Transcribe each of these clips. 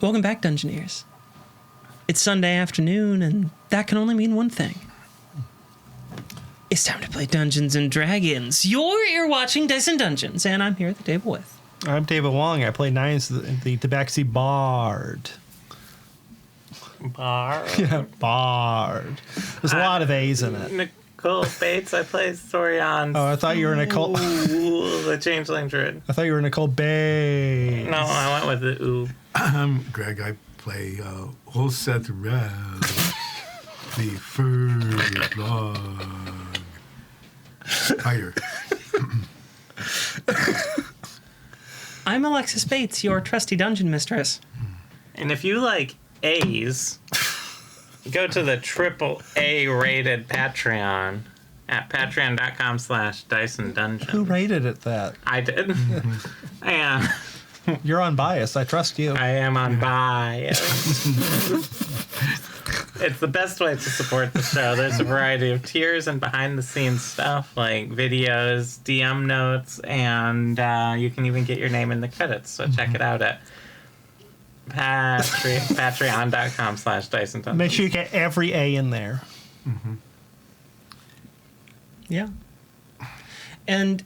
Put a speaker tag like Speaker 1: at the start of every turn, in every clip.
Speaker 1: Welcome back, Dungeoneers. It's Sunday afternoon, and that can only mean one thing. It's time to play Dungeons and Dragons. You're watching Dice and Dungeons, and I'm here at the table with...
Speaker 2: I'm David Wong. I play Nines, the Tabaxi Bard.
Speaker 3: Bard?
Speaker 2: Yeah, Bard. There's a lot of A's in it.
Speaker 3: Nicole Bates, I play Tashir'anun.
Speaker 2: Oh, I thought you were Nicole...
Speaker 3: Ooh, the Changeling Druid.
Speaker 2: I thought you were Nicole Bates.
Speaker 3: No, I went with the ooh.
Speaker 4: I'm Greg. I play Holseth Red, the furry dog fighter.
Speaker 1: I'm Alexis Bates, your trusty dungeon mistress.
Speaker 3: And if you like A's, go to the AAA rated Patreon at patreon.com/DiceAndDungeons.
Speaker 2: Who rated it that?
Speaker 3: I did. I am.
Speaker 2: You're unbiased. I trust you.
Speaker 3: I am unbiased. It's the best way to support the show. There's a variety of tiers and behind-the-scenes stuff like videos, DM notes, and you can even get your name in the credits. So check it out at patreon.com/DiceAndDungeons.
Speaker 2: Make sure you get every A in there.
Speaker 4: Mm-hmm.
Speaker 1: Yeah. And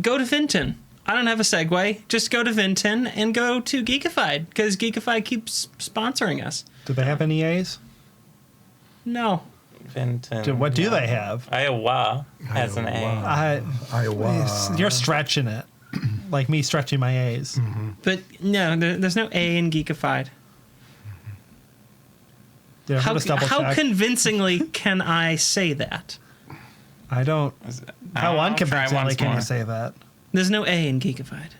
Speaker 1: go to Vinton. I don't have a segue. Just go to Vinton and go to Geekified, because Geekified keeps sponsoring us.
Speaker 2: Do they have any A's?
Speaker 1: No.
Speaker 3: Vinton.
Speaker 2: What do they have?
Speaker 3: Iowa has an A.
Speaker 4: Iowa.
Speaker 2: You're stretching it. Like me stretching my A's.
Speaker 4: Mm-hmm.
Speaker 1: But no, there's no A in Geekified.
Speaker 2: Yeah,
Speaker 1: How convincingly can I say that?
Speaker 2: I don't. How unconvincingly can
Speaker 3: more.
Speaker 2: you say that?
Speaker 1: There's no A in Geekified.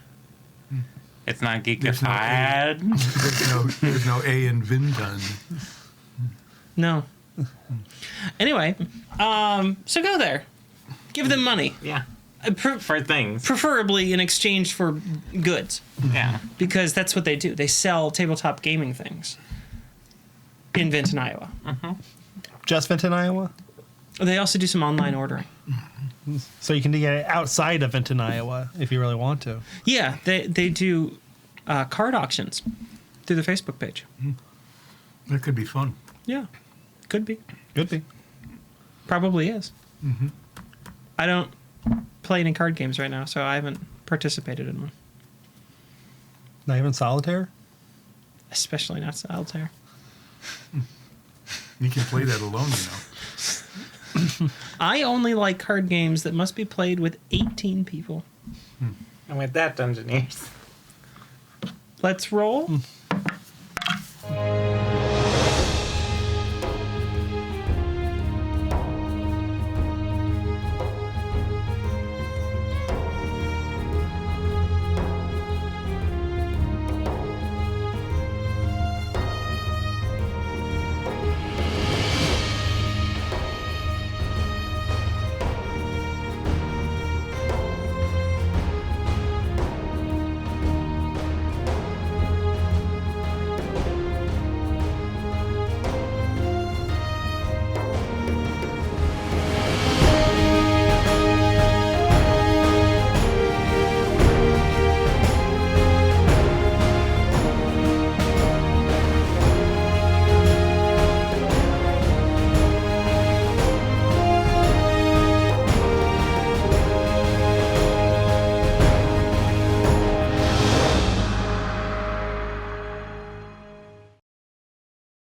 Speaker 3: It's not
Speaker 4: There's no A.
Speaker 3: Geekified.
Speaker 4: There's no A in Vinton.
Speaker 1: No. Anyway, so go there. Give them money.
Speaker 3: Yeah. For things.
Speaker 1: Preferably in exchange for goods.
Speaker 3: Yeah.
Speaker 1: Because that's what they do. They sell tabletop gaming things in Vinton, Iowa.
Speaker 3: Mm-hmm.
Speaker 2: Just Vinton, Iowa?
Speaker 1: They also do some online ordering.
Speaker 2: So you can get it outside of Vinton, Iowa, if you really want to.
Speaker 1: Yeah, they do card auctions through the Facebook page.
Speaker 4: That could be fun.
Speaker 1: Yeah, could be.
Speaker 2: Could be.
Speaker 1: Probably is.
Speaker 4: Mm-hmm.
Speaker 1: I don't play any card games right now, so I haven't participated in one.
Speaker 2: Not even solitaire?
Speaker 1: Especially not solitaire.
Speaker 4: You can play that alone, you know.
Speaker 1: I only like card games that must be played with 18 people.
Speaker 3: And with that, Dungeoneers.
Speaker 1: Let's roll.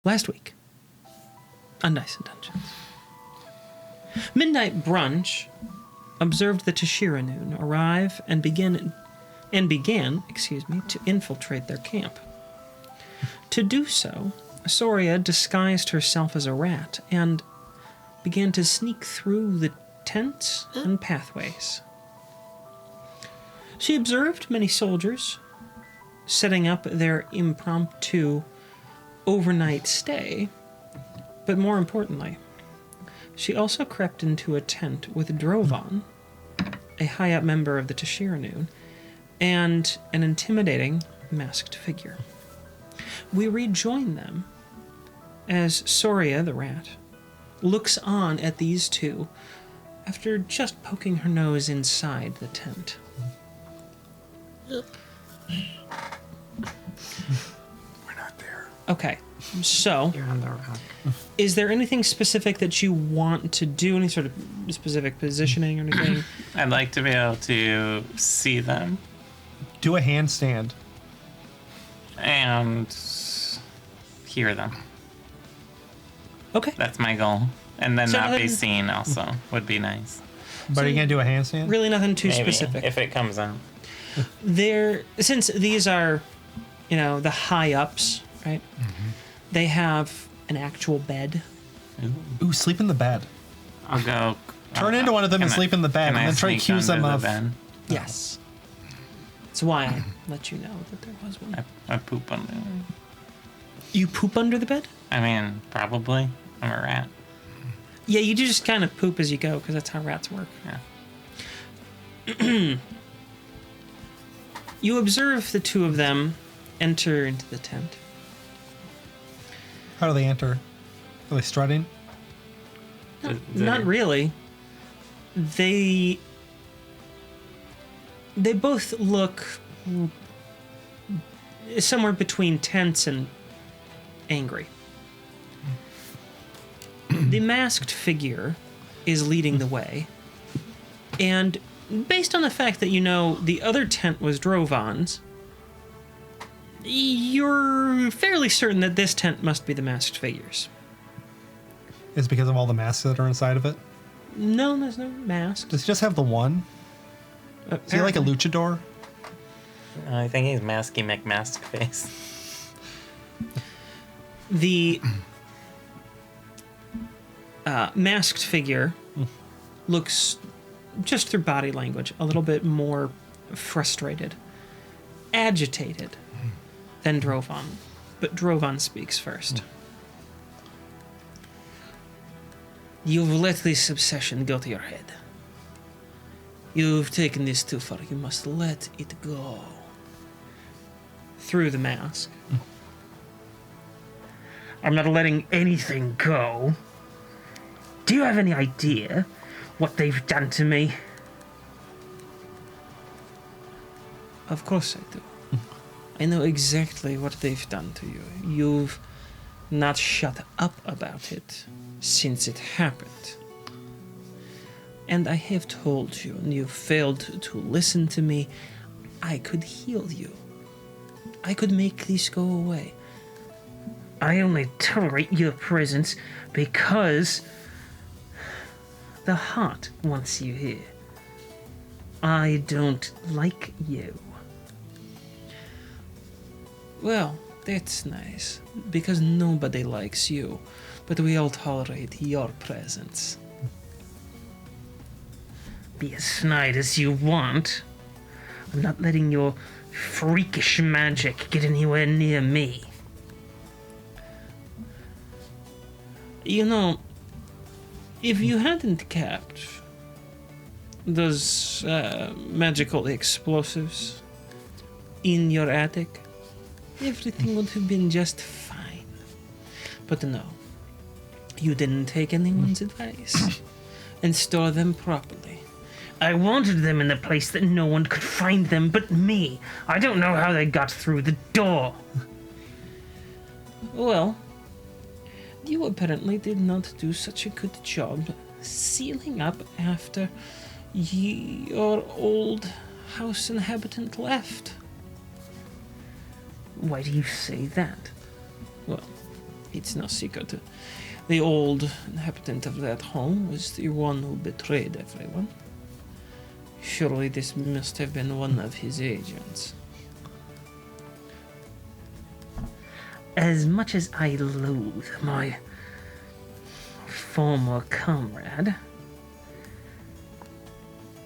Speaker 1: Last week on Dice and Dungeons, Midnight Brunch observed the Tashir'anun arrive and began to infiltrate their camp. To do so, Soria disguised herself as a rat and began to sneak through the tents and pathways. She observed many soldiers setting up their impromptu overnight stay, but more importantly, she also crept into a tent with Drovan, a high-up member of the Tashir'anun, and an intimidating masked figure. We rejoin them as Soria the rat looks on at these two after just poking her nose inside the tent.
Speaker 4: We're not there.
Speaker 1: Okay, so
Speaker 3: You're on the rock.
Speaker 1: is there anything specific that you want to do? Any sort of specific positioning or anything?
Speaker 3: I'd like to be able to see them
Speaker 2: Do a handstand.
Speaker 3: and hear them.
Speaker 1: Okay.
Speaker 3: That's my goal. And then
Speaker 1: So
Speaker 3: not be
Speaker 1: then-
Speaker 3: seen also would be nice.
Speaker 2: But are you going to do a handstand?
Speaker 1: Really nothing too
Speaker 3: Maybe,
Speaker 1: specific.
Speaker 3: if it comes out.
Speaker 1: Since these are, the high ups, right? They have an actual bed.
Speaker 2: Ooh, sleep in the bed.
Speaker 3: I'll go.
Speaker 2: Turn into one of them and sleep in the bed,
Speaker 3: can
Speaker 2: and
Speaker 3: I
Speaker 2: then try to
Speaker 3: sneak
Speaker 2: accuse them
Speaker 3: under
Speaker 2: of.
Speaker 3: the bed?
Speaker 1: Yes. That's why I let you know that there was one.
Speaker 3: I poop under it.
Speaker 1: You poop under the bed?
Speaker 3: I mean, probably. I'm a rat.
Speaker 1: Yeah, you do just kind of poop as you go because that's how rats work.
Speaker 3: Yeah.
Speaker 1: You observe the two of them enter into the tent.
Speaker 2: How do they enter? Are they strutting?
Speaker 1: Not really. They both look somewhere between tense and angry. The masked figure is leading the way, and based on the fact that the other tent was Drovan's, you're fairly certain that this tent must be the masked figures.
Speaker 2: Is it because of all the masks that are inside of it?
Speaker 1: No, there's no mask.
Speaker 2: Does he just have the one? Is he like a luchador?
Speaker 3: I think he's Masky McMask face.
Speaker 1: The masked figure looks, just through body language, a little bit more frustrated, agitated than Drovan. But Drovan speaks first. You've let this obsession go to your head. You've taken this too far. You must let it go. Through the mask. I'm not letting anything go. Do you have any idea what they've done to me? Of course I do. I know exactly what they've done to you. You've not shut up about it since it happened. And I have told you, and you've failed to listen to me. I could heal you. I could make this go away. I only tolerate your presence because the heart wants you here. I don't like you. Well, that's nice, because nobody likes you, but we all tolerate your presence. Be as snide as you want. I'm not letting your freakish magic get anywhere near me. If you hadn't kept those magical explosives in your attic, everything would have been just fine. But no, you didn't take anyone's advice and store them properly. I wanted them in a place that no one could find them but me. I don't know how they got through the door. Well, you apparently did not do such a good job sealing up after your old house inhabitant left. Why do you say that? Well, it's no secret. The old inhabitant of that home was the one who betrayed everyone. Surely this must have been one of his agents. As much as I loathe my former comrade,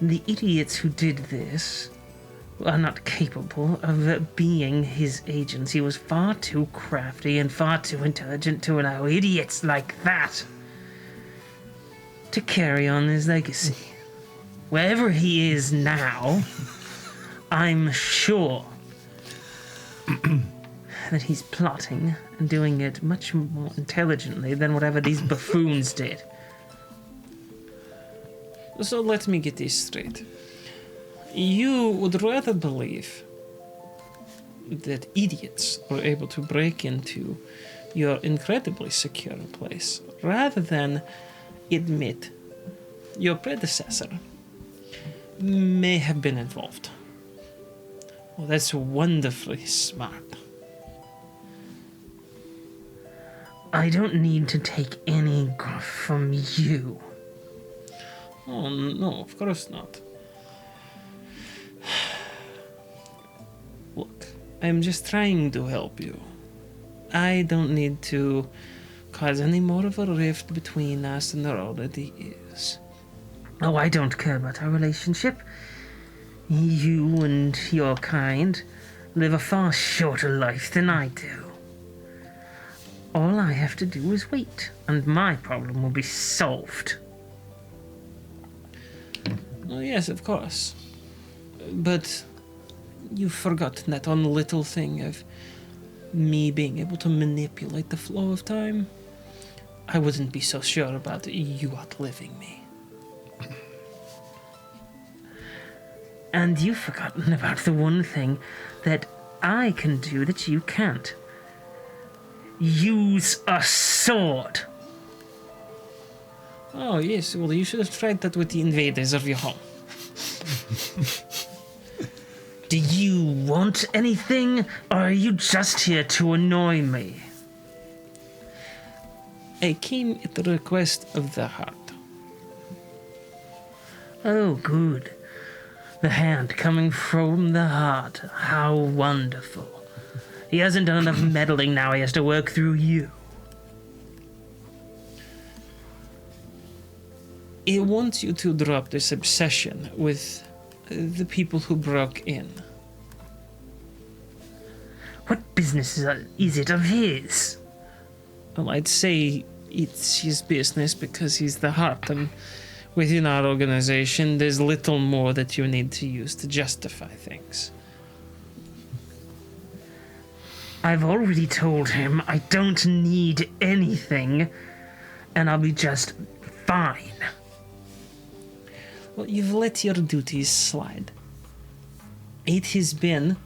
Speaker 1: the idiots who did this are not capable of being his agents. He was far too crafty and far too intelligent to allow idiots like that to carry on his legacy. Wherever he is now, I'm sure that he's plotting and doing it much more intelligently than whatever these buffoons did. So let me get this straight. You would rather believe that idiots were able to break into your incredibly secure place rather than admit your predecessor may have been involved. Well, that's wonderfully smart.
Speaker 5: I don't need to take any guff from you.
Speaker 1: Oh, no, of course not. Look, I'm just trying to help you. I don't need to cause any more of a rift between us than there already is.
Speaker 5: Oh, I don't care about our relationship. You and your kind live a far shorter life than I do. All I have to do is wait, and my problem will be solved.
Speaker 1: Oh, yes, of course. But you've forgotten that one little thing of me being able to manipulate the flow of time. I wouldn't be so sure about you outliving me.
Speaker 5: And you've forgotten about the one thing that I can do that you can't. Use a sword.
Speaker 1: Oh, yes, well, you should have tried that with the invaders of your home.
Speaker 5: Do you want anything, or are you just here to annoy me?
Speaker 1: I came at the request of the heart.
Speaker 5: Oh, good. The hand coming from the heart. How wonderful. He hasn't done enough meddling, now he has to work through you.
Speaker 1: It wants you to drop this obsession with the people who broke in.
Speaker 5: What business is it of his?
Speaker 1: Well, I'd say it's his business because he's the heart, and within our organization, there's little more that you need to use to justify things.
Speaker 5: I've already told him I don't need anything, and I'll be just fine.
Speaker 1: Well, you've let your duties slide. It has been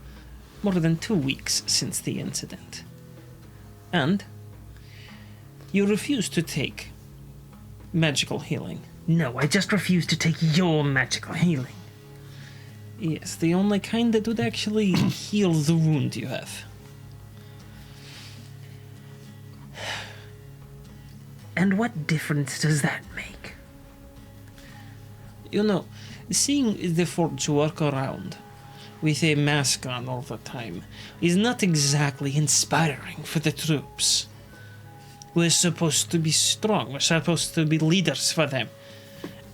Speaker 1: more than 2 weeks since the incident. And you refuse to take magical healing.
Speaker 5: No, I just refuse to take your magical healing.
Speaker 1: Yes, the only kind that would actually heal the wound you have.
Speaker 5: And what difference does that make?
Speaker 1: You know, seeing the Forge work around with a mask on all the time is not exactly inspiring for the troops. We're supposed to be strong. We're supposed to be leaders for them.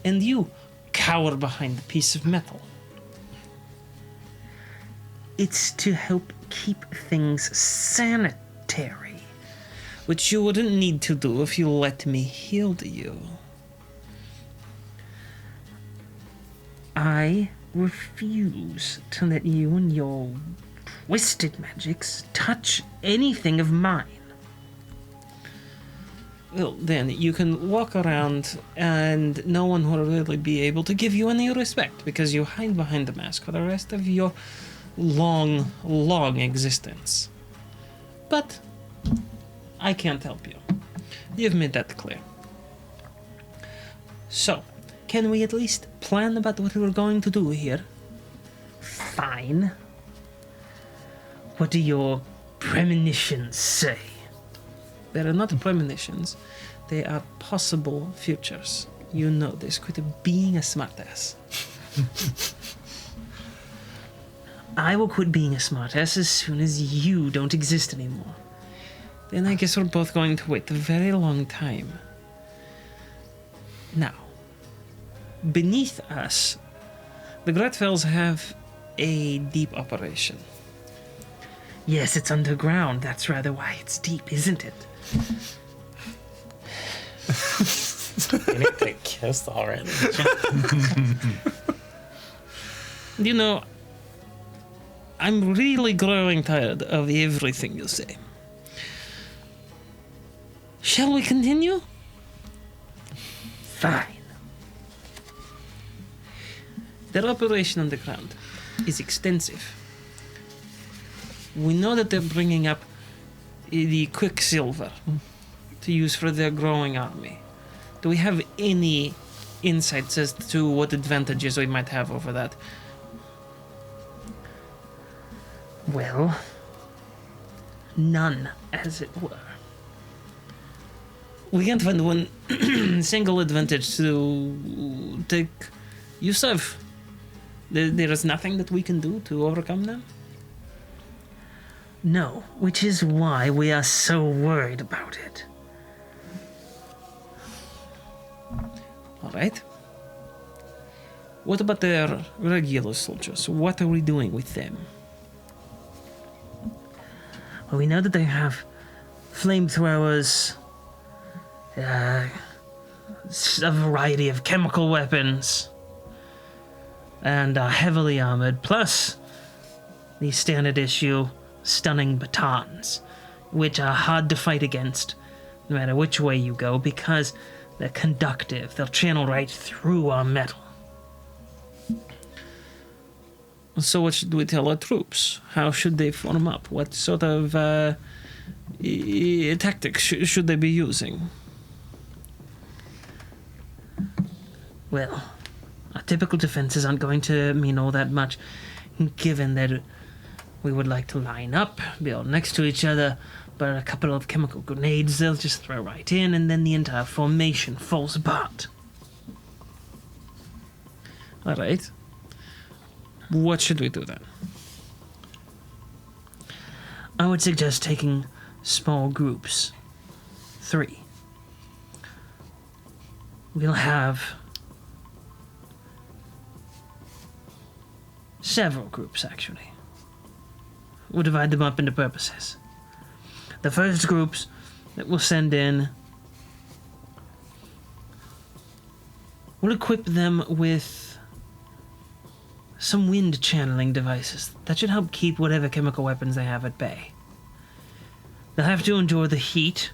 Speaker 1: And you cower behind a piece of metal.
Speaker 5: It's to help keep things sanitary.
Speaker 1: Which you wouldn't need to do if you let me heal you.
Speaker 5: I refuse to let you and your twisted magics touch anything of mine.
Speaker 1: Well, then you can walk around and no one will really be able to give you any respect because you hide behind the mask for the rest of your long, long existence. But I can't help you. You've made that clear. So, can we at least plan about what we're going to do here?
Speaker 5: Fine. What do your premonitions say?
Speaker 1: They are not premonitions. They are possible futures. You know this. Quit being a smartass.
Speaker 5: I will quit being a smartass as soon as you don't exist anymore.
Speaker 1: Then I guess we're both going to wait a very long time. Now, beneath us, the Gretfells have a deep operation.
Speaker 5: Yes, it's underground. That's rather why it's deep, isn't it?
Speaker 3: You need to kiss already.
Speaker 1: You know, I'm really growing tired of everything you say. Shall we continue?
Speaker 5: Fine.
Speaker 1: Their operation underground is extensive. We know that they're bringing up the quicksilver to use for their growing army. Do we have any insights as to what advantages we might have over that?
Speaker 5: Well, none, as it were.
Speaker 1: We can't find one single advantage to take use of. There is nothing that we can do to overcome them?
Speaker 5: No, which is why we are so worried about it.
Speaker 1: All right. What about their regular soldiers? What are we doing with them?
Speaker 5: Well, we know that they have flamethrowers, a variety of chemical weapons, and are heavily armored, plus the standard issue stunning batons, which are hard to fight against, no matter which way you go, because they're conductive. They'll channel right through our metal.
Speaker 1: So what should we tell our troops? How should they form up? What sort of tactics should they be using?
Speaker 5: Well, our typical defenses aren't going to mean all that much, given that we would like to line up, be all next to each other, but a couple of chemical grenades they'll just throw right in, and then the entire formation falls apart.
Speaker 1: All right. What should we do then?
Speaker 5: I would suggest taking small groups. 3. We'll have several groups, actually. We'll divide them up into purposes. The first groups that we'll send in, we'll equip them with some wind channeling devices. That should help keep whatever chemical weapons they have at bay. They'll have to endure the heat,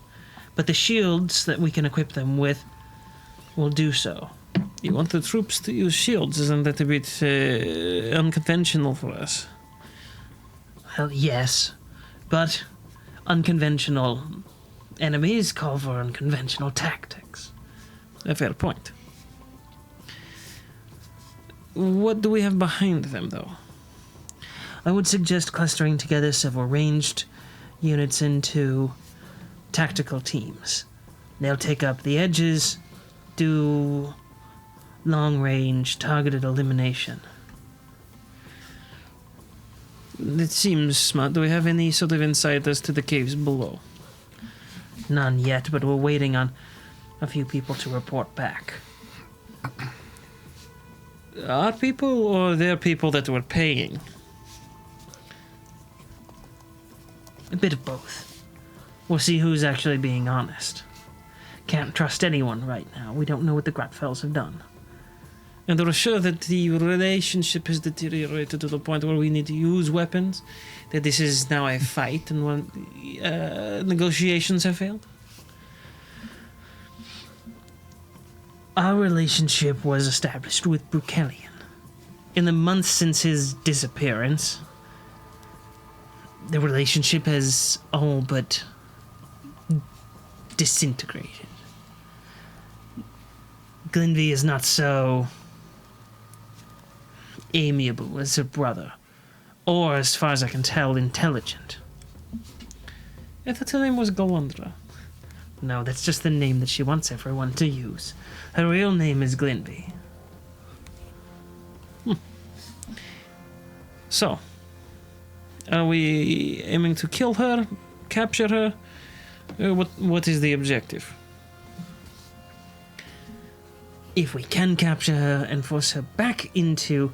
Speaker 5: but the shields that we can equip them with will do so.
Speaker 1: You want the troops to use shields? Isn't that a bit unconventional for us?
Speaker 5: Well, yes, but unconventional enemies call for unconventional tactics.
Speaker 1: A fair point. What do we have behind them, though?
Speaker 5: I would suggest clustering together several ranged units into tactical teams. They'll take up the edges, do long-range targeted elimination.
Speaker 1: It seems smart. Do we have any sort of insight as to the caves below?
Speaker 5: None yet, but we're waiting on a few people to report back.
Speaker 1: Our people or their people that we're paying?
Speaker 5: A bit of both. We'll see who's actually being honest. Can't trust anyone right now. We don't know what the Gratfells have done.
Speaker 1: And we're sure that the relationship has deteriorated to the point where we need to use weapons? That this is now a fight and when negotiations have failed?
Speaker 5: Our relationship was established with Brukelian. In the months since his disappearance, the relationship has all but disintegrated. Glenvey is not so amiable as her brother, or, as far as I can tell, intelligent.
Speaker 1: I thought her name was Galandra.
Speaker 5: No, that's just the name that she wants everyone to use. Her real name is Glenvey.
Speaker 1: So, are we aiming to kill her, capture her? What is the objective?
Speaker 5: If we can capture her and force her back into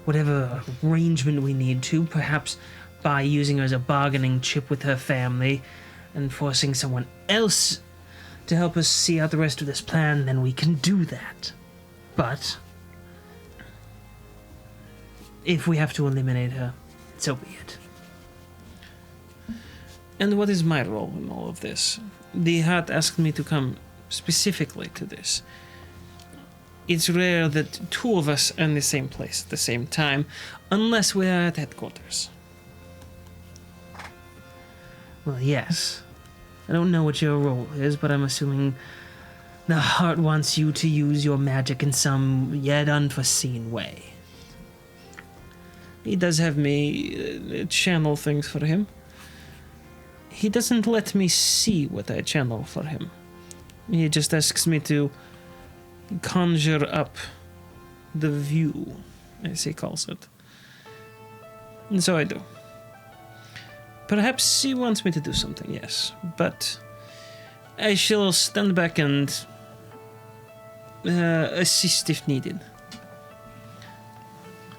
Speaker 5: whatever arrangement we need to, perhaps by using her as a bargaining chip with her family and forcing someone else to help us see out the rest of this plan, then we can do that. But if we have to eliminate her, so be it.
Speaker 1: And what is my role in all of this? The Hat asked me to come specifically to this. It's rare that two of us are in the same place at the same time, unless we're at headquarters.
Speaker 5: Well, yes. I don't know what your role is, but I'm assuming the heart wants you to use your magic in some yet unforeseen way.
Speaker 1: He does have me channel things for him. He doesn't let me see what I channel for him. He just asks me to conjure up the view, as he calls it. And so I do. Perhaps he wants me to do something, yes, but I shall stand back and assist if needed.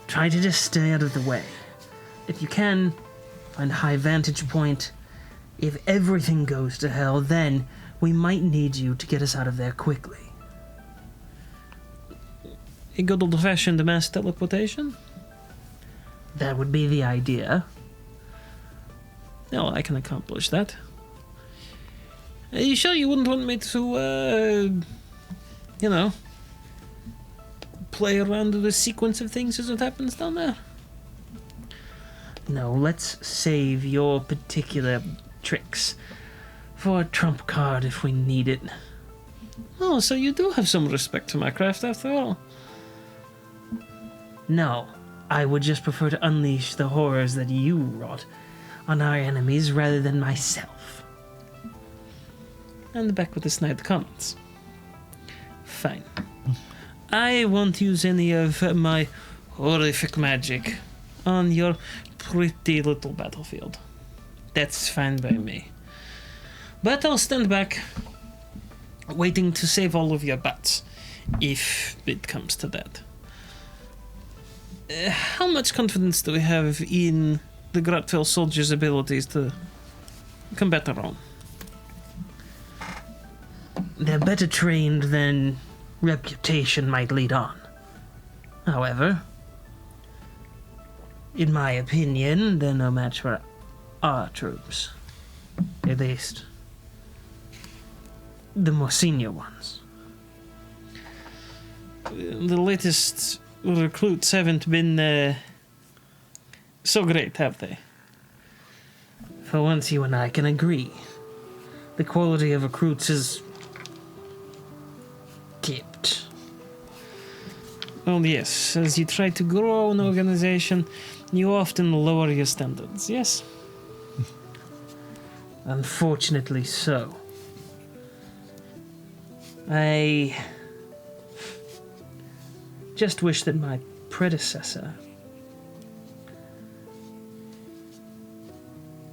Speaker 5: Try to just stay out of the way. If you can, find a high vantage point. If everything goes to hell, then we might need you to get us out of there quickly.
Speaker 1: A good old-fashioned mass teleportation?
Speaker 5: That would be the idea.
Speaker 1: No, I can accomplish that. Are you sure you wouldn't want me to, play around with the sequence of things as it happens down there?
Speaker 5: No, let's save your particular tricks for a trump card if we need it.
Speaker 1: Oh, so you do have some respect for my craft after all.
Speaker 5: No, I would just prefer to unleash the horrors that you wrought on our enemies rather than myself.
Speaker 1: And back with the snide comments. Fine. I won't use any of my horrific magic on your pretty little battlefield. That's fine by me. But I'll stand back, waiting to save all of your butts, if it comes to that. How much confidence do we have in the Gratville soldiers' abilities to combat their own?
Speaker 5: They're better trained than reputation might lead on. However, in my opinion, they're no match for our troops. At least, the more senior ones.
Speaker 1: The latest recruits haven't been so great, have they?
Speaker 5: For once, you and I can agree. The quality of recruits is dipped.
Speaker 1: Well, yes, as you try to grow an organization, you often lower your standards, yes?
Speaker 5: Unfortunately so. I just wish that my predecessor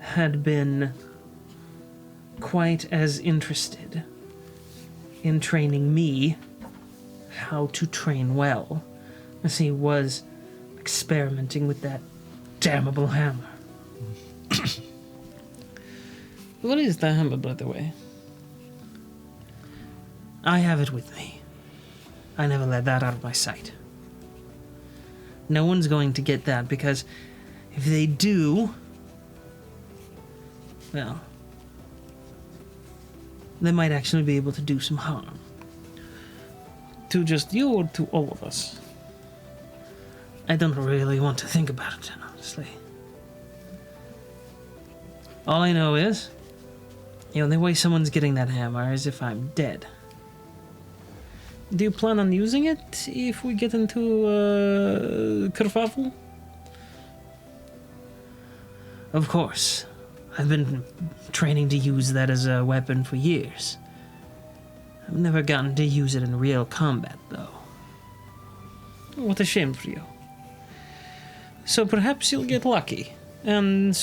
Speaker 5: had been quite as interested in training me how to train well as he was experimenting with that damnable hammer.
Speaker 1: What is the hammer, by the way?
Speaker 5: I have it with me. I never let that out of my sight. No one's going to get that because if they do, well, they might actually be able to do some harm.
Speaker 1: To just you or to all of us?
Speaker 5: I don't really want to think about it, honestly. All I know is, the only way someone's getting that hammer is if I'm dead.
Speaker 1: Do you plan on using it if we get into kerfuffle?
Speaker 5: Of course. I've been training to use that as a weapon for years. I've never gotten to use it in real combat, though.
Speaker 1: What a shame for you. So perhaps you'll get lucky, and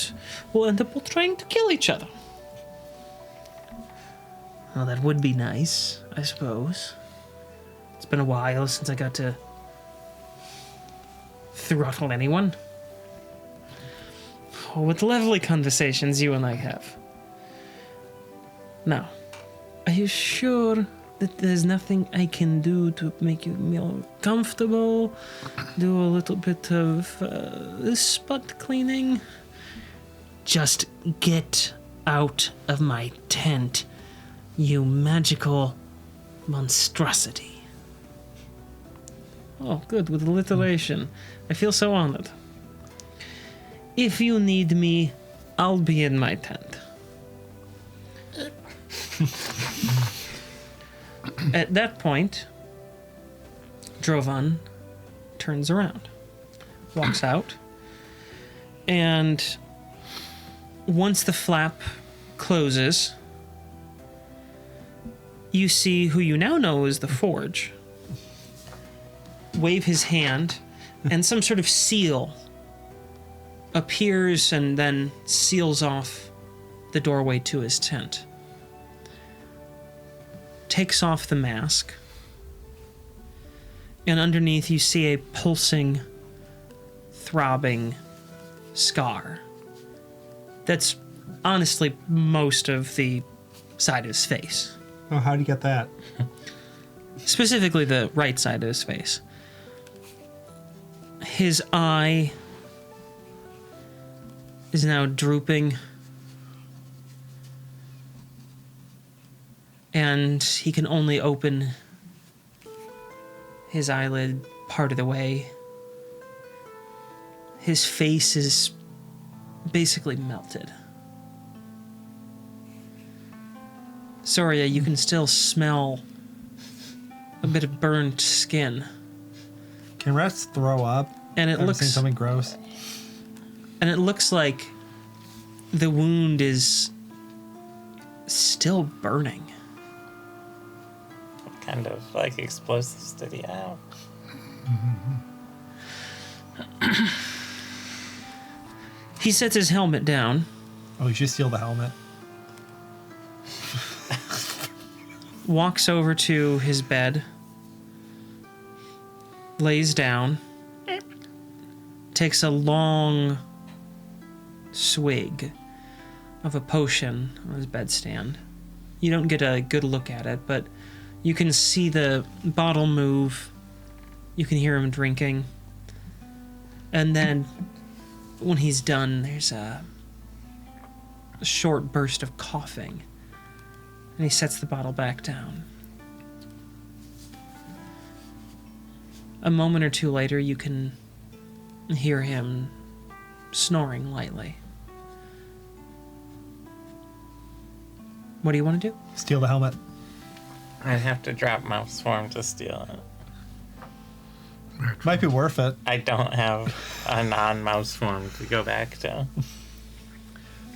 Speaker 1: we'll end up trying to kill each other.
Speaker 5: Well, that would be nice, I suppose. It's been a while since I got to throttle anyone.
Speaker 1: Oh, what lovely conversations you and I have. Now, are you sure that there's nothing I can do to make you more comfortable? Do a little bit of spot cleaning?
Speaker 5: Just get out of my tent, you magical monstrosity.
Speaker 1: Oh, good, with alliteration. I feel so honored. If you need me, I'll be in my tent. At that point, Drovan turns around, walks out, and once the flap closes, you see who you now know is the Forge wave his hand, and some sort of seal appears and then seals off the doorway to his tent. Takes off the mask, and underneath you see a pulsing, throbbing scar that's honestly most of the side of his face.
Speaker 2: Oh, how'd you get that?
Speaker 1: Specifically the right side of his face. His eye is now drooping, and he can only open his eyelid part of the way. His face is basically melted. Soria, you can still smell a bit of burnt skin.
Speaker 2: Can Rex throw up?
Speaker 1: And it
Speaker 2: I've
Speaker 1: looks
Speaker 2: seen something gross.
Speaker 1: And it looks like the wound is still burning.
Speaker 3: What kind of like explosives did he have?
Speaker 1: He sets his helmet down,
Speaker 2: Oh, you should steal the helmet.
Speaker 1: walks over to his bed, lays down, takes a long swig of a potion on his bedstand. You don't get a good look at it, but you can see the bottle move. You can hear him drinking. And then when he's done, there's a short burst of coughing. And he sets the bottle back down. A moment or two later, you can hear him snoring lightly. What do you want to do?
Speaker 2: Steal the helmet.
Speaker 3: I'd have to drop mouse form to steal it.
Speaker 2: Might be worth it.
Speaker 3: I don't have a non-mouse form to go back to.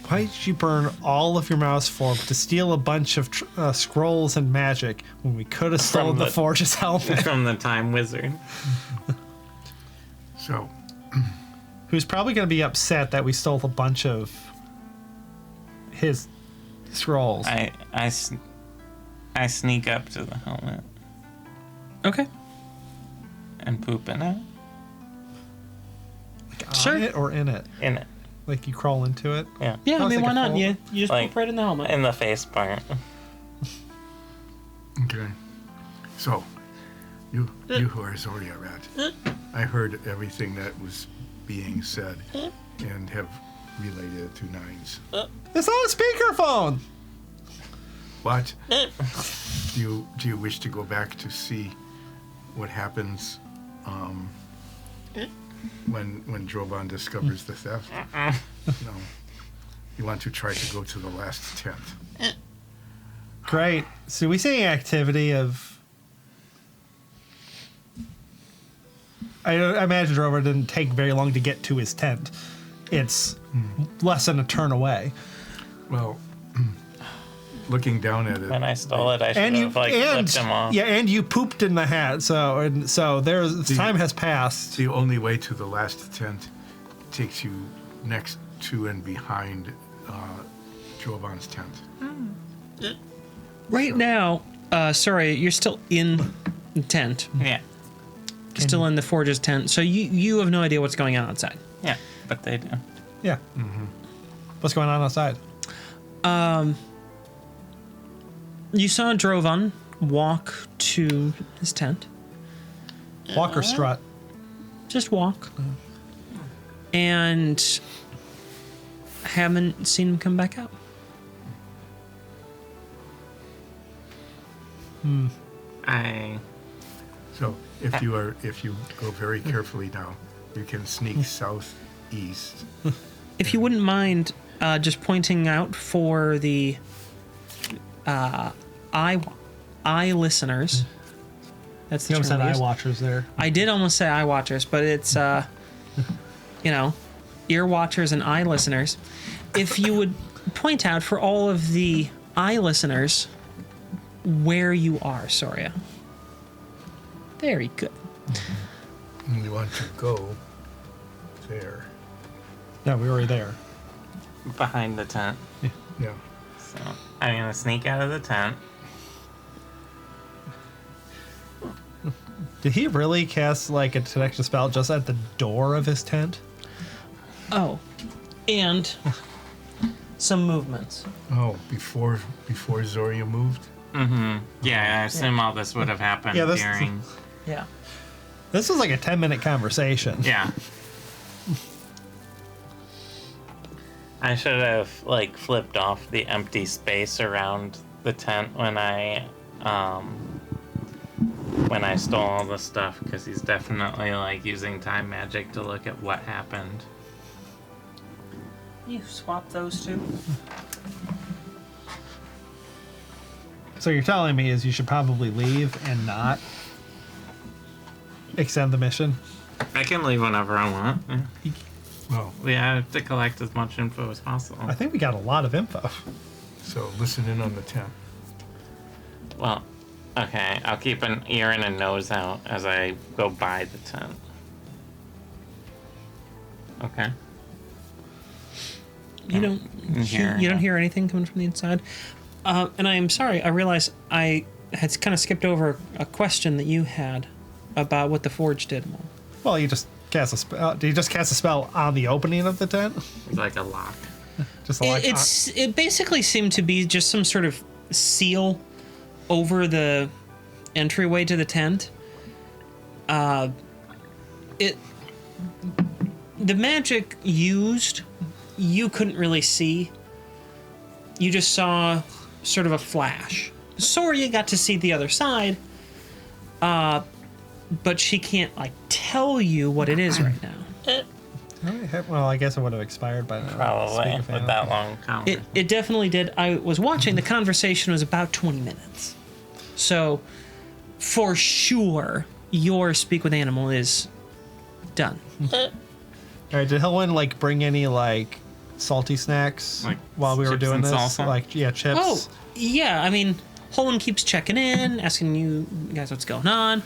Speaker 2: Why did you burn all of your mouse form to steal a bunch of scrolls and magic when we could have stolen the Forge's helmet?
Speaker 3: From the Time Wizard.
Speaker 4: So,
Speaker 2: Who's probably going to be upset that we stole a bunch of his scrolls.
Speaker 3: I sneak up to the helmet
Speaker 1: Okay.
Speaker 3: and poop in it.
Speaker 2: Like on
Speaker 1: Sure.
Speaker 2: it or in it?
Speaker 3: In it.
Speaker 2: Like you crawl into it?
Speaker 3: Yeah.
Speaker 1: Yeah, I
Speaker 2: Sounds
Speaker 1: mean,
Speaker 2: like
Speaker 1: why
Speaker 2: a
Speaker 1: not?
Speaker 2: full-
Speaker 1: You just
Speaker 3: like-
Speaker 1: poop right in the helmet.
Speaker 3: In the face part.
Speaker 4: okay. So, you who are Zoria Rat, I heard everything that was being said and have relayed it to Nines.
Speaker 2: It's on a speakerphone!
Speaker 4: What? Do you wish to go back to see what happens when Drovan discovers the theft? No. You want to try to go to the last tent.
Speaker 2: Great. So we see activity of... I imagine Drover didn't take very long to get to his tent. It's less than a turn away.
Speaker 4: Well, looking down at it,
Speaker 3: When I stole it, I should have flipped him off.
Speaker 2: yeah, and you pooped in the hat. So there's time has passed.
Speaker 4: the only way to the last tent takes you next to and behind Drovan's tent.
Speaker 1: Right now, sorry, you're still in the tent.
Speaker 3: Yeah.
Speaker 1: Still in the Forge's tent. So you have no idea what's going on outside.
Speaker 3: Yeah. But they do.
Speaker 2: Yeah. What's going on outside?
Speaker 1: You saw Drovan walk to his tent.
Speaker 2: Walk or strut?
Speaker 1: Just walk. And haven't seen him come back out.
Speaker 4: So if you go very carefully now, you can sneak southeast.
Speaker 1: If you wouldn't mind just pointing out for the eye listeners. That's the
Speaker 2: You
Speaker 1: term
Speaker 2: almost said
Speaker 1: we
Speaker 2: eye
Speaker 1: use.
Speaker 2: watchers there.
Speaker 1: I did almost say eye watchers, but it's ear watchers and eye listeners. If you would point out for all of the eye listeners where you are, Soria. Very good.
Speaker 4: And you want to go there.
Speaker 2: Yeah, we were already there.
Speaker 3: Behind the tent.
Speaker 4: Yeah.
Speaker 3: So I'm gonna sneak out of the tent.
Speaker 2: Did he really cast like a detection spell just at the door of his tent?
Speaker 1: Oh, and some movements.
Speaker 4: Oh, before Zoria moved?
Speaker 3: Yeah, I assume all this would have happened
Speaker 2: Yeah, this-
Speaker 3: during.
Speaker 1: Yeah.
Speaker 2: This was like a 10-minute conversation.
Speaker 3: Yeah. I should have like flipped off the empty space around the tent when I stole all the stuff, because he's definitely like using time magic to look at what happened.
Speaker 1: You swap those two.
Speaker 2: So you're telling me is you should probably leave and not extend the mission?
Speaker 3: I can leave whenever I want. Yeah.
Speaker 4: Well,
Speaker 3: We have to collect as much info as possible.
Speaker 2: I think we got a lot of info.
Speaker 4: so listen in on the tent.
Speaker 3: Well, okay, I'll keep an ear and a nose out as I go by the tent. Okay.
Speaker 1: You don't
Speaker 3: Hear,
Speaker 1: you don't
Speaker 3: yeah.
Speaker 1: hear anything coming from the inside. And I am sorry, I realized I had kind of skipped over a question that you had about what the forge did.
Speaker 2: Well, you just cast a spell. Do you just cast a spell on the opening of the tent?
Speaker 3: Like a lock.
Speaker 2: Just like
Speaker 1: It basically seemed to be just some sort of seal over the entryway to the tent. The magic used, you couldn't really see. You just saw sort of a flash. Soria got to see the other side, but she can't like tell you what it is right now.
Speaker 2: Alright, well, I guess it would have expired by now.
Speaker 3: Probably
Speaker 2: Speak of
Speaker 3: with
Speaker 2: Phantom.
Speaker 3: that long counter.
Speaker 1: It definitely did. I was watching. The conversation was about 20 minutes. So, for sure, your speak with animal is done.
Speaker 2: All right, did Helen like bring any like salty snacks
Speaker 3: Like
Speaker 2: while we were
Speaker 3: chips
Speaker 2: doing
Speaker 3: and
Speaker 2: this?
Speaker 3: salsa?
Speaker 2: Like chips.
Speaker 1: Oh, yeah. I mean, Holland keeps checking in, asking you guys what's going on.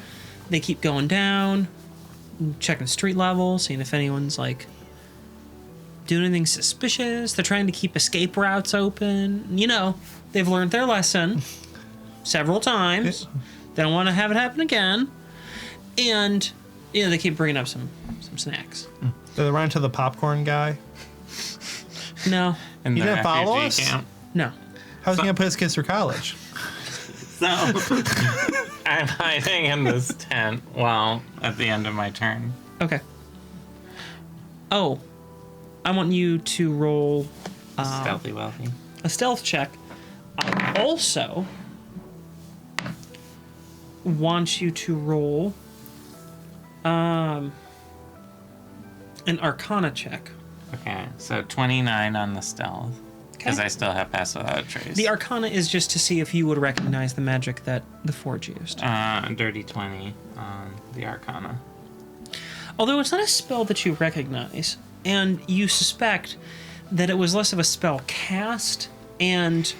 Speaker 1: They keep going down, checking street level, seeing if anyone's like doing anything suspicious. They're trying to keep escape routes open. You know, they've learned their lesson several times. They don't want to have it happen again. And, you know, they keep bringing up some snacks.
Speaker 2: Did they run into the popcorn guy?
Speaker 1: No,
Speaker 3: In
Speaker 2: You
Speaker 3: the
Speaker 2: didn't follow
Speaker 3: refugee
Speaker 2: us?
Speaker 3: camp.
Speaker 1: no.
Speaker 2: How's he gonna put his kids through college?
Speaker 3: So I'm hiding in this tent while at the end of my turn.
Speaker 1: Okay. Oh, I want you to roll
Speaker 3: Stealthy wealthy.
Speaker 1: a stealth check. I also want you to roll an Arcana check.
Speaker 3: Okay, so 29 on the stealth. Because
Speaker 1: Okay.
Speaker 3: I still have pass without a trace.
Speaker 1: The Arcana is just to see if you would recognize the magic that the forge used.
Speaker 3: Dirty 20 on the Arcana.
Speaker 1: Although it's not a spell that you recognize, and you suspect that it was less of a spell cast and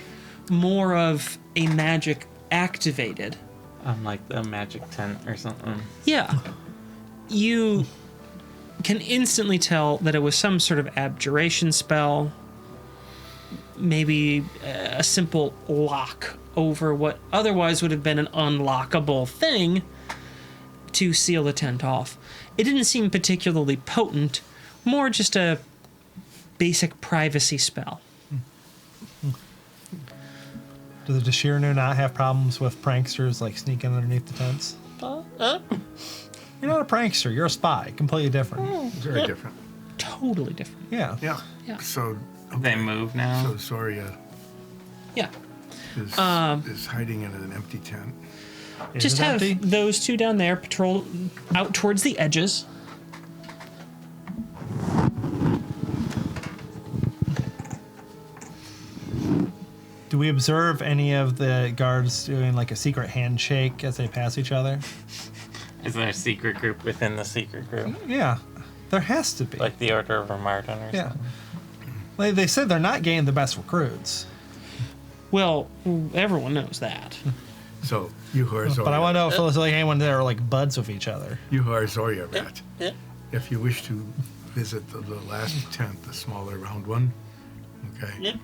Speaker 1: more of a magic activated.
Speaker 3: Like the magic tent or something.
Speaker 1: Yeah. You can instantly tell that it was some sort of abjuration spell, maybe a simple lock over what otherwise would have been an unlockable thing to seal the tent off. It didn't seem particularly potent, more just a basic privacy spell.
Speaker 2: Do the Tashir'anun not have problems with pranksters like sneaking underneath the tents? You're not a prankster. You're a spy. Completely different.
Speaker 4: Very different.
Speaker 1: Totally different.
Speaker 2: Yeah.
Speaker 4: Yeah.
Speaker 1: Yeah.
Speaker 4: So
Speaker 3: They move now.
Speaker 4: so Zoria
Speaker 1: Yeah.
Speaker 4: is hiding in an empty tent.
Speaker 2: Is
Speaker 1: Just
Speaker 2: it
Speaker 1: have
Speaker 2: empty?
Speaker 1: those two down there patrol out towards the edges.
Speaker 2: Do we observe any of the guards doing like a secret handshake as they pass each other?
Speaker 3: Is there a secret group within the secret group?
Speaker 2: Yeah, there has to be.
Speaker 3: Like the Order of Martin or
Speaker 2: yeah.
Speaker 3: something?
Speaker 2: They said they're not getting the best recruits.
Speaker 1: Well, everyone knows that.
Speaker 4: So, you who are Zoria.
Speaker 2: But I want to know if there's like anyone there are like buds with each other.
Speaker 4: You who are Zoria Rat. If you wish to visit the last tent, the smaller round one, okay?
Speaker 1: Yep.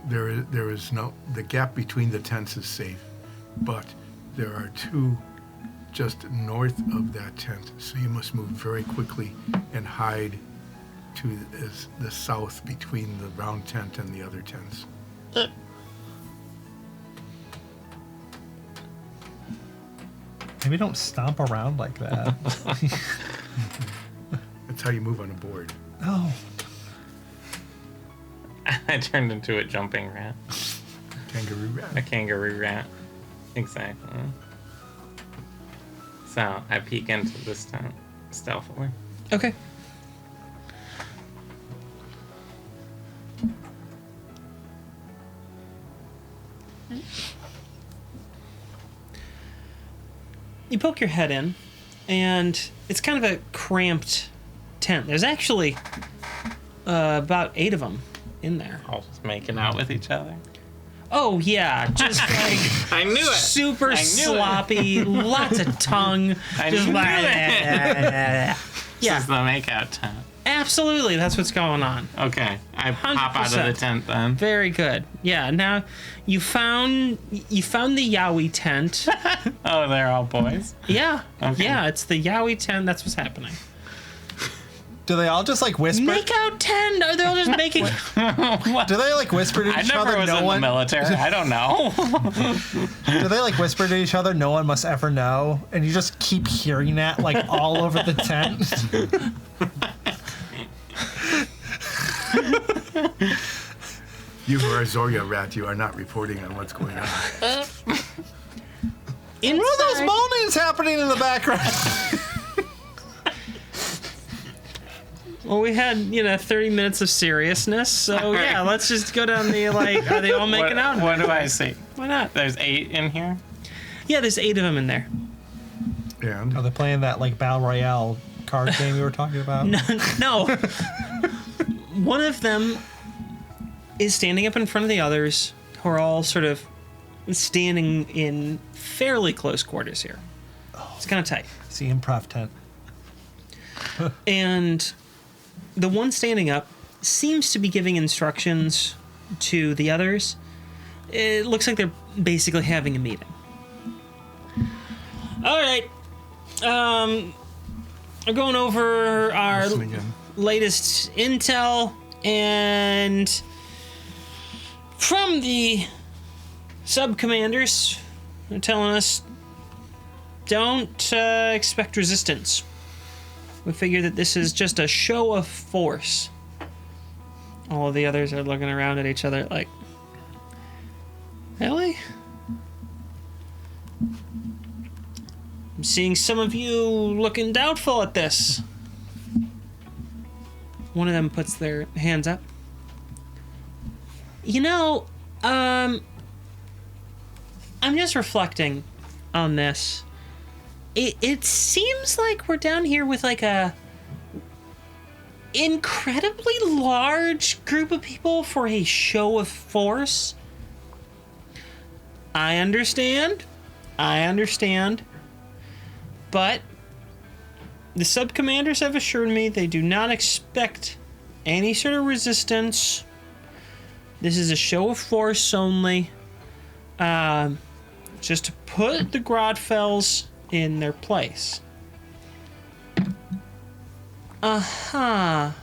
Speaker 4: There is no, the gap between the tents is safe, but there are two just north of that tent, so you must move very quickly and hide to the south between the round tent and the other tents.
Speaker 2: Maybe don't stomp around like that.
Speaker 4: That's how you move on a board.
Speaker 2: No.
Speaker 3: I turned into a jumping rat.
Speaker 4: Kangaroo
Speaker 3: A
Speaker 4: rat.
Speaker 3: kangaroo rat. Exactly. So I peek into this tent stealthily.
Speaker 1: Okay. You poke your head in, and it's kind of a cramped tent. There's actually about 8 of them in there.
Speaker 3: All just making out with each other.
Speaker 1: Oh, yeah, just like
Speaker 3: I knew it.
Speaker 1: super
Speaker 3: I knew
Speaker 1: sloppy, lots of tongue.
Speaker 3: I
Speaker 1: just
Speaker 3: knew
Speaker 1: like,
Speaker 3: it. This
Speaker 1: yeah,
Speaker 3: is the makeout tent.
Speaker 1: absolutely, that's what's going on.
Speaker 3: Okay, I pop out of the
Speaker 1: 100%.
Speaker 3: tent then.
Speaker 1: Very good. Yeah, now you found the Yowie tent.
Speaker 3: Oh, they're all boys.
Speaker 1: Yeah,
Speaker 3: Okay.
Speaker 1: yeah, it's the Yowie tent. That's what's happening.
Speaker 2: Do they all just like whisper?
Speaker 1: Make out tent. Are they all just making?
Speaker 2: Do they like whisper to
Speaker 3: I
Speaker 2: each
Speaker 3: never
Speaker 2: other?
Speaker 3: was
Speaker 2: No
Speaker 3: in
Speaker 2: one.
Speaker 3: the military. I don't know.
Speaker 2: Do they like whisper to each other? No one must ever know, and you just keep hearing that like all over the tent.
Speaker 4: You who are Zoria Rat, you are not reporting on what's going on.
Speaker 1: Inside,
Speaker 2: What are those moanings happening in the background?
Speaker 1: well, we had 30 minutes of seriousness, so yeah, let's just go down the like. Are they all making
Speaker 3: what,
Speaker 1: out?
Speaker 3: What do I see?
Speaker 1: Why not?
Speaker 3: There's 8 in here.
Speaker 1: Yeah, there's 8 of them in there.
Speaker 4: And
Speaker 2: Are they playing that like battle royale card game we were talking about?
Speaker 1: No. One of them is standing up in front of the others, who are all sort of standing in fairly close quarters here. It's kind of tight.
Speaker 2: It's the improv tent.
Speaker 1: And the one standing up seems to be giving instructions to the others. It looks like they're basically having a meeting. All right. We're going over our
Speaker 4: listening in.
Speaker 1: latest intel, and from the sub-commanders, they're telling us don't expect resistance. We figure that this is just a show of force. All of the others are looking around at each other like, really? I'm seeing some of you looking doubtful at this. One of them puts their hands up. I'm just reflecting on this. It seems like we're down here with like a incredibly large group of people for a show of force. I understand. But the sub-commanders have assured me they do not expect any sort of resistance. This is a show of force only. Just to put the Grodfells in their place. Now,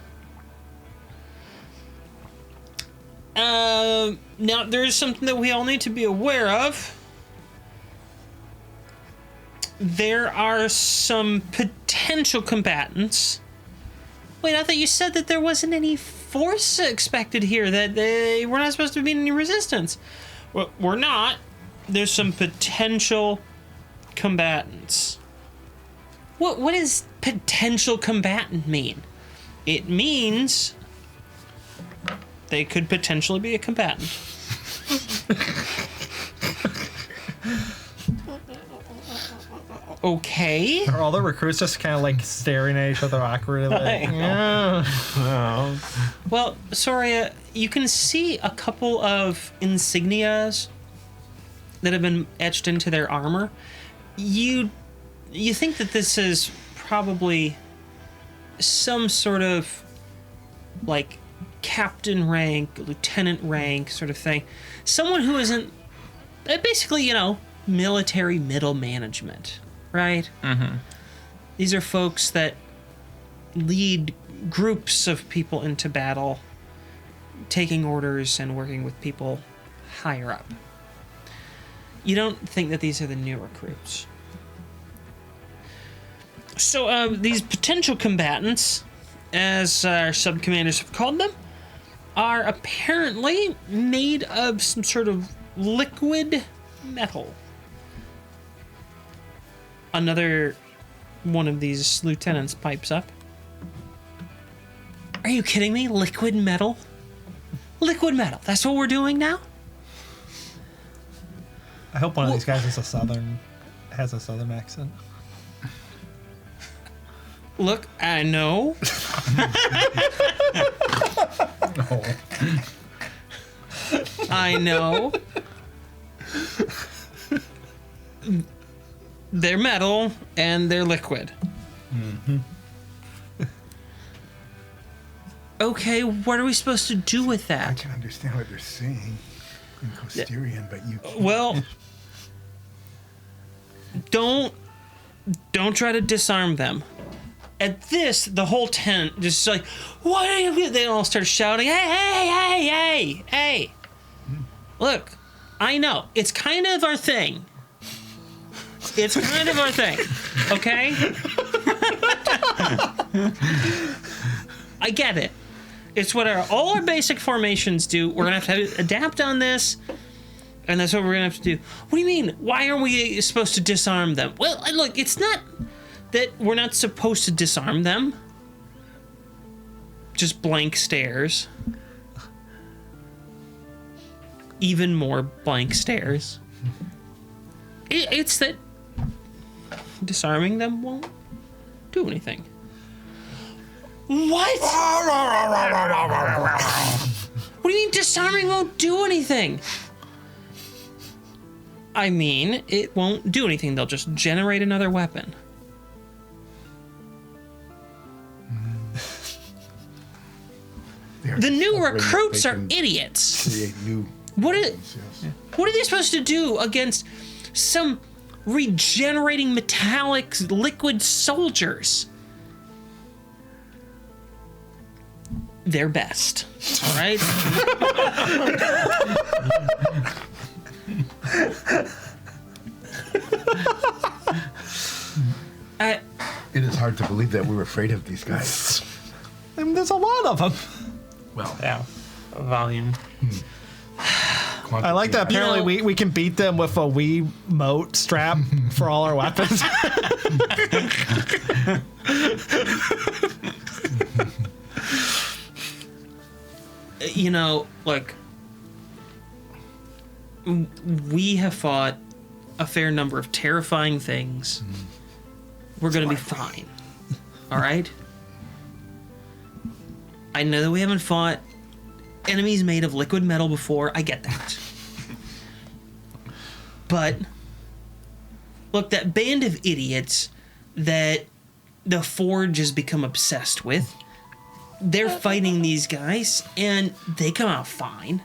Speaker 1: there is something that we all need to be aware of. There are some potential combatants. Wait, I thought you said that there wasn't any force expected here, that we're not supposed to be any resistance. Well, we're not. There's some potential combatants. What does potential combatant mean? It means they could potentially be a combatant. Okay.
Speaker 2: Are all the recruits just kind of like staring at each other awkwardly? Like, yeah.
Speaker 1: Well, Soria, you can see a couple of insignias that have been etched into their armor. You think that this is probably some sort of like captain rank, lieutenant rank sort of thing. Someone who isn't basically, military middle management, right? Mm-hmm. These are folks that lead groups of people into battle, taking orders and working with people higher up. You don't think that these are the new recruits. So these potential combatants, as our sub-commanders have called them, are apparently made of some sort of liquid metal. Another one of these lieutenants pipes up. Are you kidding me? Liquid metal? Liquid metal. That's what we're doing now?
Speaker 2: I hope one of these guys has a southern accent.
Speaker 1: Look, I know. I know. They're metal and they're liquid. Mm-hmm. Okay, what are we supposed to do with
Speaker 4: I
Speaker 1: that?
Speaker 4: can understand what they're saying in Costerian, but you can't.
Speaker 1: Well, don't try to disarm them. At this, the whole tent just like, what are you? They all start shouting, hey! Look, I know it's kind of our thing. It's kind of our thing, okay? I get it. It's what all our basic formations do. We're gonna have to adapt on this, and that's what we're gonna have to do. What do you mean? Why are we supposed to disarm them? Well, look, it's not that we're not supposed to disarm them. Just blank stares. Even more blank stares. It's that disarming them won't do anything. What? What do you mean disarming won't do anything? I mean, it won't do anything. They'll just generate another weapon. The new recruits are idiots.
Speaker 4: Create new
Speaker 1: What
Speaker 4: weapons, yes.
Speaker 1: are they supposed to do against some regenerating metallic liquid soldiers? Their best, all right?
Speaker 4: It is hard to believe that we're afraid of these guys.
Speaker 2: I mean, there's a lot of them.
Speaker 4: Well,
Speaker 3: Yeah. Volume.
Speaker 2: I like that. Apparently, we can beat them with a Wii mote strap for all our weapons.
Speaker 1: Look, we have fought a fair number of terrifying things. We're going to be fine. All right? I know that we haven't fought enemies made of liquid metal before. I get that. But, look, that band of idiots that the Forge has become obsessed with, they're fighting these guys, and they come out fine.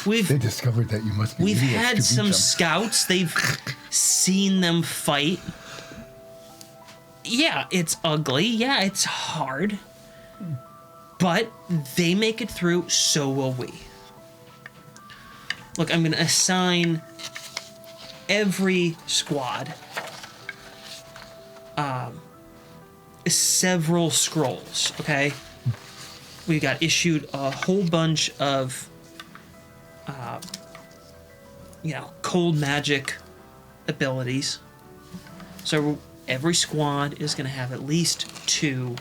Speaker 4: they discovered that you must be
Speaker 1: We've
Speaker 4: idiots to
Speaker 1: had
Speaker 4: beat
Speaker 1: some
Speaker 4: them.
Speaker 1: scouts. They've seen them fight. Yeah, it's ugly. Yeah, it's hard. But they make it through, so will we. Look, I'm going to assign every squad several scrolls, okay? We got issued a whole bunch of cold magic abilities. So every squad is going to have at least 2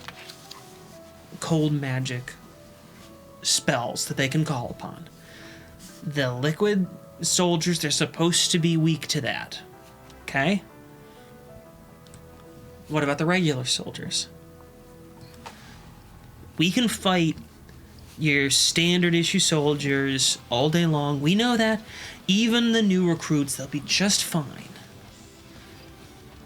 Speaker 1: cold magic spells that they can call upon. The liquid soldiers, they're supposed to be weak to that. Okay? What about the regular soldiers? We can fight your standard issue soldiers all day long. We know that. Even the new recruits, they'll be just fine.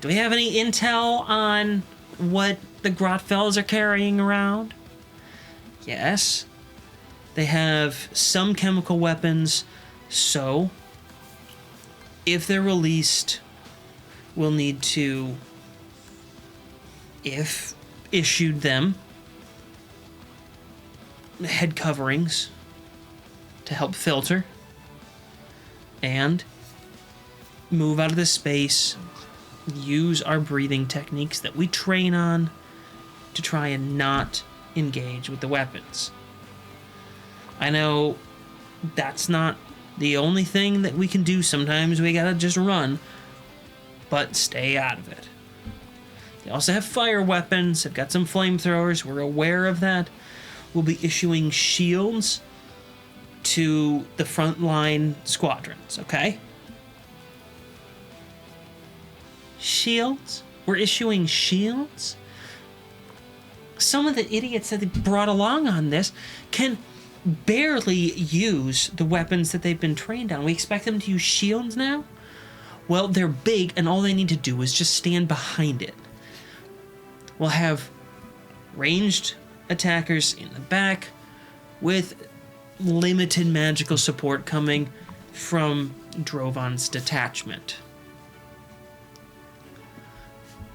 Speaker 1: Do we have any intel on what the Grotfells are carrying around? Yes. They have some chemical weapons, so if they're released, we'll need to, if issued them, head coverings to help filter and move out of the space, use our breathing techniques that we train on to try and not engage with the weapons. I know that's not the only thing that we can do. Sometimes we gotta just run, but stay out of it. They also have fire weapons. They've got some flamethrowers. We're aware of that. We'll be issuing shields to the frontline squadrons, okay? Shields? We're issuing shields? Some of the idiots that they brought along on this can barely use the weapons that they've been trained on. We expect them to use shields now? Well, they're big, and all they need to do is just stand behind it. We'll have ranged attackers in the back with limited magical support coming from Drovan's detachment.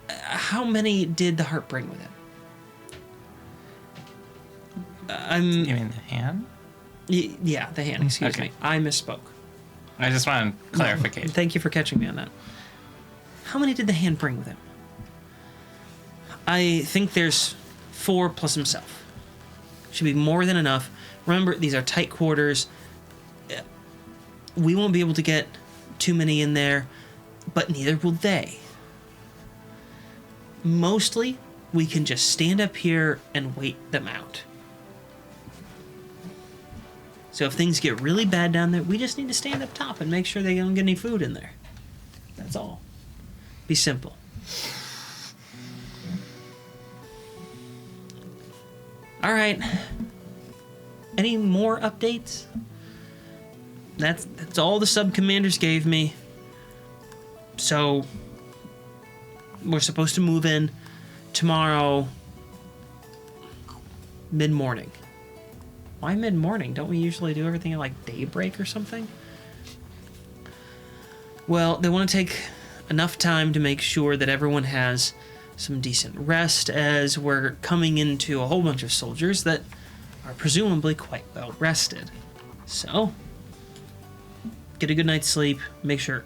Speaker 1: How many did the heart bring with it?
Speaker 3: You mean the hand?
Speaker 1: Yeah, the hand, excuse
Speaker 3: Okay.
Speaker 1: me. I misspoke.
Speaker 3: I just wanted clarification.
Speaker 1: Thank you for catching me on that. How many did the hand bring with him? I think there's 4 plus himself. Should be more than enough. Remember, these are tight quarters. We won't be able to get too many in there, but neither will they. Mostly, we can just stand up here and wait them out. So if things get really bad down there, we just need to stand up top and make sure they don't get any food in there. That's all. Be simple. All right. Any more updates? That's all the sub-commanders gave me. So we're supposed to move in tomorrow mid-morning. Why mid-morning? Don't we usually do everything at like daybreak or something? Well, they want to take enough time to make sure that everyone has some decent rest, as we're coming into a whole bunch of soldiers that are presumably quite well rested. So, get a good night's sleep, make sure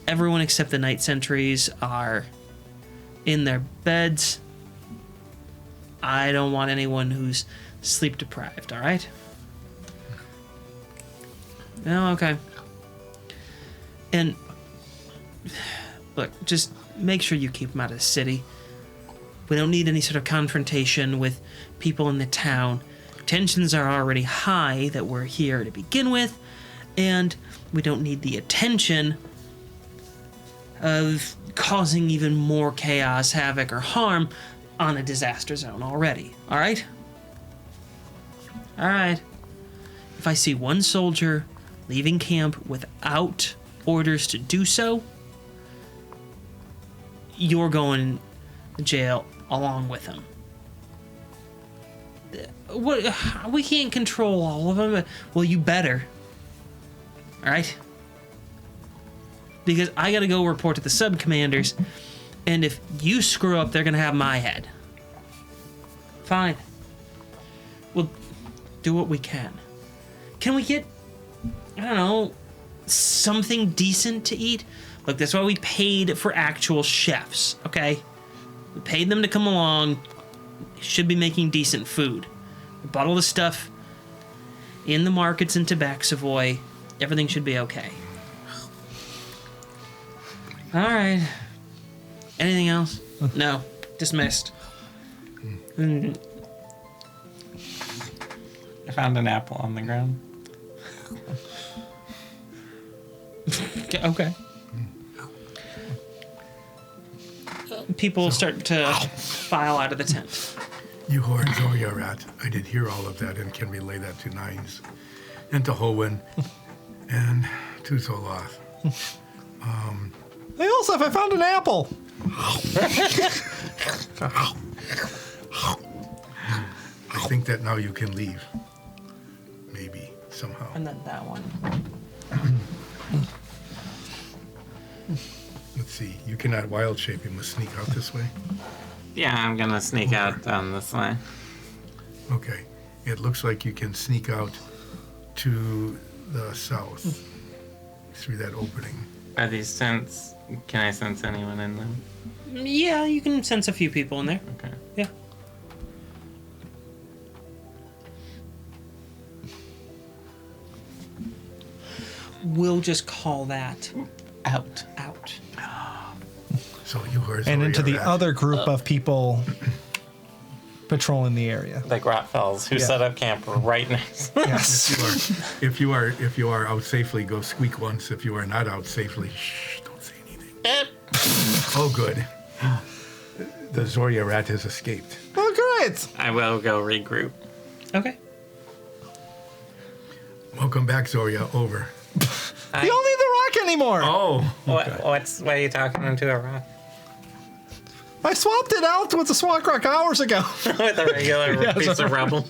Speaker 1: everyone except the night sentries are in their beds. I don't want anyone who's sleep deprived, all right? Oh, okay. And look, just make sure you keep them out of the city. We don't need any sort of confrontation with people in the town. Tensions are already high that we're here to begin with, and we don't need the attention of causing even more chaos, havoc, or harm on a disaster zone already, all right? All right. If I see one soldier leaving camp without orders to do so, you're going to jail along with him. What? We can't control all of them. Well, you better. All right? Because I got to go report to the sub-commanders, and if you screw up, they're going to have my head. Fine. We'll do what we can. Can we get, I don't know, something decent to eat? Look, that's why we paid for actual chefs, okay? We paid them to come along. They should be making decent food. We bought all the stuff in the markets in Tobacco Savoy. Everything should be okay. All right. Anything else? No. Dismissed.
Speaker 3: I found an apple on the ground.
Speaker 1: Okay. People start to file out of the tent.
Speaker 4: You whore Zoya rat. I did hear all of that and can relay that to Nines and to Hoenn and to Zoloth.
Speaker 2: Hey, Olsef, I found an apple.
Speaker 4: I think that now you can leave. Maybe, somehow.
Speaker 1: And then that one.
Speaker 4: Let's see. You cannot wild shape. You must sneak out this way.
Speaker 3: Yeah, I'm gonna sneak out down this way.
Speaker 4: Okay. It looks like you can sneak out to the south through that opening.
Speaker 3: Are these tents? Can I sense anyone in them?
Speaker 1: Yeah, you can sense a few people in there.
Speaker 3: Okay.
Speaker 1: Yeah. We'll just call that
Speaker 3: Out.
Speaker 1: out.
Speaker 4: So you whore
Speaker 2: And into the
Speaker 4: rat.
Speaker 2: other group of people patrolling the area.
Speaker 3: Like Rotfells, who
Speaker 2: Yeah.
Speaker 3: set up camp right next.
Speaker 2: Yes.
Speaker 4: If you are out safely, go squeak once. If you are not out safely, shh, don't say anything. Oh, good. The Zoria rat has escaped.
Speaker 2: Oh, great.
Speaker 3: I will go regroup.
Speaker 1: Okay.
Speaker 4: Welcome back, Zoria. Over.
Speaker 2: You don't need the rock anymore.
Speaker 4: Oh,
Speaker 3: What are you talking into a rock?
Speaker 2: I swapped it out with the swamp rock hours ago.
Speaker 3: With a regular piece of rubble.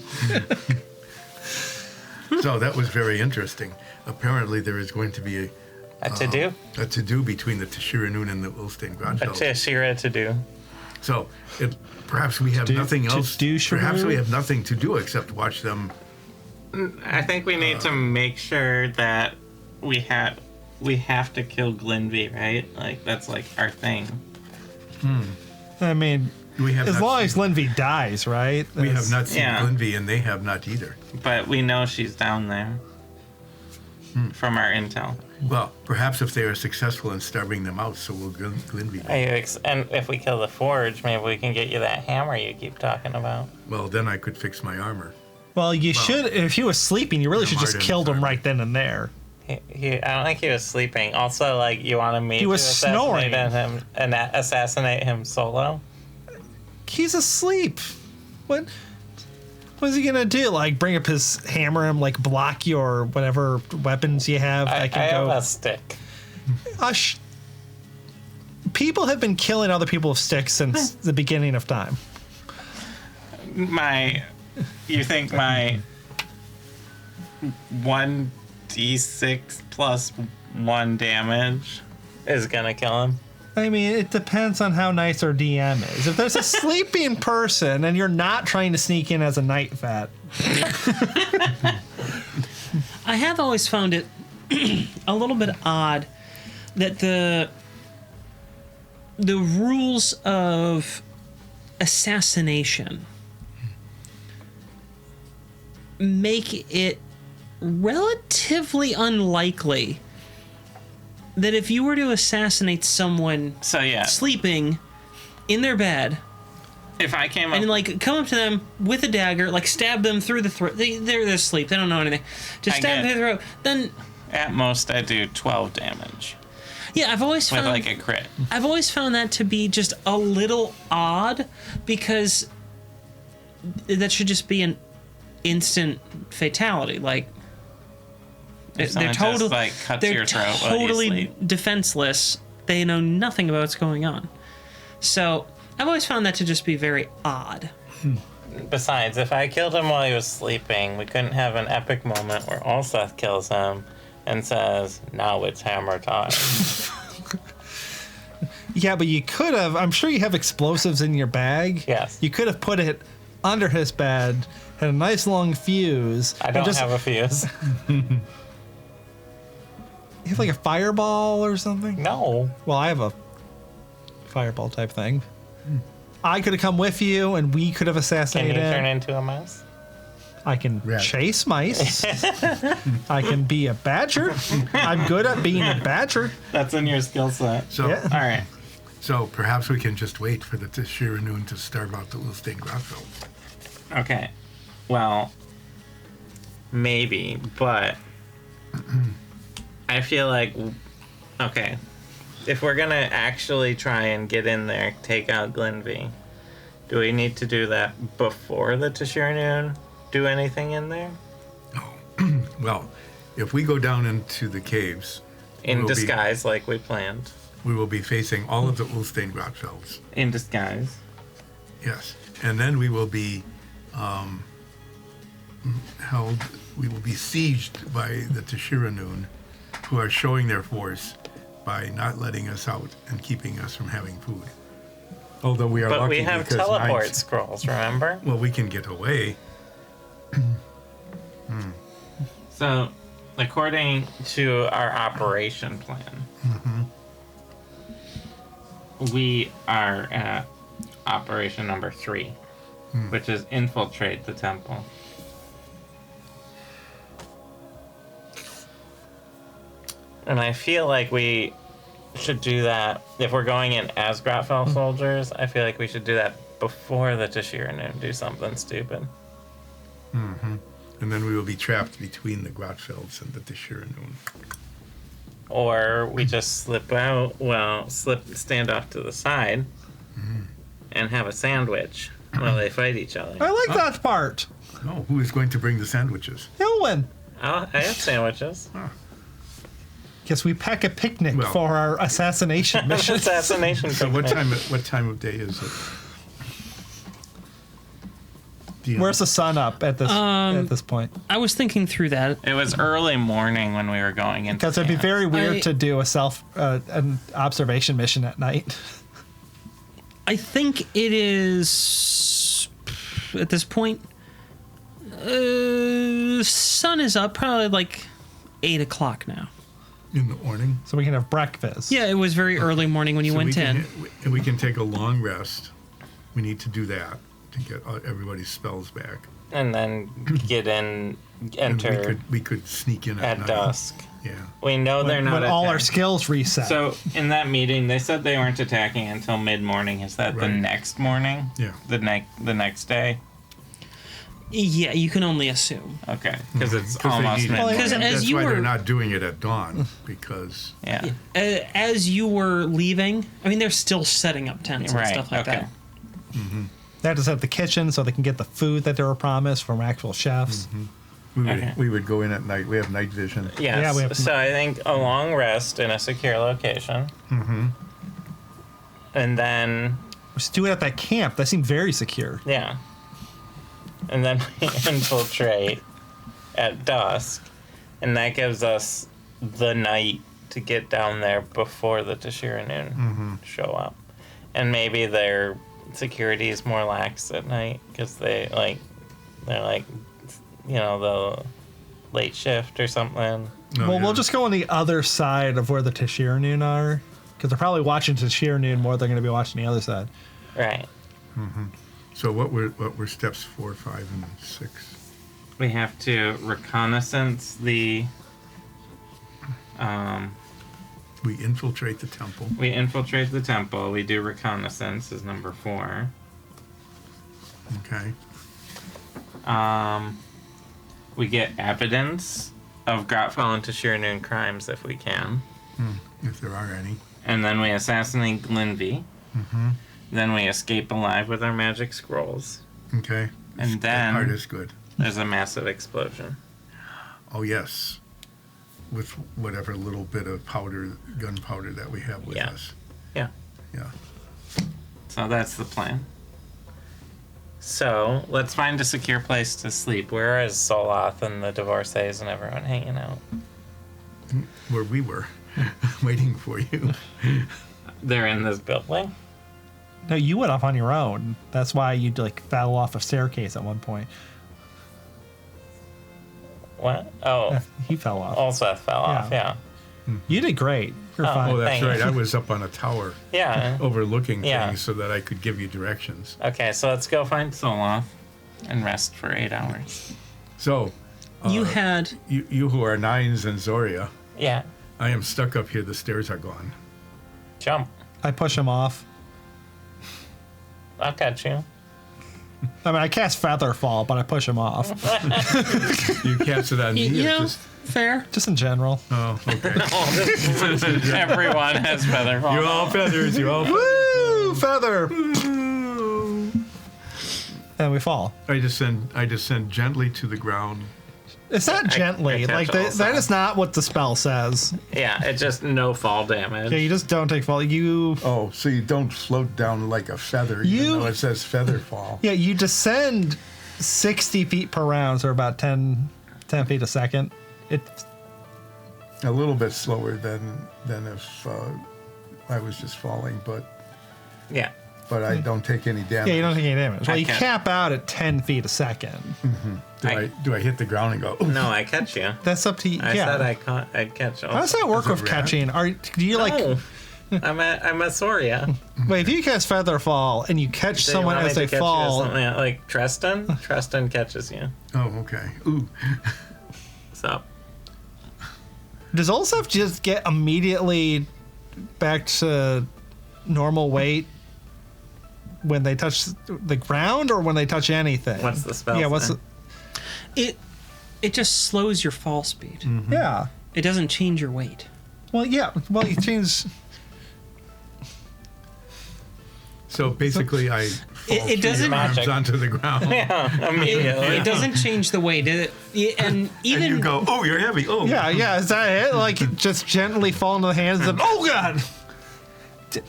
Speaker 4: so that was very interesting. Apparently, there is going to be
Speaker 3: A to-do?
Speaker 4: a to-do between the Tashir'anun and the Ulstein
Speaker 3: A
Speaker 4: Grodfeld.
Speaker 3: Tashira to-do.
Speaker 4: So perhaps we have nothing else.
Speaker 2: to-do,
Speaker 4: Perhaps
Speaker 2: Shirunu?
Speaker 4: we have nothing to do except watch them.
Speaker 3: I think we need to make sure that we have to kill Glinby, right? Like, that's like our thing.
Speaker 2: I mean,
Speaker 4: We have
Speaker 2: as
Speaker 4: not
Speaker 2: long as
Speaker 4: seen,
Speaker 2: Linvy dies, right?
Speaker 4: we have not seen
Speaker 3: Yeah.
Speaker 4: Glinby, and they have not either.
Speaker 3: But we know she's down there. From our intel.
Speaker 4: Well, perhaps if they are successful in starving them out, so will Glinby.
Speaker 3: And if we kill the Forge, maybe we can get you that hammer you keep talking about.
Speaker 4: Well, then I could fix my armor.
Speaker 2: Well, you should. If he was sleeping, you really should just
Speaker 4: Martin,
Speaker 2: killed him
Speaker 4: sorry.
Speaker 2: right then and there.
Speaker 3: I don't think he was sleeping. Also, like, you wanted me
Speaker 2: He was
Speaker 3: to assassinate
Speaker 2: snoring.
Speaker 3: him and assassinate him solo?
Speaker 2: He's asleep. What? What is he gonna do? Like bring up his hammer and like block your whatever weapons you have?
Speaker 3: I
Speaker 2: can
Speaker 3: have
Speaker 2: go.
Speaker 3: a stick.
Speaker 2: People have been killing other people with sticks since the beginning of time.
Speaker 3: You think my 1d6 plus 1 damage is gonna kill him?
Speaker 2: I mean, it depends on how nice our DM is. If there's a sleeping person and you're not trying to sneak in as a night vet,
Speaker 1: I have always found it a little bit odd that the rules of assassination make it relatively unlikely that if you were to assassinate someone
Speaker 3: So yeah,
Speaker 1: sleeping in their bed
Speaker 3: if I came up,
Speaker 1: and like come up to them with a dagger, like stab them through the throat, they're asleep, they don't know anything, just
Speaker 3: I
Speaker 1: stab them
Speaker 3: get-
Speaker 1: through the throat, then
Speaker 3: at most I do 12 damage
Speaker 1: yeah, I've always
Speaker 3: with
Speaker 1: found
Speaker 3: like a crit.
Speaker 1: I've always found that to be just a little odd because that should just be an instant fatality. Like they're
Speaker 3: someone just, like, cuts your throat while you
Speaker 1: totally
Speaker 3: sleep.
Speaker 1: defenseless. They know nothing about what's going on. So I've always found that to just be very odd.
Speaker 3: Besides, if I killed him while he was sleeping, we couldn't have an epic moment where Ulseth kills him and says, "Now it's hammer time."
Speaker 2: yeah, but you could have. I'm sure you have explosives in your bag.
Speaker 3: Yes.
Speaker 2: You could have put it under his bed, had a nice long fuse.
Speaker 3: I
Speaker 2: and
Speaker 3: don't
Speaker 2: just,
Speaker 3: have a fuse.
Speaker 2: You have like a fireball or something?
Speaker 3: No.
Speaker 2: Well, I have a fireball type thing. I could have come with you and we could have
Speaker 3: Can
Speaker 2: assassinated
Speaker 3: you
Speaker 2: him.
Speaker 3: turn into a mouse?
Speaker 2: I can
Speaker 4: Rat.
Speaker 2: chase mice. I can be a badger. I'm good at being a badger.
Speaker 3: That's in your skill set.
Speaker 4: So,
Speaker 2: Yeah.
Speaker 3: All right.
Speaker 4: so perhaps we can just wait for the Tashir'anun to starve out the Ulstein Grodfeld.
Speaker 3: Okay. Well, maybe, but I feel like, okay, if we're gonna actually try and get in there, take out Glenvey, do we need to do that before the Tashir'anun do anything in there?
Speaker 4: Well, if we go down into the caves,
Speaker 3: In disguise, like we planned.
Speaker 4: we will be facing all of the Ulstein Grotfelds.
Speaker 3: In disguise.
Speaker 4: Yes. And then we will be we will be sieged by the Tashir'anun, who are showing their force by not letting us out and keeping us from having food. Although we are
Speaker 3: But
Speaker 4: lucky
Speaker 3: we have
Speaker 4: because
Speaker 3: teleport
Speaker 4: Nines-
Speaker 3: scrolls, remember?
Speaker 4: well, we can get away.
Speaker 3: So, according to our operation plan, we are at operation number 3, which is infiltrate the temple. And I feel like we should do that, if we're going in as Grotfell soldiers, I feel like we should do that before the Tashir'anun do something stupid.
Speaker 4: And then we will be trapped between the Grotfelds and the Tashir'anun.
Speaker 3: Or we just slip out, stand off to the side and have a sandwich while they fight each other.
Speaker 2: I like that part.
Speaker 4: Oh, who is going to bring the sandwiches?
Speaker 2: Hilwin.
Speaker 3: I have sandwiches.
Speaker 2: Guess we pack a picnic
Speaker 4: Well-
Speaker 2: for our assassination mission.
Speaker 3: Assassination.
Speaker 4: So what time of day is it?
Speaker 2: Where's the sun up at this point?
Speaker 1: I was thinking through that.
Speaker 3: It was early morning when we were going into
Speaker 2: Because it'd be
Speaker 3: camp.
Speaker 2: very weird
Speaker 1: I-
Speaker 2: to do an observation mission at night.
Speaker 1: I think it is at this point. Sun is up, probably like 8 o'clock now.
Speaker 4: In the morning?
Speaker 2: So we can have breakfast.
Speaker 1: Yeah, it was very early morning when you
Speaker 4: So
Speaker 1: went in.
Speaker 4: we can take a long rest. We need to do that to get everybody's spells back.
Speaker 3: And then get in,
Speaker 4: And
Speaker 3: enter
Speaker 4: we could sneak in at
Speaker 3: at
Speaker 4: night.
Speaker 3: dusk.
Speaker 4: Yeah.
Speaker 3: We know they're not
Speaker 2: When all our
Speaker 3: attacking.
Speaker 2: skills reset.
Speaker 3: So in that meeting, they said they weren't attacking until mid-morning. Is that the
Speaker 4: Right.
Speaker 3: next morning?
Speaker 4: Yeah.
Speaker 3: The next day?
Speaker 1: Yeah, you can only assume.
Speaker 3: Okay, because it's
Speaker 4: 'Cause they
Speaker 3: almost
Speaker 4: need it.
Speaker 3: mid-morning.
Speaker 1: Because as
Speaker 4: That's
Speaker 1: you
Speaker 4: why
Speaker 1: were-
Speaker 4: they're not doing it at dawn, because
Speaker 3: Yeah.
Speaker 1: As you were leaving, I mean, they're still setting up tents and
Speaker 3: Right,
Speaker 1: stuff like
Speaker 3: okay.
Speaker 1: that.
Speaker 2: They have to set up the kitchen so they can get the food that they were promised from actual chefs.
Speaker 3: Okay.
Speaker 4: we would go in at night. We have night vision.
Speaker 3: Yes.
Speaker 2: Yeah, we have-
Speaker 3: So I think a long rest in a secure location. Mm-hmm. And then,
Speaker 2: Just do it at that camp. That seemed very secure.
Speaker 3: yeah. And then we infiltrate at dusk. And that gives us the night to get down there before the Tashir'anun show up. And maybe their security is more lax at night because they're like, the late shift or something.
Speaker 4: No,
Speaker 2: Well,
Speaker 4: yeah.
Speaker 2: we'll just go on the other side of where the Tashir'anun are. Because they're probably watching Tashir'anun more than they're going to be watching the other side.
Speaker 3: Right.
Speaker 4: So what were steps 4, 5, and 6?
Speaker 3: We have to reconnaissance the.
Speaker 4: We infiltrate the temple.
Speaker 3: We infiltrate the temple. We do reconnaissance is number 4.
Speaker 4: Okay.
Speaker 3: We get evidence of Grotfell and Tashir'anun crimes if we can.
Speaker 4: If there are any.
Speaker 3: And then we assassinate Glenvey. Then we escape alive with our magic scrolls.
Speaker 4: Okay.
Speaker 3: And
Speaker 4: That part
Speaker 3: then
Speaker 4: is good.
Speaker 3: there's a massive explosion.
Speaker 4: Oh yes. With whatever little bit of gunpowder that we have with
Speaker 3: Yeah.
Speaker 4: us.
Speaker 3: Yeah.
Speaker 4: Yeah.
Speaker 3: So that's the plan. So let's find a secure place to sleep. Where is Soloth and the divorcees and everyone hanging out?
Speaker 4: Where we were, waiting for you.
Speaker 3: They're in this building.
Speaker 2: No, you went off on your own. That's why you fell off a staircase at one point.
Speaker 3: What? Oh,
Speaker 2: He fell off.
Speaker 3: Olseth fell off. Yeah.
Speaker 2: You did great. You're
Speaker 3: Oh.
Speaker 2: fine.
Speaker 4: Oh, that's
Speaker 3: Thank
Speaker 4: right.
Speaker 3: you.
Speaker 4: I was up on a tower
Speaker 3: Yeah.
Speaker 4: overlooking
Speaker 3: Yeah.
Speaker 4: things so that I could give you directions.
Speaker 3: Okay, so let's go find Soloth and rest for 8 hours.
Speaker 4: So,
Speaker 1: You had
Speaker 4: you who are Nines and Zoria,
Speaker 3: Yeah.
Speaker 4: I am stuck up here. The stairs are gone.
Speaker 3: Jump.
Speaker 2: I push him off.
Speaker 3: I'll catch you.
Speaker 2: I mean, I cast Feather Fall, but I push him off.
Speaker 4: You cast it on me.
Speaker 1: You
Speaker 4: or
Speaker 1: know,
Speaker 4: just,
Speaker 1: fair.
Speaker 2: Just in general.
Speaker 4: oh, okay.
Speaker 3: Everyone has feather fall.
Speaker 4: You're all feathers. You're all feathers.
Speaker 2: Woo! Feather! And we fall.
Speaker 4: I descend gently to the ground.
Speaker 2: It's not gently.
Speaker 3: I catch
Speaker 2: Like,
Speaker 3: all
Speaker 2: that
Speaker 3: sides.
Speaker 2: is not what the spell says.
Speaker 3: Yeah, it's just no fall damage.
Speaker 2: Yeah, you just don't take fall. You...
Speaker 4: Oh, so you don't float down like a feather, even though it says feather fall.
Speaker 2: Yeah, you descend 60 feet per round, so about 10 feet a second. It's
Speaker 4: A little bit slower than if I was just falling, but
Speaker 3: Yeah.
Speaker 4: I don't take any damage.
Speaker 2: yeah, you don't take any damage. Well,
Speaker 3: I
Speaker 2: you
Speaker 3: can't-
Speaker 2: cap out at 10 feet a second.
Speaker 4: Do I hit the ground and go? Ooh.
Speaker 3: No, I catch you.
Speaker 2: That's up to you.
Speaker 3: I
Speaker 2: yeah.
Speaker 3: said I'd catch you.
Speaker 2: How does that work
Speaker 4: Is it
Speaker 2: with
Speaker 4: rat?
Speaker 2: catching? Do you like?
Speaker 3: No. I'm a Soria.
Speaker 2: Wait, if you cast Feather Fall and you catch
Speaker 3: Do you
Speaker 2: someone
Speaker 3: want me
Speaker 2: as
Speaker 3: to
Speaker 2: they
Speaker 3: catch you
Speaker 2: fall,
Speaker 3: or something like Tristan? Tristan catches you.
Speaker 4: Oh, okay. Ooh.
Speaker 3: What's up?
Speaker 2: does Olsef just get immediately back to normal weight when they touch the ground or when they touch anything?
Speaker 3: What's the spell
Speaker 2: Yeah, what's
Speaker 3: say?
Speaker 1: It just slows your fall speed.
Speaker 2: the, yeah.
Speaker 1: It doesn't change your weight.
Speaker 2: Well, yeah. Well, you change.
Speaker 4: So basically, I fall
Speaker 1: It
Speaker 4: through
Speaker 1: doesn't-
Speaker 4: your arms
Speaker 3: Magic.
Speaker 4: onto the ground.
Speaker 3: Yeah, immediately.
Speaker 1: It doesn't change the weight. And even
Speaker 4: And you go, oh, you're heavy. Oh.
Speaker 2: Yeah. Is that it? Like just gently fall into the hands of. Oh God.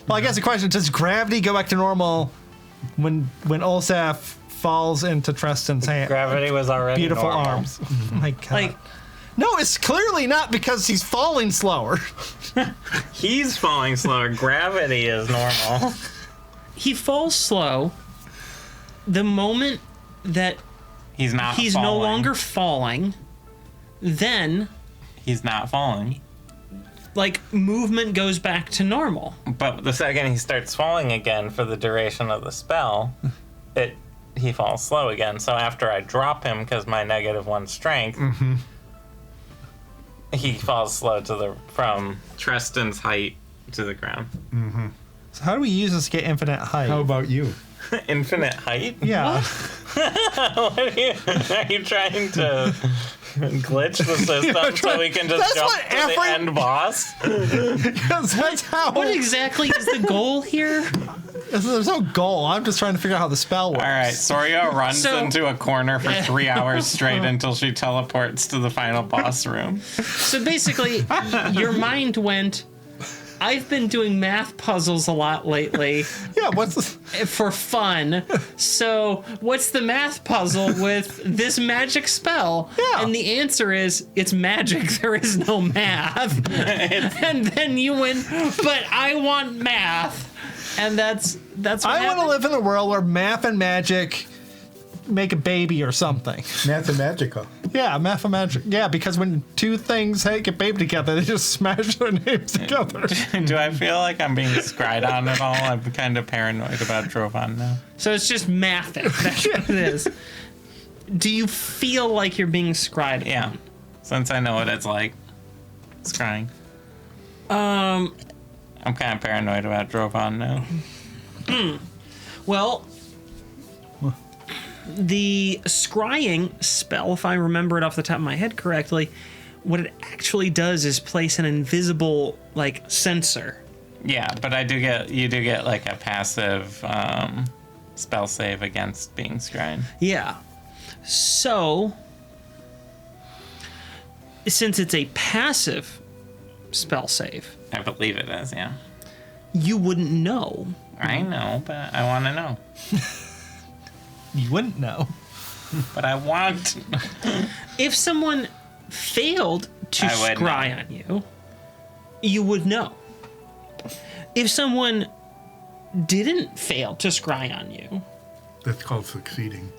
Speaker 2: Well, I guess the question: does gravity go back to normal when Olsef falls into Tristan's hand?
Speaker 3: Gravity was already
Speaker 2: Beautiful
Speaker 3: normal.
Speaker 2: arms. My God.
Speaker 1: like
Speaker 2: No, it's clearly not because he's falling slower.
Speaker 3: He's falling slower. Gravity is normal.
Speaker 1: he falls slow the moment that
Speaker 3: He's not.
Speaker 1: he's
Speaker 3: falling.
Speaker 1: no longer falling, then
Speaker 3: He's not falling.
Speaker 1: like movement goes back to normal.
Speaker 3: But the second he starts falling again for the duration of the spell, he falls slow again. So after I drop him because my -1 strength, he falls slow from Tristan's height to the ground.
Speaker 2: So how do we use this to get infinite height?
Speaker 4: How about you?
Speaker 3: Infinite height?
Speaker 2: yeah.
Speaker 3: What are you trying to glitch the system so we can just
Speaker 2: That's
Speaker 3: jump
Speaker 2: what
Speaker 3: to the
Speaker 2: every-
Speaker 3: end boss?
Speaker 2: That's how.
Speaker 1: What exactly is the goal here?
Speaker 2: There's no goal. I'm just trying to figure out how the spell works.
Speaker 3: All right, Soria runs
Speaker 1: So-
Speaker 3: into a corner for 3 hours straight until she teleports to the final boss room.
Speaker 1: So basically, your mind went, I've been doing math puzzles a lot lately
Speaker 2: Yeah. What's the?
Speaker 1: for fun. So what's the math puzzle with this magic spell?
Speaker 2: Yeah.
Speaker 1: And the answer is it's magic. There is no math. And then you went, but I want math. And that's what
Speaker 2: I want to
Speaker 1: happened.
Speaker 2: live in a world where math and magic make a baby or something.
Speaker 4: Mathematica.
Speaker 2: Yeah, math and magic. Yeah, because when two things get baby together, they just smash their names together.
Speaker 3: Do I feel like I'm being scryed on at all? I'm kind of paranoid about Drovan now.
Speaker 1: So it's just mathic. That's what it is. Do you feel like you're being scried?
Speaker 3: Yeah, since I know what it's like. Scrying. I'm kind of paranoid about Drovan now.
Speaker 1: Well, the scrying spell, if I remember it off the top of my head correctly, what it actually does is place an invisible, like, sensor.
Speaker 3: Yeah, but you do get like a passive spell save against being scrying.
Speaker 1: Yeah. So, since it's a passive spell save,
Speaker 3: I believe it is, yeah.
Speaker 1: you wouldn't know.
Speaker 3: I know, but I want to know.
Speaker 2: You wouldn't know.
Speaker 3: But I want to know.
Speaker 1: If someone failed to
Speaker 3: I would
Speaker 1: scry on you, you would know. If someone didn't fail to scry on you,
Speaker 4: That's called succeeding.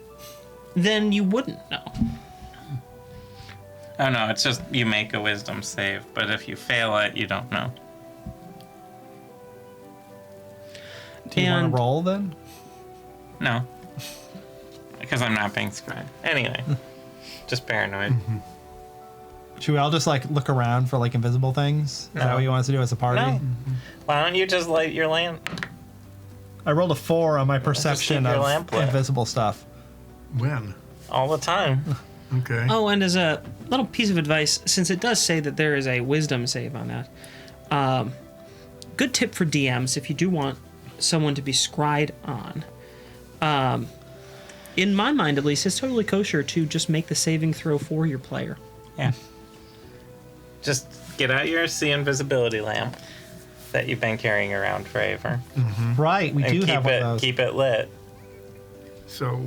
Speaker 1: then you wouldn't know.
Speaker 3: Oh no, it's just you make a wisdom save, but if you fail it, you don't know.
Speaker 2: Do you want
Speaker 1: And-
Speaker 2: to roll then?
Speaker 3: No. Because I'm not being scribed. Anyway. Just paranoid.
Speaker 2: Should we all just like look around for like invisible things? Is that
Speaker 3: No.
Speaker 2: what you want us to do as a party?
Speaker 3: No. Why don't you just light your lamp?
Speaker 2: I rolled a 4 on my perception
Speaker 3: keep your
Speaker 2: of
Speaker 3: lamp lit.
Speaker 2: invisible stuff.
Speaker 4: When?
Speaker 3: All the time.
Speaker 4: Okay.
Speaker 1: Oh, and as a little piece of advice, since it does say that there is a wisdom save on that, good tip for DMs if you do want someone to be scryed on. In my mind, at least, it's totally kosher to just make the saving throw for your player.
Speaker 3: Yeah. Just get out your see invisibility lamp that you've been carrying around forever.
Speaker 2: Right, we do
Speaker 3: And
Speaker 2: have one of those.
Speaker 3: keep it lit.
Speaker 4: So,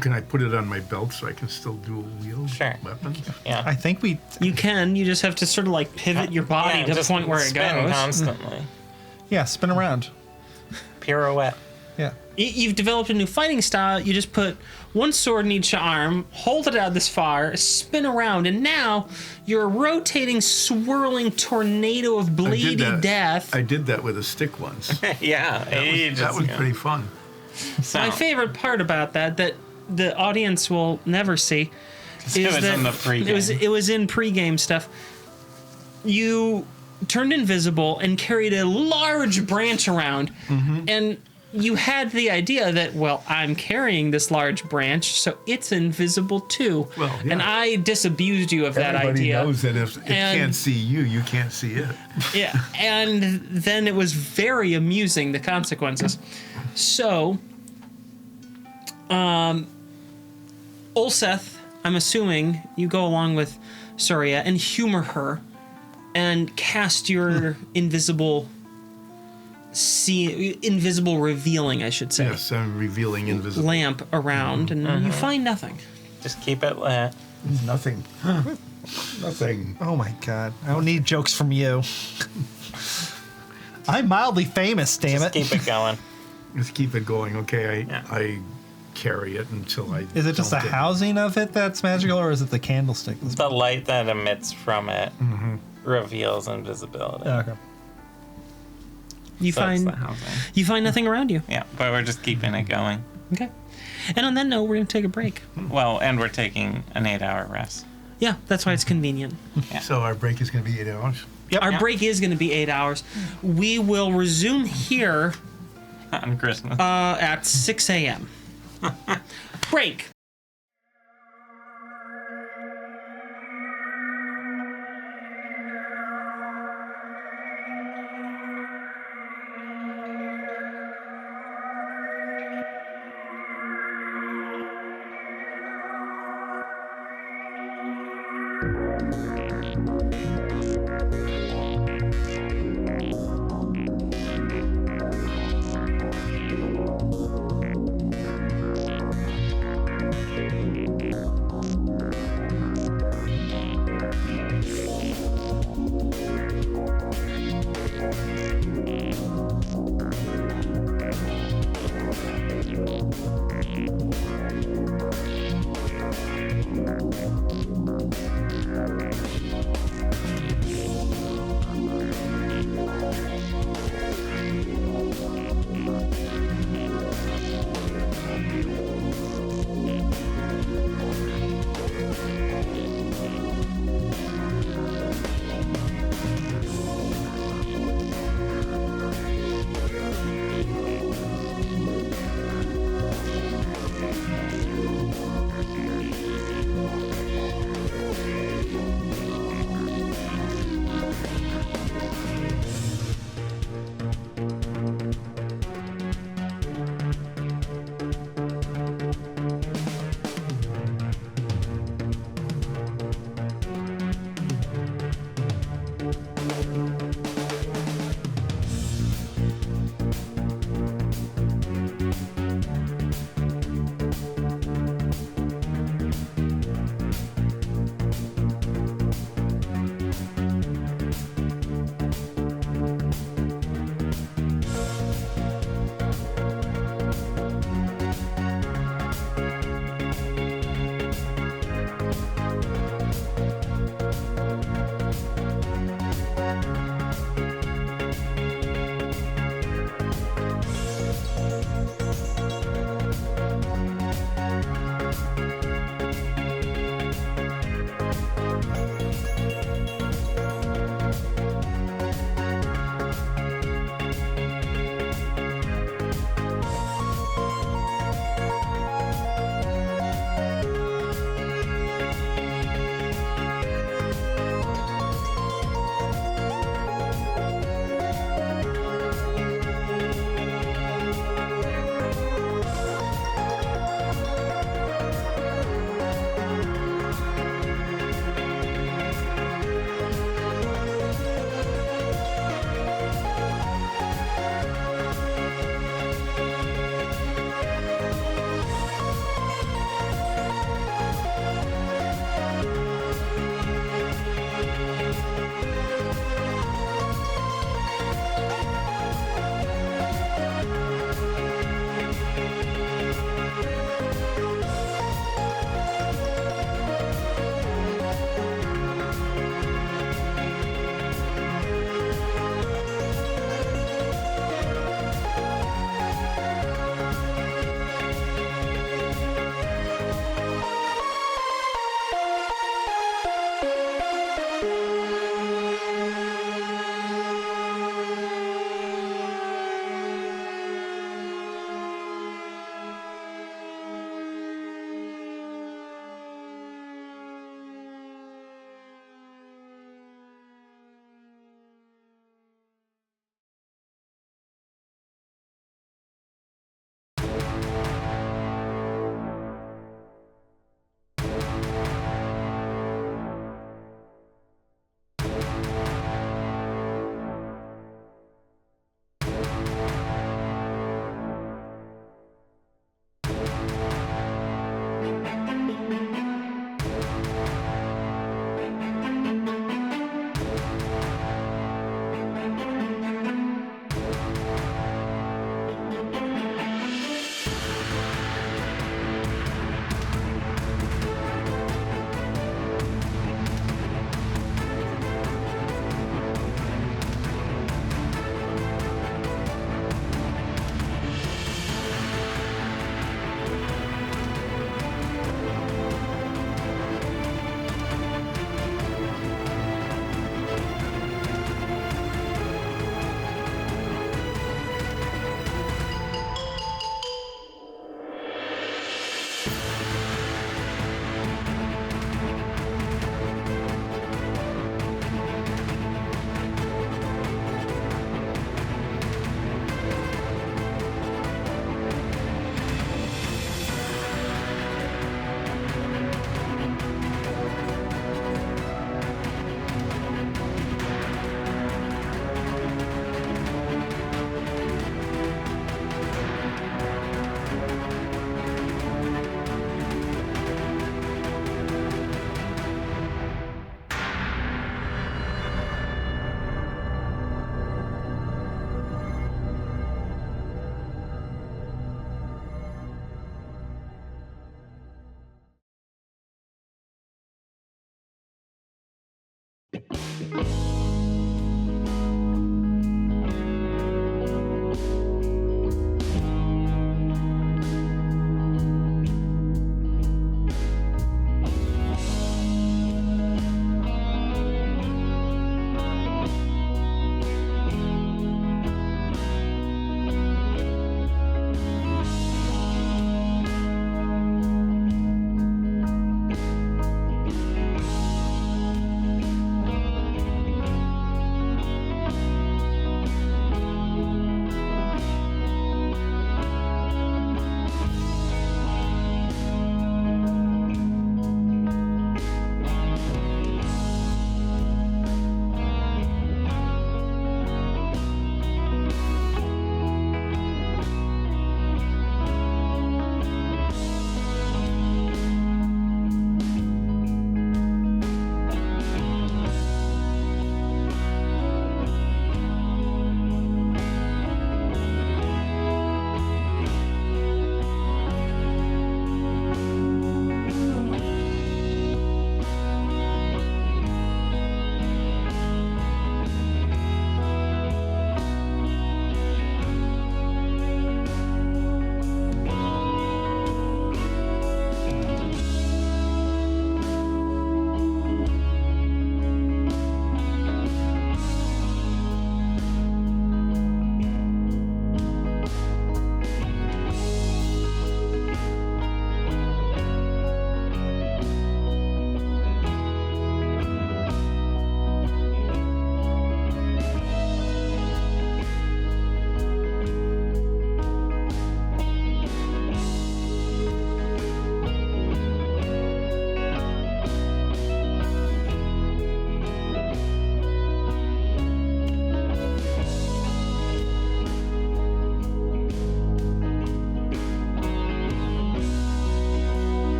Speaker 4: can I put it on my belt so I can still dual wield
Speaker 3: Sure.
Speaker 4: weapons?
Speaker 3: Yeah.
Speaker 2: I think we.
Speaker 1: You can, you just have to sort of like pivot your body
Speaker 3: Yeah,
Speaker 1: to the
Speaker 3: just
Speaker 1: point where it
Speaker 3: spin
Speaker 1: goes.
Speaker 3: constantly.
Speaker 2: Yeah, spin around.
Speaker 3: Pirouette.
Speaker 2: Yeah.
Speaker 1: You've developed a new fighting style. You just put one sword in each arm, hold it out this far, spin around, and now you're a rotating, swirling tornado of bleedy death.
Speaker 4: I did that with a stick once.
Speaker 3: Yeah.
Speaker 4: That was pretty fun.
Speaker 3: So,
Speaker 1: My favorite part about that the audience will never see is
Speaker 3: it was
Speaker 1: that
Speaker 3: in the pregame.
Speaker 1: it was in pregame stuff. You turned invisible and carried a large branch around, and you had the idea that, well, I'm carrying this large branch, so it's invisible too.
Speaker 4: Well, yeah.
Speaker 1: And I disabused you of that
Speaker 4: Everybody
Speaker 1: idea.
Speaker 4: knows that if it
Speaker 1: And-
Speaker 4: can't see you, you can't see it.
Speaker 1: Yeah, and then it was very amusing, the consequences. So, Ulseth, I'm assuming you go along with Surya and humor her and cast your invisible revealing, I should say,
Speaker 4: Yes, I'm revealing invisible.
Speaker 1: lamp around, and you find nothing.
Speaker 3: just keep it lit.
Speaker 4: There's nothing. Nothing.
Speaker 2: Oh my god. I don't need jokes from you. I'm mildly famous, damn
Speaker 3: Just
Speaker 2: it.
Speaker 3: keep it going.
Speaker 4: Just keep it going. Okay,
Speaker 3: Yeah.
Speaker 4: I carry it until I.
Speaker 2: Is it just the
Speaker 4: don't get-
Speaker 2: housing of it that's magical, or is it the candlestick? That's
Speaker 3: The light that emits from it reveals invisibility.
Speaker 2: okay.
Speaker 1: You
Speaker 3: So it's
Speaker 1: find
Speaker 3: the housing.
Speaker 1: you find nothing around you.
Speaker 3: Yeah, but we're just keeping it going.
Speaker 1: Okay. And on that note, we're gonna take a break.
Speaker 3: Well, and we're taking an 8-hour rest.
Speaker 1: Yeah, that's why it's convenient.
Speaker 4: So our break is going to be 8 hours.
Speaker 1: Our
Speaker 3: Yeah.
Speaker 1: break is going to be 8 hours. We will resume here
Speaker 3: On Christmas.
Speaker 1: at 6 a.m. Break.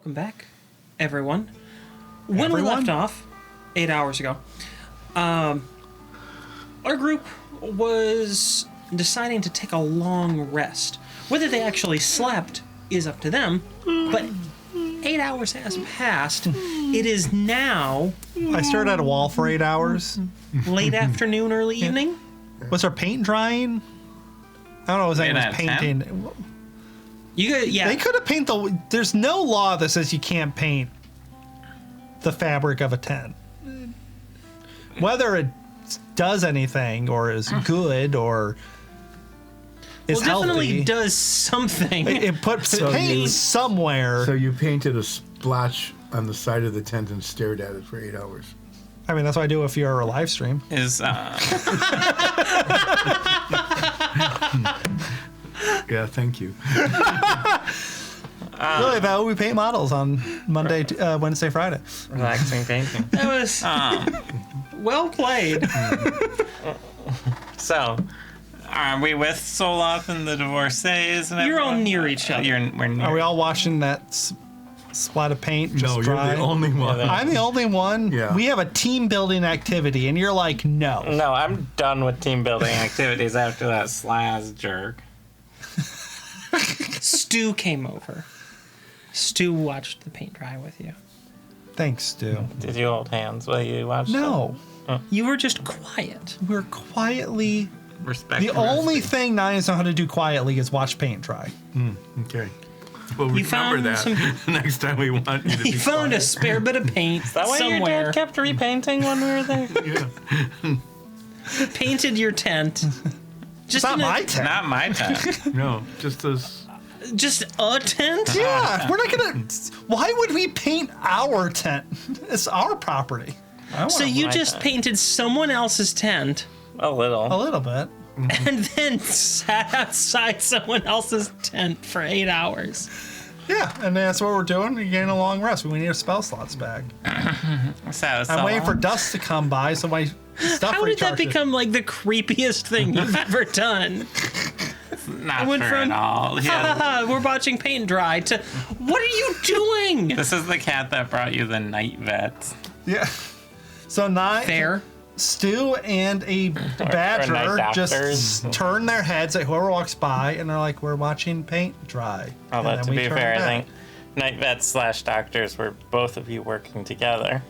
Speaker 1: Welcome back, everyone. When we left off 8 hours ago, our group was deciding to take a long rest. Whether they actually slept is up to them, but 8 hours has passed. It is now
Speaker 2: I stared at a wall for 8 hours.
Speaker 1: late afternoon, early evening.
Speaker 2: Was there paint drying? I don't know. Was anyone was painting?
Speaker 1: You could, yeah.
Speaker 2: They could have painted the. There's no law that says you can't paint the fabric of a tent. Whether it does anything or is good or is
Speaker 1: definitely
Speaker 2: healthy,
Speaker 1: does something.
Speaker 2: it puts
Speaker 4: So
Speaker 2: paint
Speaker 4: you-
Speaker 2: somewhere.
Speaker 4: So you painted a splotch on the side of the tent and stared at it for 8 hours.
Speaker 2: I mean, that's what I do if you're a live stream.
Speaker 3: Is
Speaker 4: Yeah, thank you.
Speaker 2: Really, though, we paint models on Monday, Wednesday, Friday.
Speaker 3: relaxing painting.
Speaker 1: That was well played.
Speaker 3: So, are we with Soloth and the divorcees? And
Speaker 1: You're all
Speaker 3: everyone?
Speaker 1: near each other.
Speaker 3: We're near.
Speaker 2: Are we all watching that splat of paint? Just
Speaker 4: No, you're
Speaker 2: dry?
Speaker 4: the only one.
Speaker 2: I'm the only one.
Speaker 4: Yeah.
Speaker 2: We have a team building activity, and you're like, no.
Speaker 3: No, I'm done with team building activities after that Slaz jerk.
Speaker 1: Stu came over. Stu watched the paint dry with you.
Speaker 2: Thanks, Stu.
Speaker 3: Did you hold hands while you watched
Speaker 2: No,
Speaker 1: You were just quiet.
Speaker 2: we're quietly.
Speaker 3: it? Respect.
Speaker 2: The only thing Nines know how to do quietly is watch paint dry.
Speaker 4: Okay. Well,
Speaker 1: You
Speaker 4: remember
Speaker 1: found
Speaker 4: that next time we want you to
Speaker 1: He
Speaker 4: be
Speaker 1: found a
Speaker 4: quiet.
Speaker 1: spare bit of paint
Speaker 3: Is that why your
Speaker 1: somewhere.
Speaker 3: dad kept repainting when we were there?
Speaker 4: Yeah.
Speaker 1: Painted your tent. Just
Speaker 2: It's not
Speaker 1: in a-
Speaker 2: my tent.
Speaker 3: Not my time.
Speaker 4: No, just as
Speaker 1: Just a tent.
Speaker 2: Yeah, we're not gonna. Why would we paint our tent? It's our property.
Speaker 1: So you
Speaker 3: my
Speaker 1: just
Speaker 3: tent.
Speaker 1: painted someone else's tent
Speaker 3: A little.
Speaker 2: A little bit.
Speaker 1: and then sat outside someone else's tent for 8 hours.
Speaker 2: Yeah, and that's what we're doing. We're getting a long rest. We need our spell slots back. I'm waiting for dust to come by so my stuff
Speaker 1: How did that
Speaker 2: recharges.
Speaker 1: become like the creepiest thing you've ever done?
Speaker 3: Not
Speaker 1: went
Speaker 3: for
Speaker 1: from-
Speaker 3: at all. Yeah.
Speaker 1: We're watching paint dry to what are you doing?
Speaker 3: This is the cat that brought you the night vets.
Speaker 2: Yeah. So nine.
Speaker 1: Fair.
Speaker 2: Stu and a badger
Speaker 3: night
Speaker 2: just
Speaker 3: doctors.
Speaker 2: turn their heads at whoever walks by, and they're like, "We're watching paint dry."
Speaker 3: Oh,
Speaker 2: And
Speaker 3: that
Speaker 2: then
Speaker 3: to
Speaker 2: we
Speaker 3: be
Speaker 2: turn
Speaker 3: fair, I
Speaker 2: back.
Speaker 3: think night vets / doctors were both of you working together.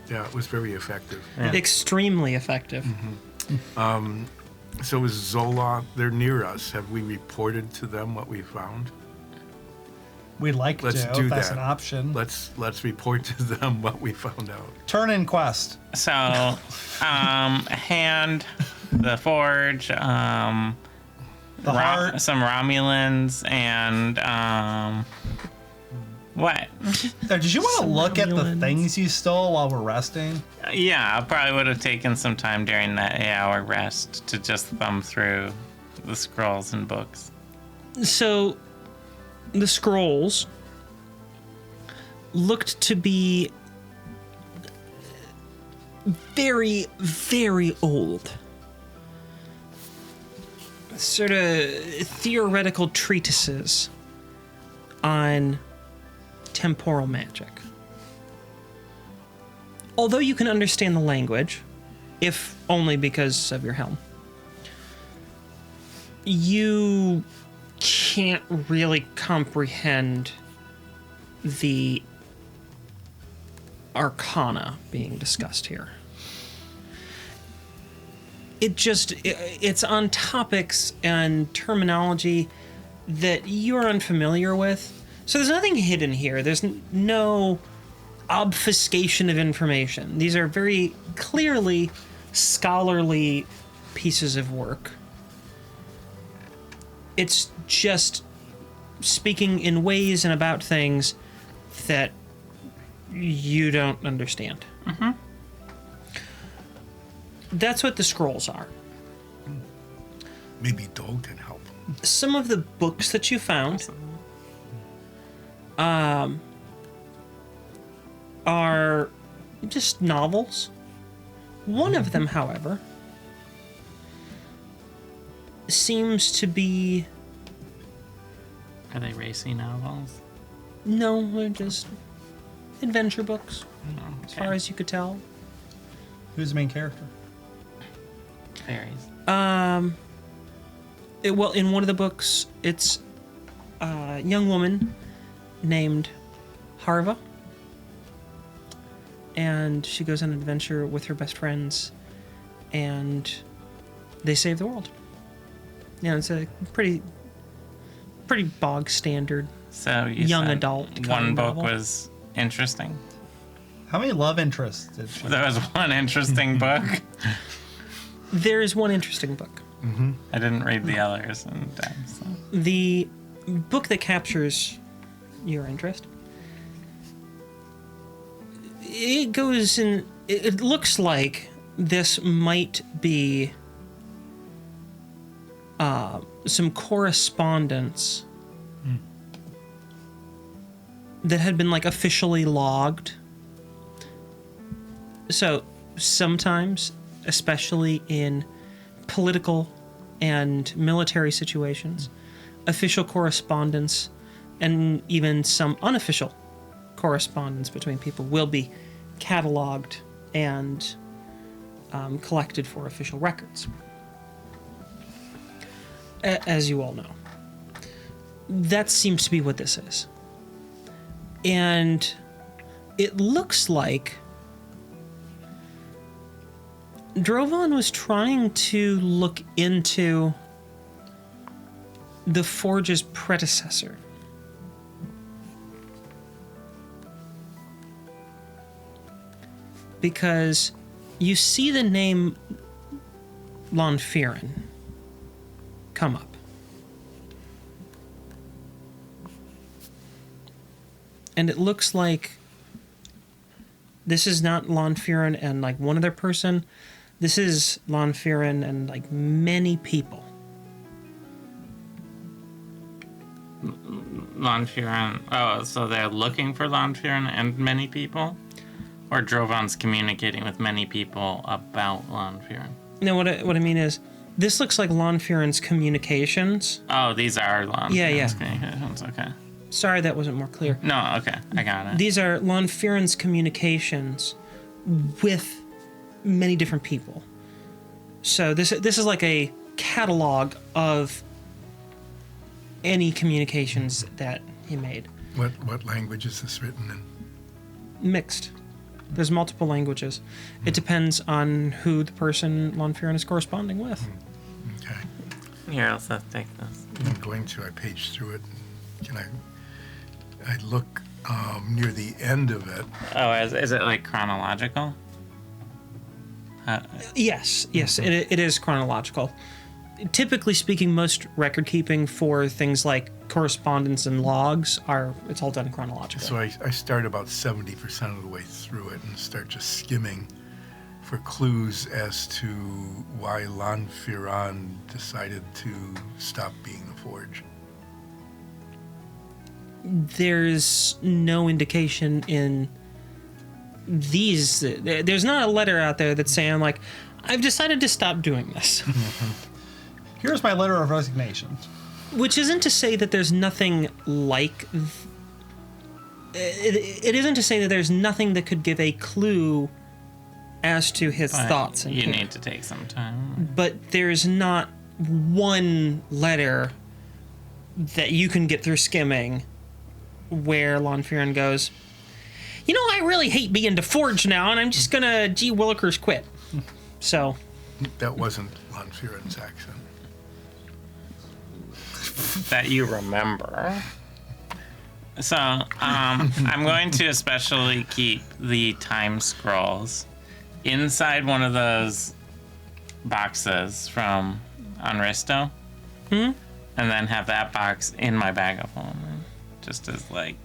Speaker 4: yeah, it was very effective.
Speaker 1: Extremely effective.
Speaker 4: So is Zola? They're near us. Have we reported to them what we found?
Speaker 2: We'd like
Speaker 4: Let's
Speaker 2: to.
Speaker 4: do
Speaker 2: if that's
Speaker 4: that.
Speaker 2: an option.
Speaker 4: Let's report to them what we found out.
Speaker 2: Turn in quest.
Speaker 3: So, hand, the forge,
Speaker 2: The heart.
Speaker 3: some Romulans, and what?
Speaker 2: Did you want to
Speaker 1: Some
Speaker 2: look at the
Speaker 1: Romulans.
Speaker 2: things you stole while we're resting?
Speaker 3: Yeah, I probably would have taken some time during that 8-hour rest to just thumb through the scrolls and books.
Speaker 1: So the scrolls looked to be very, very old. Sort of theoretical treatises on temporal magic. Although you can understand the language, if only because of your helm, you can't really comprehend the arcana being discussed here. It's on topics and terminology that you're unfamiliar with. So there's nothing hidden here. There's no obfuscation of information. These are very clearly scholarly pieces of work. It's just speaking in ways and about things that you don't understand. That's what the scrolls are.
Speaker 4: Maybe Dole can help.
Speaker 1: Some of the books that you found are just novels. One of them, however, seems to be
Speaker 3: Are they racy novels?
Speaker 1: No, they're just adventure books, as far as you could tell.
Speaker 2: Who's the main character?
Speaker 3: Fairies.
Speaker 1: Well, in one of the books, it's a young woman named Harva, and she goes on an adventure with her best friends, and they save the world. Yeah, it's a pretty bog standard
Speaker 3: So you
Speaker 1: young
Speaker 3: said
Speaker 1: adult kind
Speaker 3: one
Speaker 1: of
Speaker 3: book
Speaker 1: novel.
Speaker 3: was interesting.
Speaker 2: How many love interests did she?
Speaker 3: That was one interesting book.
Speaker 1: There is one interesting book.
Speaker 3: I didn't read the others in depth. So.
Speaker 1: The book that captures your interest, it goes in. It looks like this might be some correspondence that had been like officially logged. So sometimes, especially in political and military situations, official correspondence and even some unofficial correspondence between people will be cataloged and collected for official records. As you all know. That seems to be what this is. And it looks like Drovan was trying to look into the Forge's predecessor. Because you see the name Lonfiran come up. And it looks like this is not Lonfiran and like one other person. This is Lonfiran and like many people.
Speaker 3: Lonfiran. Oh, so they're looking for Lonfiran and many people? Or Drovan's communicating with many people about Lonfiran?
Speaker 1: No, what I mean is, this looks like Lonfiran's communications.
Speaker 3: Oh, these are Lonfiran's
Speaker 1: Yeah.
Speaker 3: communications. Okay.
Speaker 1: Sorry that wasn't more clear.
Speaker 3: No, okay. I got it.
Speaker 1: These are Lonfiran's communications with many different people. So this is like a catalog of any communications that he made.
Speaker 4: What language is this written in?
Speaker 1: Mixed. There's multiple languages. It depends on who the person Lonfiran is corresponding with.
Speaker 4: Okay.
Speaker 3: Here, let's take this.
Speaker 4: I'm going to. I paged through it. Can I look near the end of it.
Speaker 3: Oh, is it like chronological?
Speaker 1: Yes, it is chronological. Typically speaking, most record keeping for things like correspondence and logs it's all done chronologically.
Speaker 4: So I start about 70% of the way through it and start just skimming for clues as to why Lonfiran decided to stop being the Forge.
Speaker 1: There's no indication in these. There's not a letter out there that's saying like, I've decided to stop doing this.
Speaker 2: Here's my letter of resignation.
Speaker 1: Which isn't to say that there's nothing like. It isn't to say that there's nothing that could give a clue as to his
Speaker 3: But
Speaker 1: thoughts.
Speaker 3: you need to take some time.
Speaker 1: But there's not one letter that you can get through skimming where Lonfiran goes, you know, I really hate being deforged now, and I'm just gonna Willikers quit. So.
Speaker 4: That wasn't Lonfiran's accent.
Speaker 3: That you remember. So, I'm going to especially keep the time scrolls inside one of those boxes from Unristo. And then have that box in my bag of holding. Just as, like,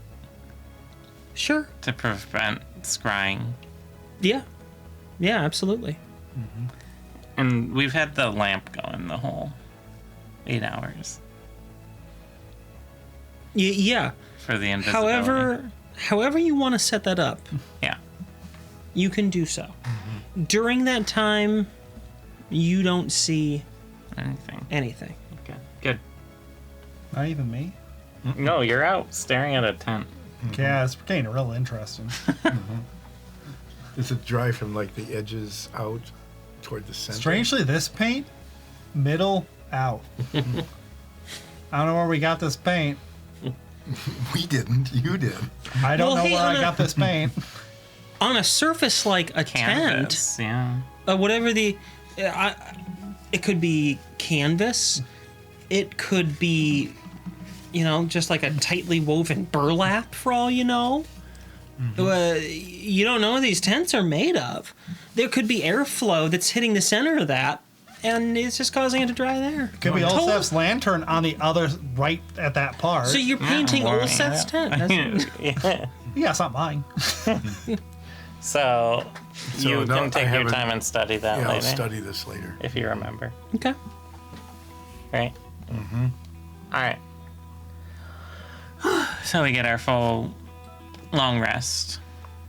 Speaker 1: Sure.
Speaker 3: to prevent scrying.
Speaker 1: Yeah. Yeah, absolutely.
Speaker 3: And we've had the lamp going the whole 8 hours
Speaker 1: Yeah.
Speaker 3: for the invisibility.
Speaker 1: However you want to set that up,
Speaker 3: Yeah.
Speaker 1: you can do so. During that time, you don't see anything.
Speaker 3: Okay. Good.
Speaker 2: Not even me.
Speaker 3: No, you're out staring at a tent.
Speaker 2: Yeah, it's getting real interesting.
Speaker 4: Does it dry from like the edges out toward the center?
Speaker 2: Strangely, this paint, middle out. I don't know where we got this paint.
Speaker 4: We didn't. You did.
Speaker 2: I don't
Speaker 1: Well,
Speaker 2: know
Speaker 1: hey,
Speaker 2: where
Speaker 1: on
Speaker 2: I
Speaker 1: a-
Speaker 2: tent this paint.
Speaker 1: On a surface like a
Speaker 3: Canvas, yeah.
Speaker 1: whatever it could be canvas, it could be, just like a tightly woven burlap for all you know. You don't know what these tents are made of. There could be airflow that's hitting the center of that, and it's just causing it to dry there.
Speaker 2: Could be Olsef's lantern on the other right at that part.
Speaker 1: So you're painting
Speaker 3: Yeah.
Speaker 1: Olseth's tent. That's-
Speaker 3: Yeah.
Speaker 2: Yeah, it's not mine.
Speaker 3: So you
Speaker 4: no,
Speaker 3: can
Speaker 4: I
Speaker 3: take your
Speaker 4: haven't-
Speaker 3: time and study that
Speaker 4: Yeah, I'll
Speaker 3: later,
Speaker 4: study this later.
Speaker 3: if you remember.
Speaker 1: okay.
Speaker 3: Right? Mm-hmm. All right. So we get our full long rest.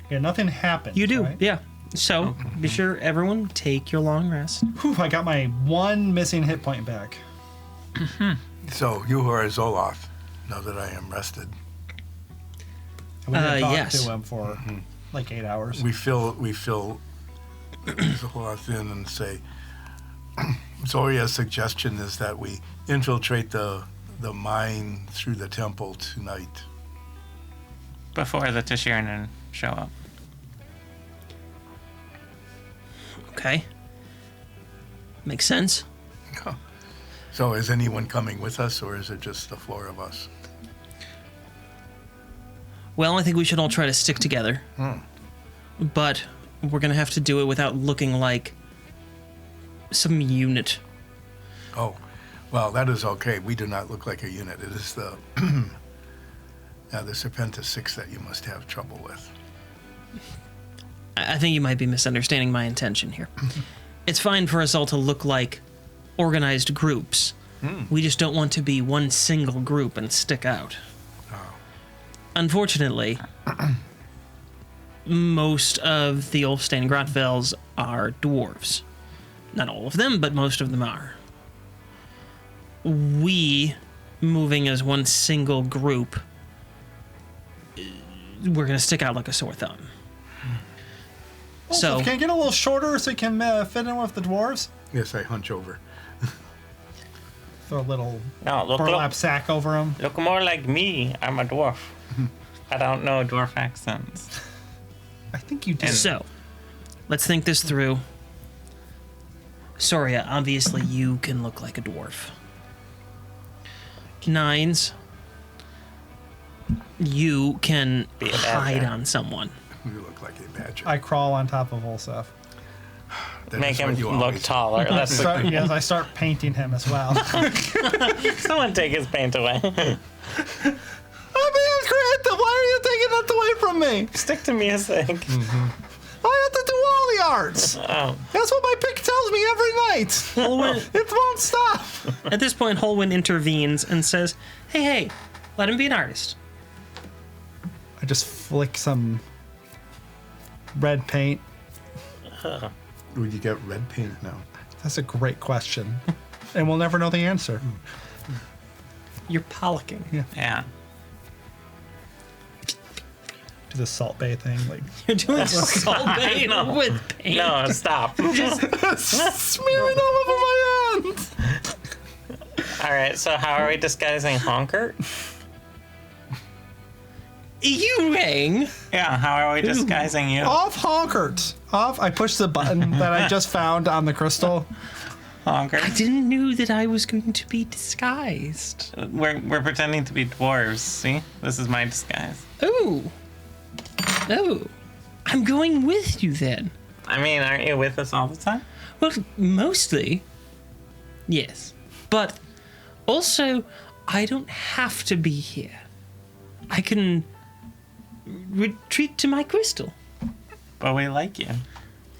Speaker 2: Yeah, nothing happened.
Speaker 1: You do,
Speaker 2: right?
Speaker 1: yeah. So be sure everyone take your long rest.
Speaker 2: Whew, I got my one missing hit point back.
Speaker 4: So you are Zoloth, now that I am rested.
Speaker 2: And we didn't talk
Speaker 1: yes.
Speaker 2: to him for like 8 hours.
Speaker 4: We fill Zoloth in and say, Zoria's suggestion is that we infiltrate the mine through the temple tonight.
Speaker 3: Before the Tashir'anun show up.
Speaker 1: Okay. Makes sense.
Speaker 4: So is anyone coming with us, or is it just the four of us?
Speaker 1: Well, I think we should all try to stick together. But we're going to have to do it without looking like some unit.
Speaker 4: Oh, well, that is okay. We do not look like a unit. It is the Serpentis 6 that you must have trouble with.
Speaker 1: I think you might be misunderstanding my intention here. It's fine for us all to look like organized groups. We just don't want to be one single group and stick out. Unfortunately, most of the Ulfstein Grotvels are dwarves. Not all of them, but most of them are. We, moving as one single group, we're going to stick out like a sore thumb. So,
Speaker 2: Can I get a little shorter so you can fit in with the dwarves?
Speaker 4: Yes, I hunch over.
Speaker 2: Throw a little
Speaker 3: No,
Speaker 2: burlap sack over them.
Speaker 3: look more like me. I'm a dwarf. I don't know dwarf accents.
Speaker 2: I think you did.
Speaker 1: so, let's think this through. Soria, obviously you can look like a dwarf. Nines, you can
Speaker 3: Be a
Speaker 1: hide
Speaker 3: badger.
Speaker 1: on someone.
Speaker 4: You look like a badger.
Speaker 2: I crawl on top of Olsef.
Speaker 4: That
Speaker 3: Make
Speaker 4: is
Speaker 3: him
Speaker 4: what you
Speaker 3: look
Speaker 4: always-
Speaker 3: taller. That's
Speaker 2: Yes, I start painting him as well.
Speaker 3: Someone take his paint away.
Speaker 2: I'm being creative. Why are you taking that away from me?
Speaker 3: Stick to music.
Speaker 2: I have to do all the arts.
Speaker 3: Oh,
Speaker 2: That's what my pick tells me every night.
Speaker 1: Holwyn,
Speaker 2: It won't stop.
Speaker 1: at this point, Holwyn intervenes and says, hey, let him be an artist.
Speaker 2: I just flick some red paint.
Speaker 4: Would you get red paint now?
Speaker 2: That's a great question. And we'll never know the answer.
Speaker 1: You're policking.
Speaker 3: yeah.
Speaker 2: Do the Salt Bay thing. Like,
Speaker 1: You're doing salt bait with paint.
Speaker 3: No, stop.
Speaker 2: smearing all over my hands.
Speaker 3: All right, so how are we disguising Honkert?
Speaker 1: You rang.
Speaker 3: Yeah, how are we disguising you?
Speaker 2: Off Honkert. Off. I push the button that I just found on the crystal.
Speaker 1: I
Speaker 3: Honkert?
Speaker 1: didn't know that I was going to be disguised.
Speaker 3: We're pretending to be dwarves, see? This is my disguise.
Speaker 1: Oh. I'm going with you then.
Speaker 3: I mean, aren't you with us all the time?
Speaker 1: Well, mostly. Yes. But also, I don't have to be here. I can retreat to my crystal.
Speaker 3: But we like you.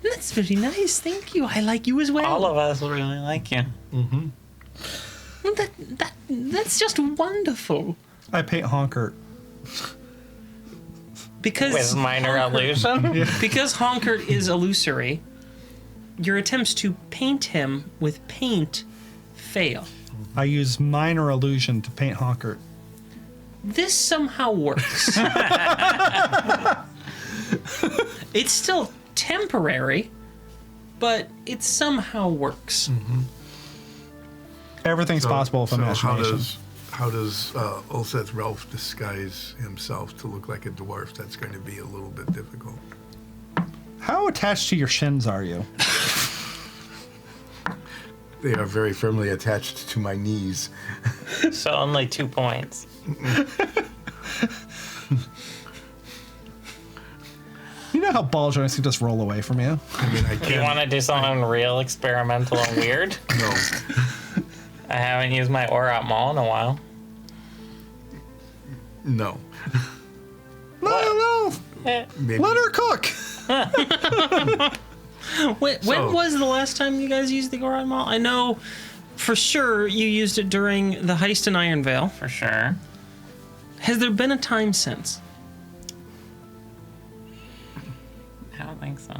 Speaker 1: That's very nice. Thank you. I like you as well.
Speaker 3: All of us really like you.
Speaker 1: Well, that's just wonderful.
Speaker 2: I paint Honkert.
Speaker 1: Because
Speaker 3: With minor illusion?
Speaker 1: because Honkert is illusory, your attempts to paint him with paint fail.
Speaker 2: I use minor illusion to paint Honkert.
Speaker 1: This somehow works. It's still temporary, but it somehow works.
Speaker 2: Everything's possible with imagination.
Speaker 4: How does Ulseth Ralph disguise himself to look like a dwarf? That's going to be a little bit difficult.
Speaker 2: How attached to your shins are you?
Speaker 4: They are very firmly attached to my knees.
Speaker 3: So only 2 points.
Speaker 2: You know how ball joints can just roll away from you?
Speaker 4: I mean, I can't.
Speaker 3: You want to do something real experimental and weird?
Speaker 4: No.
Speaker 3: I haven't used my Aurat Mall in a while.
Speaker 4: No.
Speaker 2: No.
Speaker 4: Maybe.
Speaker 2: Let her cook.
Speaker 1: When was the last time you guys used the Goron Mall? I know for sure you used it during the heist in Iron Vale.
Speaker 3: For sure.
Speaker 1: Has there been a time since?
Speaker 3: I don't think so.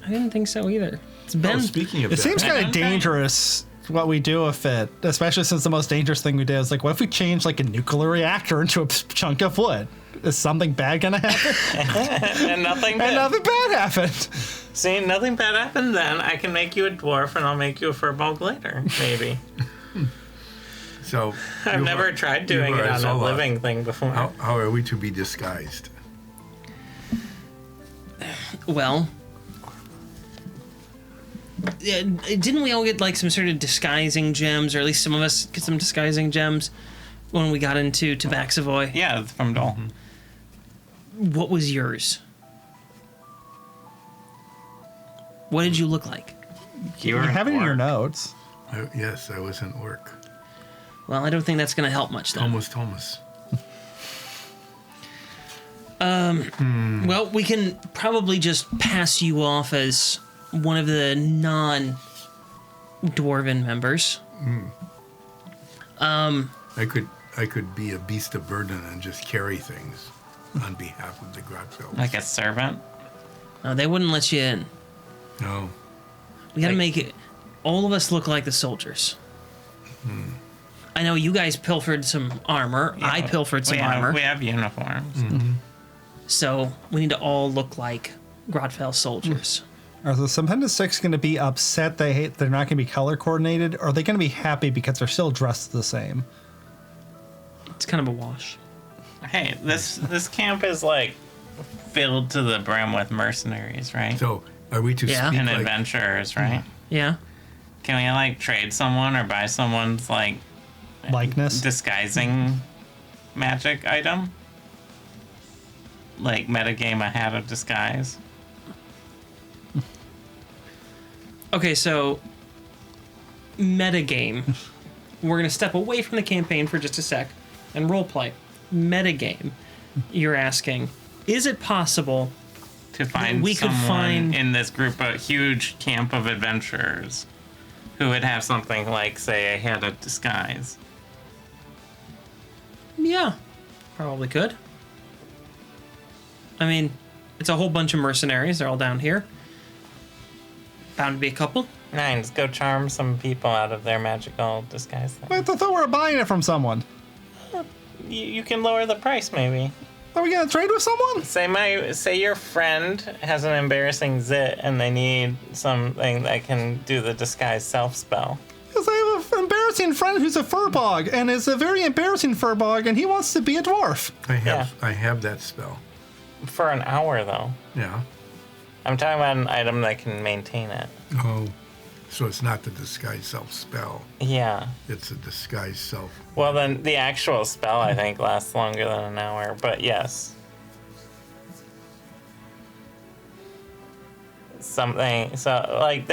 Speaker 1: I didn't think so either. It's been.
Speaker 4: Speaking of
Speaker 2: It
Speaker 4: that,
Speaker 2: seems kind
Speaker 3: I'm
Speaker 2: of
Speaker 3: trying-
Speaker 2: dangerous what we do with it, especially since the most dangerous thing we did is like, what if we change like a nuclear reactor into a chunk of wood? Is something bad gonna happen?
Speaker 3: And nothing
Speaker 2: And
Speaker 3: bad.
Speaker 2: nothing bad happened.
Speaker 3: See, nothing bad happened then. I can make you a dwarf and I'll make you a furball later, maybe.
Speaker 4: so
Speaker 3: I've never tried doing it on a living thing before.
Speaker 4: How are we to be disguised?
Speaker 1: Well, yeah, didn't we all get like some sort of disguising gems, or at least some of us get some disguising gems when we got into Tabaxavoy?
Speaker 3: Yeah, it's from Dalton.
Speaker 1: What was yours? What did you look like?
Speaker 3: You
Speaker 2: You
Speaker 3: were
Speaker 2: have it in your
Speaker 3: orc.
Speaker 2: notes.
Speaker 4: Yes, I was an orc.
Speaker 1: Well, I don't think that's going to help much then.
Speaker 4: Thomas.
Speaker 1: Well, we can probably just pass you off as one of the non-dwarven members.
Speaker 4: I could be a beast of burden and just carry things on behalf of the Grodfeld.
Speaker 3: Like a servant?
Speaker 1: No, they wouldn't let you in.
Speaker 4: No.
Speaker 1: We got to
Speaker 3: Like-
Speaker 1: make it. All of us look like the soldiers. I know you guys pilfered some armor. I pilfered some armor.
Speaker 3: We have uniforms.
Speaker 1: So we need to all look like Grodfell soldiers.
Speaker 2: Are the Subhenda Six going to be upset they're not going to be color coordinated, or are they going to be happy because they're still dressed the same?
Speaker 1: It's kind of a wash.
Speaker 3: Hey, this camp is like filled to the brim with mercenaries, right?
Speaker 4: So are we to
Speaker 1: Yeah.
Speaker 4: speak
Speaker 3: And
Speaker 4: like
Speaker 3: adventurers, right?
Speaker 1: Yeah.
Speaker 3: Can we like trade someone or buy someone's like
Speaker 2: Likeness?
Speaker 3: disguising magic item? Like metagame a hat of disguise?
Speaker 1: Okay, so metagame. We're gonna step away from the campaign for just a sec and roleplay. Metagame. You're asking, is it possible
Speaker 3: To find
Speaker 1: we could
Speaker 3: someone
Speaker 1: find-
Speaker 3: in this group, a huge camp of adventurers, who would have something like, say, a hat of disguise.
Speaker 1: Yeah, probably could. I mean, it's a whole bunch of mercenaries. They're all down here. Bound to be a couple.
Speaker 3: Nines, go charm some people out of their magical disguise thing.
Speaker 2: I thought we were buying it from someone.
Speaker 3: You can lower the price, maybe.
Speaker 2: Are we going to trade with someone?
Speaker 3: Say your friend has an embarrassing zit and they need something that can do the disguise self spell.
Speaker 2: Because I have an embarrassing friend who's a furbog, and is a very embarrassing furbog, and he wants to be a dwarf.
Speaker 4: I have that spell.
Speaker 3: For an hour, though.
Speaker 4: Yeah.
Speaker 3: I'm talking about an item that can maintain it.
Speaker 4: Oh. So it's not the disguise self spell.
Speaker 3: Yeah.
Speaker 4: It's a disguise self.
Speaker 3: Well, then the actual spell, I think, lasts longer than an hour, but yes. Something, so, like,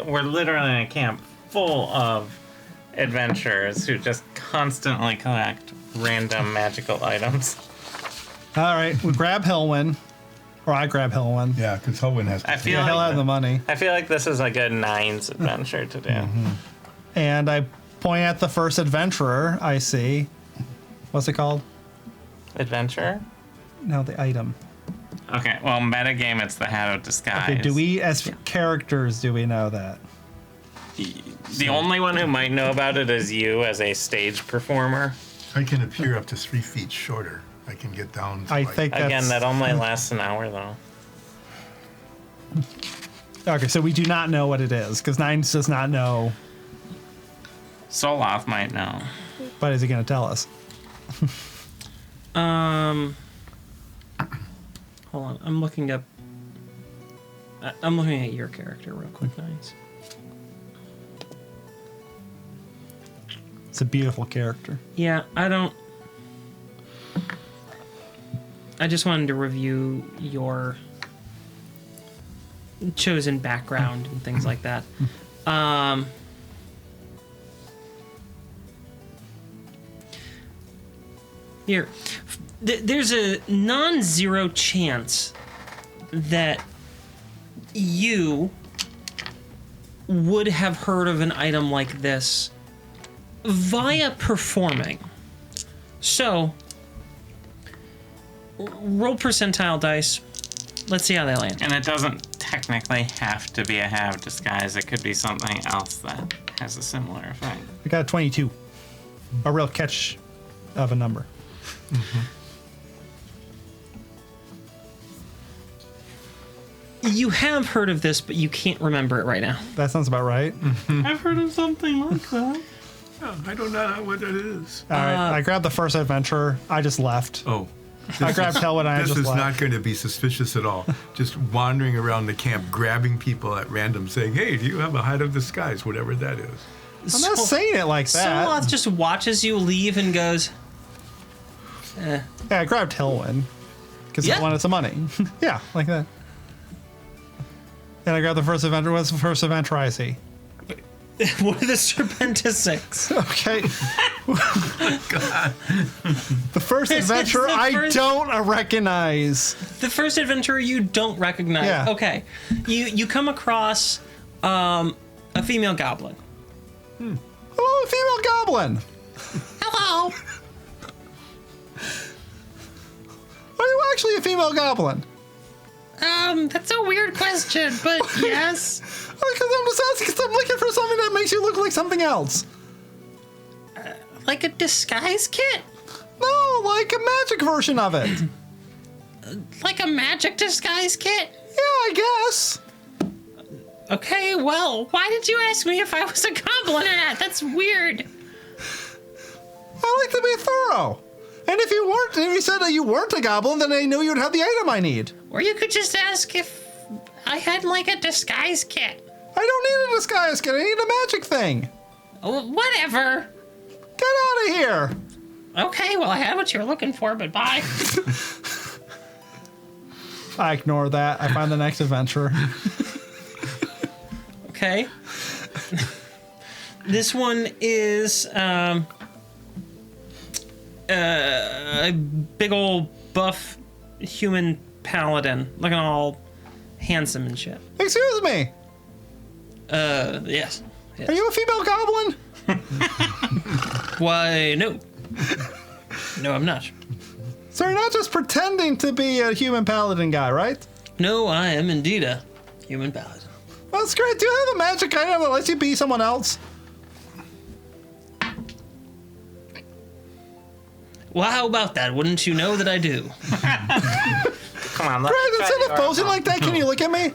Speaker 3: we're literally in a camp full of adventurers who just constantly collect random magical items.
Speaker 2: All right, we grab Hillwyn. Or I grab Hillwyn.
Speaker 4: Yeah, because Hohen has to.
Speaker 3: I feel
Speaker 2: Yeah, he'll have the money.
Speaker 3: I feel like this is a good Nines adventure to do.
Speaker 2: And I point at the first adventurer I see. What's it called?
Speaker 3: Adventure?
Speaker 2: No, the item.
Speaker 3: Okay, well, metagame, it's the hat of disguise.
Speaker 2: Okay, do we, as characters, do we know that?
Speaker 3: The only one who might know about it is you as a stage performer.
Speaker 4: I can appear up to 3 feet shorter. I can get down to
Speaker 2: I
Speaker 4: like,
Speaker 2: think that's...
Speaker 3: Again, that only lasts an hour, though.
Speaker 2: Okay, so we do not know what it is, because Nines does not know,
Speaker 3: Soloth might know.
Speaker 2: but is he going to tell us?
Speaker 1: Hold on. I'm looking up. I'm looking at your character real quick, Nines.
Speaker 2: It's a beautiful character.
Speaker 1: Yeah, I don't. I just wanted to review your chosen background and things like that. Here, there's a non-zero chance that you would have heard of an item like this via performing. So, roll percentile dice. Let's see how they land.
Speaker 3: And it doesn't technically have to be a have disguise. It could be something else that has a similar effect.
Speaker 2: I got a 22. A real catch of a number.
Speaker 1: You have heard of this, but you can't remember it right now.
Speaker 2: That sounds about right.
Speaker 1: I've heard of something like that.
Speaker 4: oh, I don't know what it is.
Speaker 2: All right, I grabbed the first adventurer. I just left.
Speaker 4: Oh.
Speaker 2: I grabbed Telwood and I
Speaker 4: This
Speaker 2: just
Speaker 4: is
Speaker 2: left.
Speaker 4: not going to be suspicious at all. Just wandering around the camp, grabbing people at random, saying, hey, do you have a hide of disguise, whatever that is.
Speaker 2: I'm not saying it like that.
Speaker 1: Soloth just watches you leave and goes,
Speaker 2: Yeah, I grabbed Telwood because
Speaker 1: Yeah.
Speaker 2: I wanted some money. Yeah, like that. And I grabbed the first adventure. What's the first adventure I see?
Speaker 1: what are the Serpentisics?
Speaker 2: Okay. The first
Speaker 1: It's
Speaker 2: adventure
Speaker 1: the
Speaker 2: I
Speaker 1: first-
Speaker 2: don't recognize.
Speaker 1: The first adventurer you don't recognize.
Speaker 2: Yeah.
Speaker 1: Okay. You come across a female goblin.
Speaker 2: Hello, female goblin.
Speaker 1: Hello.
Speaker 2: Are you actually a female goblin?
Speaker 1: That's a weird question, but yes.
Speaker 2: Because I'm just asking because I'm looking for something that makes you look like something else.
Speaker 1: Like a disguise kit?
Speaker 2: No, like a magic version of it.
Speaker 1: Like a magic disguise kit?
Speaker 2: Yeah, I guess.
Speaker 1: Okay, well, why did you ask me if I was a goblin or not? That's weird.
Speaker 2: I like to be thorough. And if you said that you weren't a goblin, then I knew you'd have the item I need.
Speaker 1: Or you could just ask if I had like a disguise kit.
Speaker 2: I don't need a disguise kit. I need a magic thing.
Speaker 1: Oh, whatever.
Speaker 2: Get out of here.
Speaker 1: Okay, well, I had what you were looking for, but bye.
Speaker 2: I ignore that. I find the next adventurer.
Speaker 1: Okay. This one is a big old buff human paladin, looking all handsome and shit.
Speaker 2: Excuse me.
Speaker 1: Yes.
Speaker 2: Are you a female goblin?
Speaker 1: Why, no. No, I'm not.
Speaker 2: So you're not just pretending to be a human paladin guy, right?
Speaker 1: No, I am indeed a human paladin.
Speaker 2: That's great. Do you have a magic item that lets you be someone else?
Speaker 1: Well, how about that? Wouldn't you know that I do?
Speaker 3: Come on, let
Speaker 2: Right,
Speaker 3: me try
Speaker 2: instead
Speaker 3: the
Speaker 2: of posing
Speaker 3: armor.
Speaker 2: like that, can you look at me?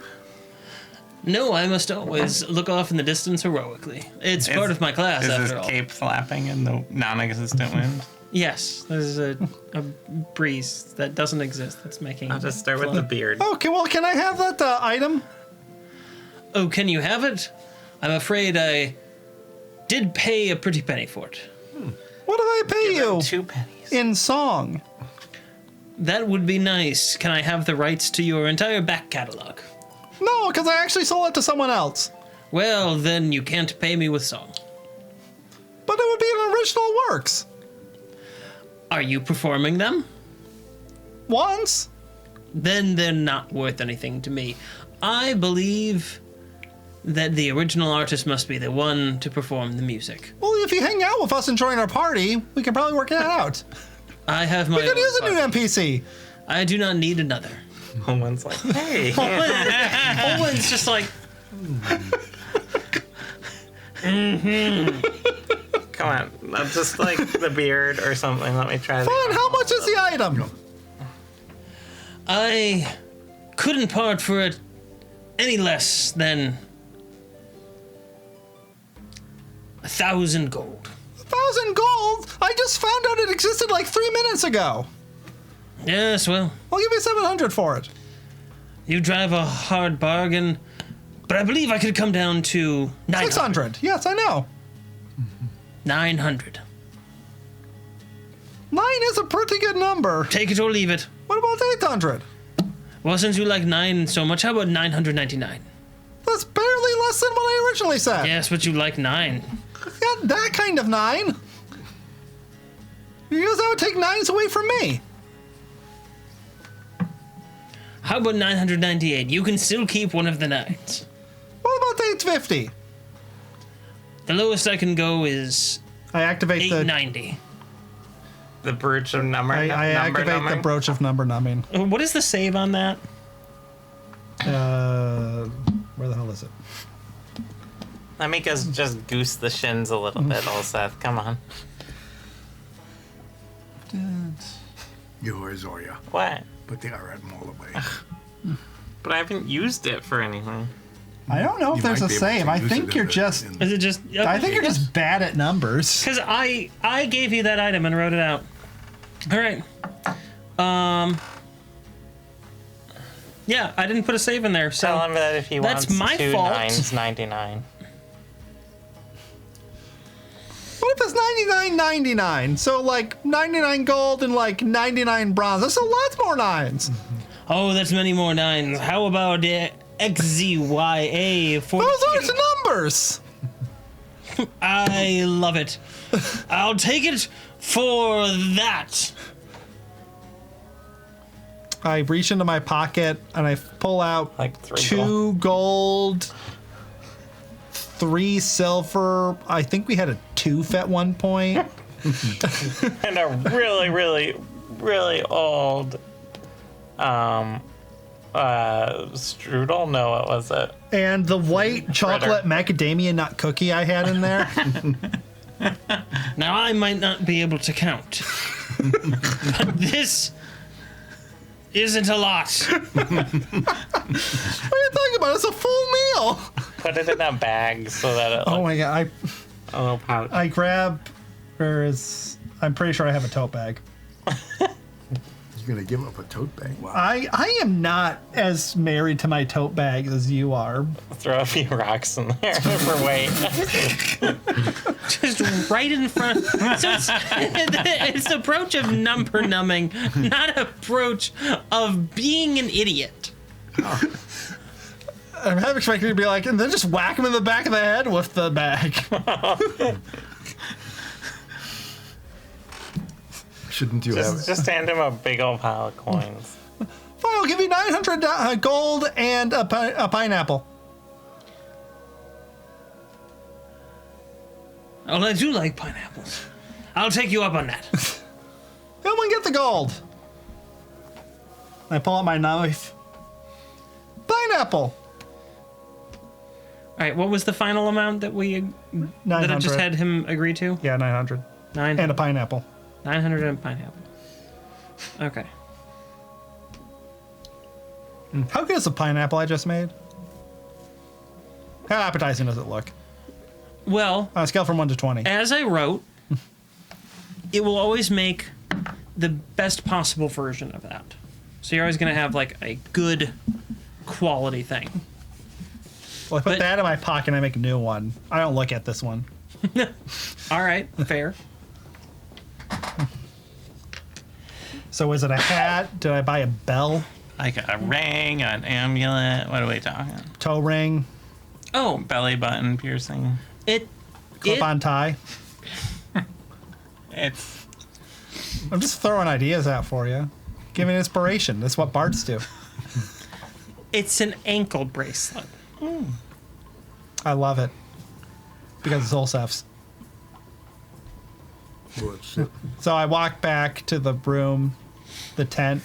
Speaker 1: No, I must always look off in the distance heroically. It's part of my class,
Speaker 3: Is
Speaker 1: after
Speaker 3: this
Speaker 1: all.
Speaker 3: cape flapping in the non-existent wind?
Speaker 1: Yes, there's a breeze that doesn't exist that's making
Speaker 3: I'll just start with the beard.
Speaker 2: Okay, well, can I have that item?
Speaker 1: Oh, can you have it? I'm afraid I did pay a pretty penny for it.
Speaker 2: What did I pay
Speaker 3: Give him
Speaker 2: you?
Speaker 3: 2 pennies.
Speaker 2: In song.
Speaker 1: That would be nice. Can I have the rights to your entire back catalog?
Speaker 2: No, because I actually sold it to someone else.
Speaker 1: Well, then you can't pay me with song.
Speaker 2: But it would be an original works.
Speaker 1: Are you performing them?
Speaker 2: Once.
Speaker 1: Then they're not worth anything to me. I believe that the original artist must be the one to perform the music.
Speaker 2: Well, if you hang out with us and join our party, we can probably work it out.
Speaker 1: I have my
Speaker 2: We could
Speaker 1: own
Speaker 2: use a new
Speaker 1: party.
Speaker 2: NPC.
Speaker 1: I do not need another.
Speaker 3: Owen's like, hey.
Speaker 1: Owen's just like,
Speaker 3: Come Come on. Just like the beard or something. Let me try
Speaker 2: Fine, how much is the item?
Speaker 1: I couldn't part for it any less than 1,000 gold.
Speaker 2: 1,000 gold? I just found out it existed like 3 minutes ago.
Speaker 1: Yes, well,
Speaker 2: I'll give you 700 for it.
Speaker 1: you drive a hard bargain, but I believe I could come down to 900.
Speaker 2: 600. Yes, I know.
Speaker 1: 900.
Speaker 2: 9 is a pretty good number.
Speaker 1: Take it or leave it.
Speaker 2: What about 800?
Speaker 1: Well, since you like 9 so much, how about 999?
Speaker 2: That's barely less than what I originally said.
Speaker 1: Yes, but you like 9.
Speaker 2: Not that kind of 9. Because that would take 9s away from me.
Speaker 1: How about 998? You can still keep one of the 9s.
Speaker 2: What about 850?
Speaker 1: The lowest I can go is
Speaker 2: I activate the
Speaker 1: 890.
Speaker 3: the brooch of number.
Speaker 2: I activate the
Speaker 3: numbering.
Speaker 2: brooch of number numbing.
Speaker 1: What is the save on that?
Speaker 2: Where the hell is it?
Speaker 3: Let me just goose the shins a little bit, old Seth. Come on.
Speaker 4: You are Zoria,
Speaker 3: What?
Speaker 4: but they are at Mall away.
Speaker 3: But I haven't used it for anything.
Speaker 2: I don't know if
Speaker 4: You
Speaker 2: there's a
Speaker 4: might be able
Speaker 2: save.
Speaker 4: to
Speaker 2: I
Speaker 4: use
Speaker 2: think
Speaker 4: it
Speaker 2: you're
Speaker 4: in the-
Speaker 2: just.
Speaker 4: in-
Speaker 1: Is it just...
Speaker 2: I think you're just bad at numbers.
Speaker 1: Because I gave you that item and wrote it out. All right. Yeah, I didn't put a save in there, so...
Speaker 3: Tell him that if he
Speaker 1: that's
Speaker 3: wants
Speaker 1: my
Speaker 3: 2
Speaker 1: fault.
Speaker 3: 9s, 99.
Speaker 2: What if it's 99.99? So like 99 gold and like 99 bronze. That's a lot more 9s.
Speaker 1: Oh, that's many more 9s. How about XZYA?
Speaker 2: Those aren't numbers.
Speaker 1: I love it. I'll take it for that.
Speaker 2: I reach into my pocket and I pull out
Speaker 3: Like 3
Speaker 2: 2 gold, 3 silver. I think we had a tooth at one point.
Speaker 3: And a really, really, really old strudel? No, what was it?
Speaker 2: And the white chocolate macadamia nut cookie I had in there.
Speaker 1: Now, I might not be able to count. But this isn't a lot.
Speaker 2: What are you talking about? It's a full meal.
Speaker 3: Put it in a bag so that it
Speaker 2: Oh
Speaker 3: looks
Speaker 2: my god.
Speaker 3: a little pouch.
Speaker 2: I grab. Where is. I'm pretty sure I have a tote bag.
Speaker 4: You're gonna give up a tote bag. Wow.
Speaker 2: I am not as married to my tote bag as you are.
Speaker 3: Throw a few rocks in there for weight.
Speaker 1: Just right in front. So it's the approach of number numbing, not approach of being an idiot.
Speaker 2: I'm half expecting to be like, and then just whack him in the back of the head with the bag.
Speaker 4: Shouldn't you have?
Speaker 3: Just hand him a big old pile of coins.
Speaker 2: Fine, I'll give you 900 gold and a pineapple.
Speaker 1: Oh, I do like pineapples. I'll take you up on that.
Speaker 2: Someone get the gold. I pull out my knife. Pineapple.
Speaker 1: All right, what was the final amount that we that I
Speaker 2: 900.
Speaker 1: just had him agree to?
Speaker 2: Yeah, 900.
Speaker 1: 900
Speaker 2: And a pineapple.
Speaker 1: 900 and pineapple. Okay.
Speaker 2: How good is the pineapple I just made? How appetizing does it look?
Speaker 1: Well,
Speaker 2: On a scale from 1 to 20.
Speaker 1: as I wrote, it will always make the best possible version of that. So you're always going to have like a good quality thing.
Speaker 2: Well, I put
Speaker 1: but-
Speaker 2: that in my pocket and I make a new one. I don't look at this one.
Speaker 1: All right, fair.
Speaker 2: So is it a hat? Did I buy a bell?
Speaker 3: Like a ring, an amulet. What are we talking?
Speaker 2: Toe ring?
Speaker 1: Oh,
Speaker 3: Belly button piercing.
Speaker 2: Clip-on tie?
Speaker 3: It's
Speaker 2: I'm just throwing ideas out for you. Give me inspiration. That's what bards do.
Speaker 1: it's an ankle bracelet.
Speaker 2: I love it. Because it's Olsef's.
Speaker 4: Well, it's it.
Speaker 2: So I walk back to the room, the tent.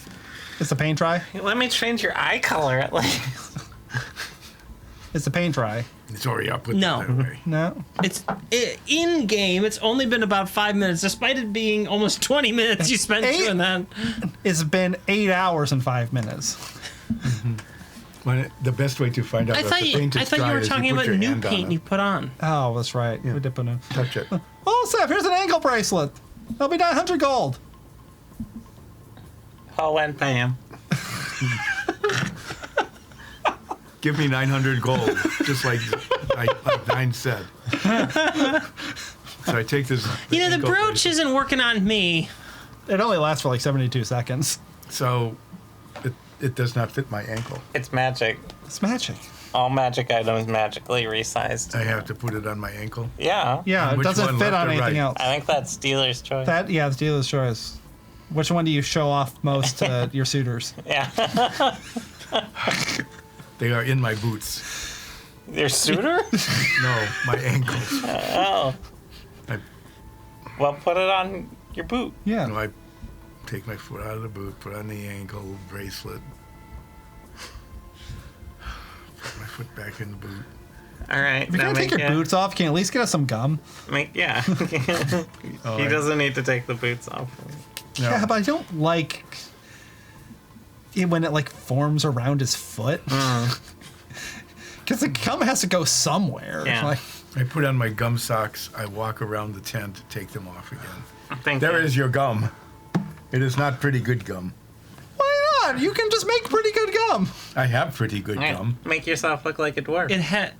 Speaker 2: It's the paint dry?
Speaker 3: let me change your eye color at least.
Speaker 2: It's the paint dry.
Speaker 4: Sorry, I'll put
Speaker 1: No.
Speaker 4: that away.
Speaker 2: No.
Speaker 1: It's in game. It's only been about 5 minutes, despite it being almost 20 minutes you spent doing that.
Speaker 2: It's been 8 hours and 5 minutes.
Speaker 4: The best way to find out
Speaker 1: I
Speaker 4: if
Speaker 1: thought
Speaker 4: the
Speaker 1: you,
Speaker 4: paint is
Speaker 1: I thought
Speaker 4: dry
Speaker 1: you were
Speaker 4: is
Speaker 1: talking
Speaker 4: put
Speaker 1: about
Speaker 4: your
Speaker 1: new
Speaker 4: hand on
Speaker 1: paint
Speaker 4: it.
Speaker 1: you put on.
Speaker 2: Oh, that's right. We did put in.
Speaker 4: Touch it.
Speaker 2: Oh, Seth, here's an ankle bracelet. That'll be 900 gold.
Speaker 3: Paul and Pam.
Speaker 4: Give me 900 gold, just like Dine said. So I take this.
Speaker 1: You know, the
Speaker 4: ankle
Speaker 1: brooch
Speaker 4: bracelet.
Speaker 1: isn't working on me.
Speaker 2: It only lasts for like 72 seconds.
Speaker 4: So it does not fit my ankle.
Speaker 3: It's magic.
Speaker 2: It's magic.
Speaker 3: All magic items magically resized.
Speaker 4: I have to put it on my ankle.
Speaker 3: Yeah.
Speaker 2: Yeah, it
Speaker 4: Which
Speaker 2: doesn't
Speaker 4: one,
Speaker 2: fit
Speaker 4: left
Speaker 2: on
Speaker 4: or
Speaker 2: anything
Speaker 4: right?
Speaker 2: else.
Speaker 3: I think that's dealer's choice.
Speaker 2: It's dealer's choice. Which one do you show off most to your suitors?
Speaker 3: Yeah.
Speaker 4: They are in my boots.
Speaker 3: Your suitor?
Speaker 4: No, my ankles.
Speaker 3: Oh.
Speaker 4: I,
Speaker 3: Well, put it on your boot.
Speaker 2: Yeah.
Speaker 4: I take my foot out of the boot, put on the ankle bracelet, put my foot back in the boot.
Speaker 3: All right.
Speaker 2: If you're going to take your boots off, can you at least get us some gum?
Speaker 3: Yeah.
Speaker 4: Oh,
Speaker 3: He doesn't need to take the boots off.
Speaker 4: No.
Speaker 2: Yeah, but I don't like it when it like forms around his foot. Because the gum has to go somewhere.
Speaker 3: Yeah.
Speaker 2: Like,
Speaker 4: I put on my gum socks. I walk around the tent, take them off again.
Speaker 3: Thank
Speaker 4: There
Speaker 3: you.
Speaker 4: is your gum. It is not pretty good gum.
Speaker 2: why not? You can just make pretty good gum.
Speaker 4: I have pretty good
Speaker 3: All right,
Speaker 4: gum.
Speaker 3: Make yourself look like a dwarf.
Speaker 1: It had.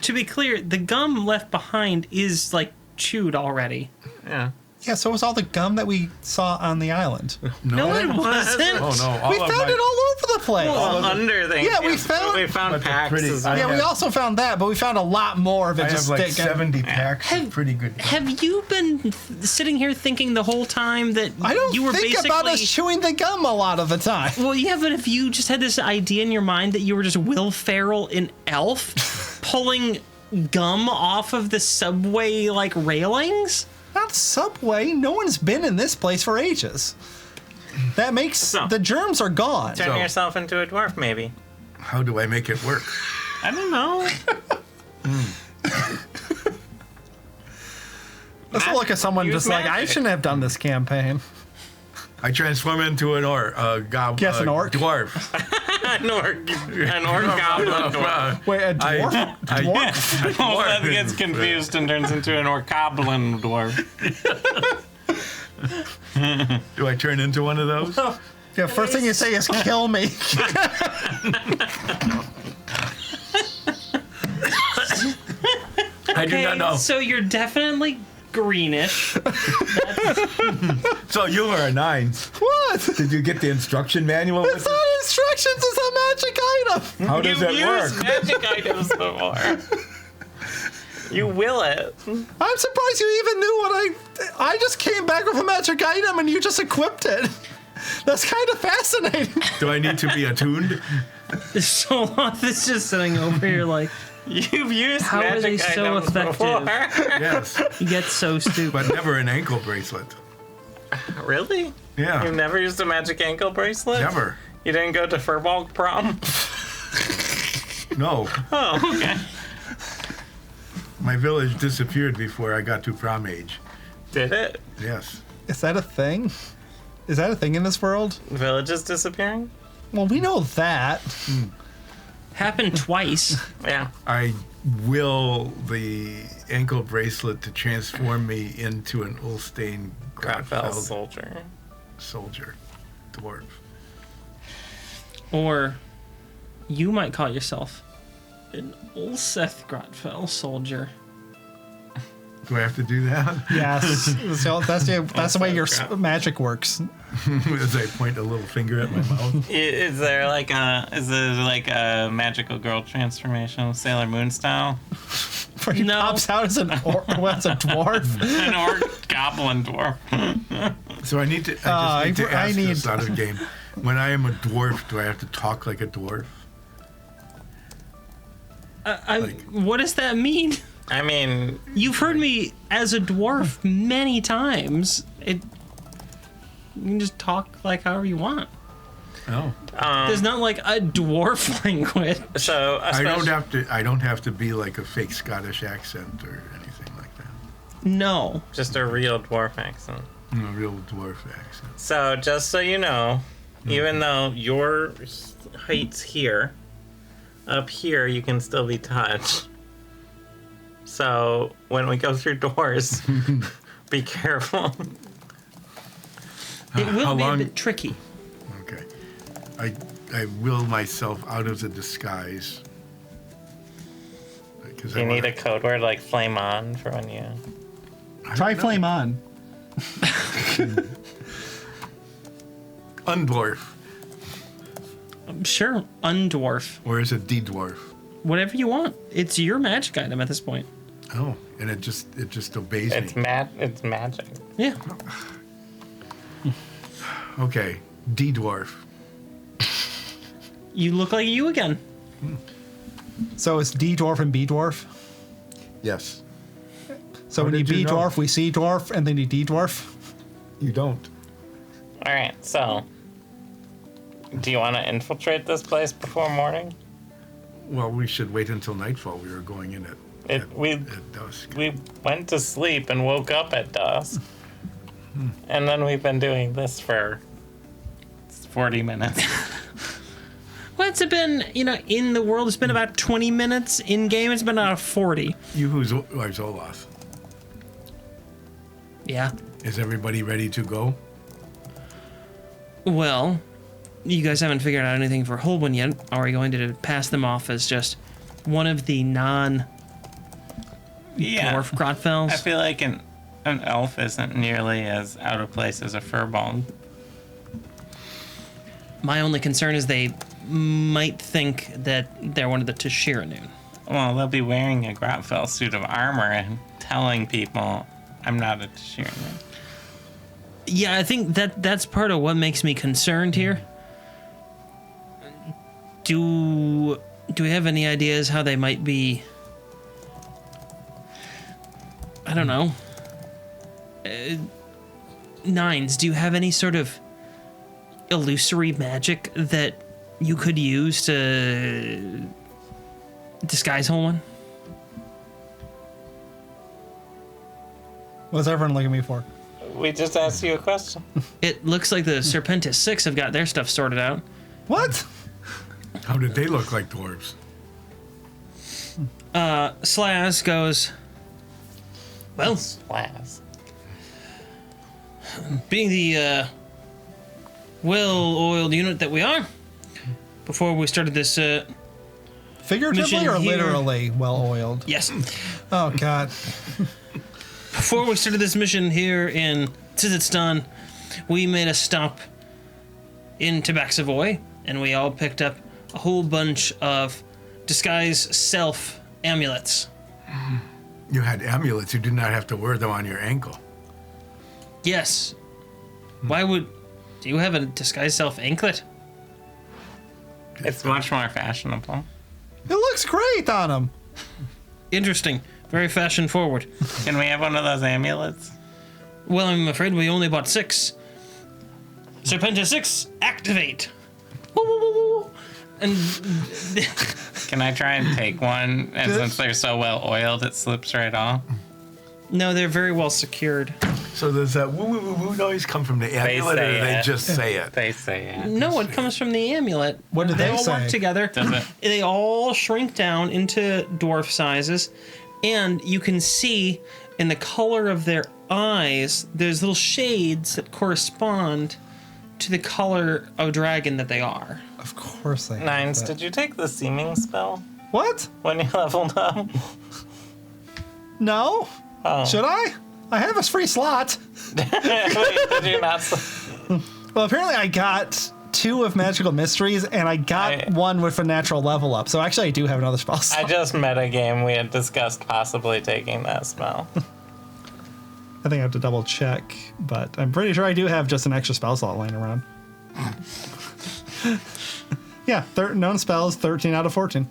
Speaker 1: To be clear, the gum left behind is like chewed already.
Speaker 3: Yeah.
Speaker 2: Yeah, so was all the gum that we saw on the island.
Speaker 1: No, it wasn't.
Speaker 4: Oh no! All
Speaker 2: We
Speaker 4: of
Speaker 2: found
Speaker 4: my,
Speaker 2: it all over the place.
Speaker 3: Well, under things.
Speaker 2: Yeah, we
Speaker 3: yes,
Speaker 2: found-
Speaker 3: we found
Speaker 4: But they're
Speaker 3: packs.
Speaker 4: pretty-
Speaker 3: as
Speaker 4: I
Speaker 3: well.
Speaker 2: Yeah, we
Speaker 4: have-
Speaker 2: also found that, but we found a lot more of it
Speaker 4: I have
Speaker 2: just
Speaker 4: like
Speaker 2: sticking.
Speaker 4: 70 packs
Speaker 1: Have-
Speaker 4: of pretty good gum.
Speaker 1: Have you been sitting here thinking the whole time that
Speaker 2: I don't
Speaker 1: you were
Speaker 2: think
Speaker 1: basically
Speaker 2: about us chewing the gum a lot of the time.
Speaker 1: Well, yeah, but if you just had this idea in your mind that you were just Will Ferrell in Elf pulling gum off of the subway like railings?
Speaker 2: Not Subway. No one's been in this place for ages. That makes
Speaker 3: So-
Speaker 2: the germs are gone.
Speaker 3: Turn
Speaker 4: So-
Speaker 3: yourself into a dwarf, maybe.
Speaker 4: How do I make it work?
Speaker 3: I don't know.
Speaker 2: Let's look at someone
Speaker 3: Use
Speaker 2: just like I
Speaker 3: magic.
Speaker 2: shouldn't have done this campaign.
Speaker 4: I transform into an orc.
Speaker 2: Guess an orc?
Speaker 4: Dwarf.
Speaker 3: an orc goblin dwarf.
Speaker 2: Wait, a dwarf? Dwarf?
Speaker 3: Oh, that gets confused and turns into an orcoblin dwarf.
Speaker 4: Do I turn into one of those?
Speaker 2: Yeah, first thing you say is kill me.
Speaker 4: I do not know.
Speaker 1: So you're definitely greenish.
Speaker 4: So you are a 9.
Speaker 2: What?
Speaker 4: Did you get the instruction manual?
Speaker 2: It's not instructions, it's a magic item.
Speaker 4: How does that
Speaker 3: You've used
Speaker 4: work?
Speaker 3: magic items before. You will it.
Speaker 2: I'm surprised you even knew what I just came back with a magic item and you just equipped it. That's kind of fascinating.
Speaker 4: Do I need to be attuned?
Speaker 1: So Loth is just sitting over here like,
Speaker 3: You've used
Speaker 1: How are
Speaker 3: magic
Speaker 1: they so
Speaker 3: items
Speaker 1: effective?
Speaker 3: before.
Speaker 4: Yes,
Speaker 1: you get so stupid.
Speaker 4: but never an ankle bracelet.
Speaker 3: Really?
Speaker 4: Yeah,
Speaker 3: You've never used a magic ankle bracelet?
Speaker 4: never.
Speaker 3: You didn't go to Furbolg prom?
Speaker 4: No,
Speaker 3: Oh, okay.
Speaker 4: my village disappeared before I got to prom age.
Speaker 3: Did it?
Speaker 4: Yes.
Speaker 2: Is that a thing? Is that a thing in this world?
Speaker 3: Village is disappearing?
Speaker 2: Well, we know that.
Speaker 1: Happened twice.
Speaker 3: Yeah.
Speaker 4: I will the ankle bracelet to transform me into an Ulstein
Speaker 3: Grotfell
Speaker 4: Grotfell
Speaker 3: soldier.
Speaker 4: soldier, dwarf.
Speaker 1: Or you might call yourself an Ulseth Grotfell soldier.
Speaker 4: Do I have to do that?
Speaker 2: Yes. So that's the way your magic works.
Speaker 4: As I point a little finger at my mouth.
Speaker 3: Is there like a magical girl transformation, Sailor Moon style?
Speaker 2: Where he
Speaker 1: No.
Speaker 2: pops out as a dwarf.
Speaker 3: An orc goblin dwarf.
Speaker 4: So I need to. I just need to
Speaker 2: I
Speaker 4: ask
Speaker 2: need-
Speaker 4: this out of game. When I am a dwarf, do I have to talk like a dwarf?
Speaker 1: What does that mean?
Speaker 3: I mean,
Speaker 1: You've heard me as a dwarf many times. You can just talk like however you want.
Speaker 4: Oh,
Speaker 1: There's not like a dwarf language.
Speaker 3: So
Speaker 4: I don't have to be like a fake Scottish accent or anything like that.
Speaker 1: No.
Speaker 3: just a real dwarf accent.
Speaker 4: A real dwarf accent.
Speaker 3: So just so you know, even though your height's here, up here you can still be touched. So when we go through doors, be careful.
Speaker 1: It will
Speaker 4: How
Speaker 1: be
Speaker 4: long-
Speaker 1: a bit tricky.
Speaker 4: Okay. I will myself out of the disguise. Because
Speaker 3: You need a code word like flame on for when you.
Speaker 2: Try flame on.
Speaker 4: Undwarf.
Speaker 1: Sure, undwarf.
Speaker 4: Or is it de-dwarf?
Speaker 1: Whatever you want. It's your magic item at this point.
Speaker 4: Oh, and it just obeys
Speaker 3: It's
Speaker 4: me.
Speaker 3: It's magic.
Speaker 1: Yeah.
Speaker 4: Okay, de-dwarf.
Speaker 1: You look like you again.
Speaker 2: So it's D dwarf and B dwarf.
Speaker 4: Yes.
Speaker 2: So
Speaker 4: How
Speaker 2: when you
Speaker 4: did you
Speaker 2: B
Speaker 4: know?
Speaker 2: dwarf, we C dwarf, and then you D dwarf.
Speaker 4: You don't.
Speaker 3: All right. So, do you want to infiltrate this place before morning?
Speaker 4: Well, we should wait until nightfall. We were going in at dusk.
Speaker 3: We went to sleep and woke up at dusk, and then we've been doing this for 40 minutes.
Speaker 1: Well, it's been, in the world, it's been about 20 minutes. In game, it's been about 40.
Speaker 4: You who's Olaf?
Speaker 1: Yeah.
Speaker 4: Is everybody ready to go?
Speaker 1: Well, you guys haven't figured out anything for Holwyn yet. Are we going to pass them off as just one of the non-dwarf
Speaker 3: Yeah. I
Speaker 1: Grotfells?
Speaker 3: feel like an elf isn't nearly as out of place as a furball.
Speaker 1: My only concern is they might think that they're one of the Tashir'anun.
Speaker 3: Well, they'll be wearing a Grotfell suit of armor and telling people, I'm not a Tashir'anun.
Speaker 1: Yeah, I think that's part of what makes me concerned here. Do we have any ideas how they might be? I don't know. Nines, do you have any sort of illusory magic that you could use to disguise Holwyn?
Speaker 2: What's everyone looking at me for?
Speaker 3: We just asked you a question.
Speaker 1: It looks like the Serpentis 6 have got their stuff sorted out.
Speaker 2: What?
Speaker 4: How did they look like dwarves?
Speaker 1: Slaz goes, well,
Speaker 3: Last.
Speaker 1: being the well-oiled unit that we are, before we started this,
Speaker 2: Figuratively
Speaker 1: Mission
Speaker 2: or
Speaker 1: here.
Speaker 2: literally well oiled?
Speaker 1: yes,
Speaker 2: Oh God.
Speaker 1: before we started this mission here in Tzizitstan, we made a stop in Tabac Savoy, and we all picked up a whole bunch of disguise self amulets.
Speaker 4: You had amulets. You did not have to wear them on your ankle.
Speaker 1: Yes. Do you have a disguise self anklet?
Speaker 3: It's much more fashionable.
Speaker 2: It looks great on him.
Speaker 1: Interesting. Very fashion forward.
Speaker 3: Can we have one of those amulets?
Speaker 1: Well, I'm afraid we only bought 6. Serpentis 6, activate. Woo, woo, woo, woo. And
Speaker 3: Can I try and take one? And since they're so well oiled, it slips right off.
Speaker 1: no, they're very well secured.
Speaker 4: So does that woo woo woo woo noise come from the amulet, or
Speaker 3: say
Speaker 4: do they
Speaker 3: it.
Speaker 4: just say it?
Speaker 3: They say it.
Speaker 1: No, it comes from the amulet.
Speaker 2: What did they
Speaker 1: all
Speaker 2: say?
Speaker 1: work together.
Speaker 3: Does it?
Speaker 1: They all shrink down into dwarf sizes, and you can see in the color of their eyes, there's little shades that correspond to the color of dragon that they are.
Speaker 2: Of course they. have
Speaker 3: Nines,
Speaker 2: that.
Speaker 3: did you take the seeming spell
Speaker 2: What?
Speaker 3: when you leveled up?
Speaker 2: No.
Speaker 3: Oh.
Speaker 2: Should I? I have a free slot.
Speaker 3: Wait, did you not?
Speaker 2: Well, apparently I got 2 of magical mysteries, and I got one with a natural level up. So actually, I do have another spell
Speaker 3: I
Speaker 2: slot.
Speaker 3: just metagame. We had discussed possibly taking that spell.
Speaker 2: I think I have to double check, but I'm pretty sure I do have just an extra spell slot laying around. Yeah, known spells, 13 out of 14.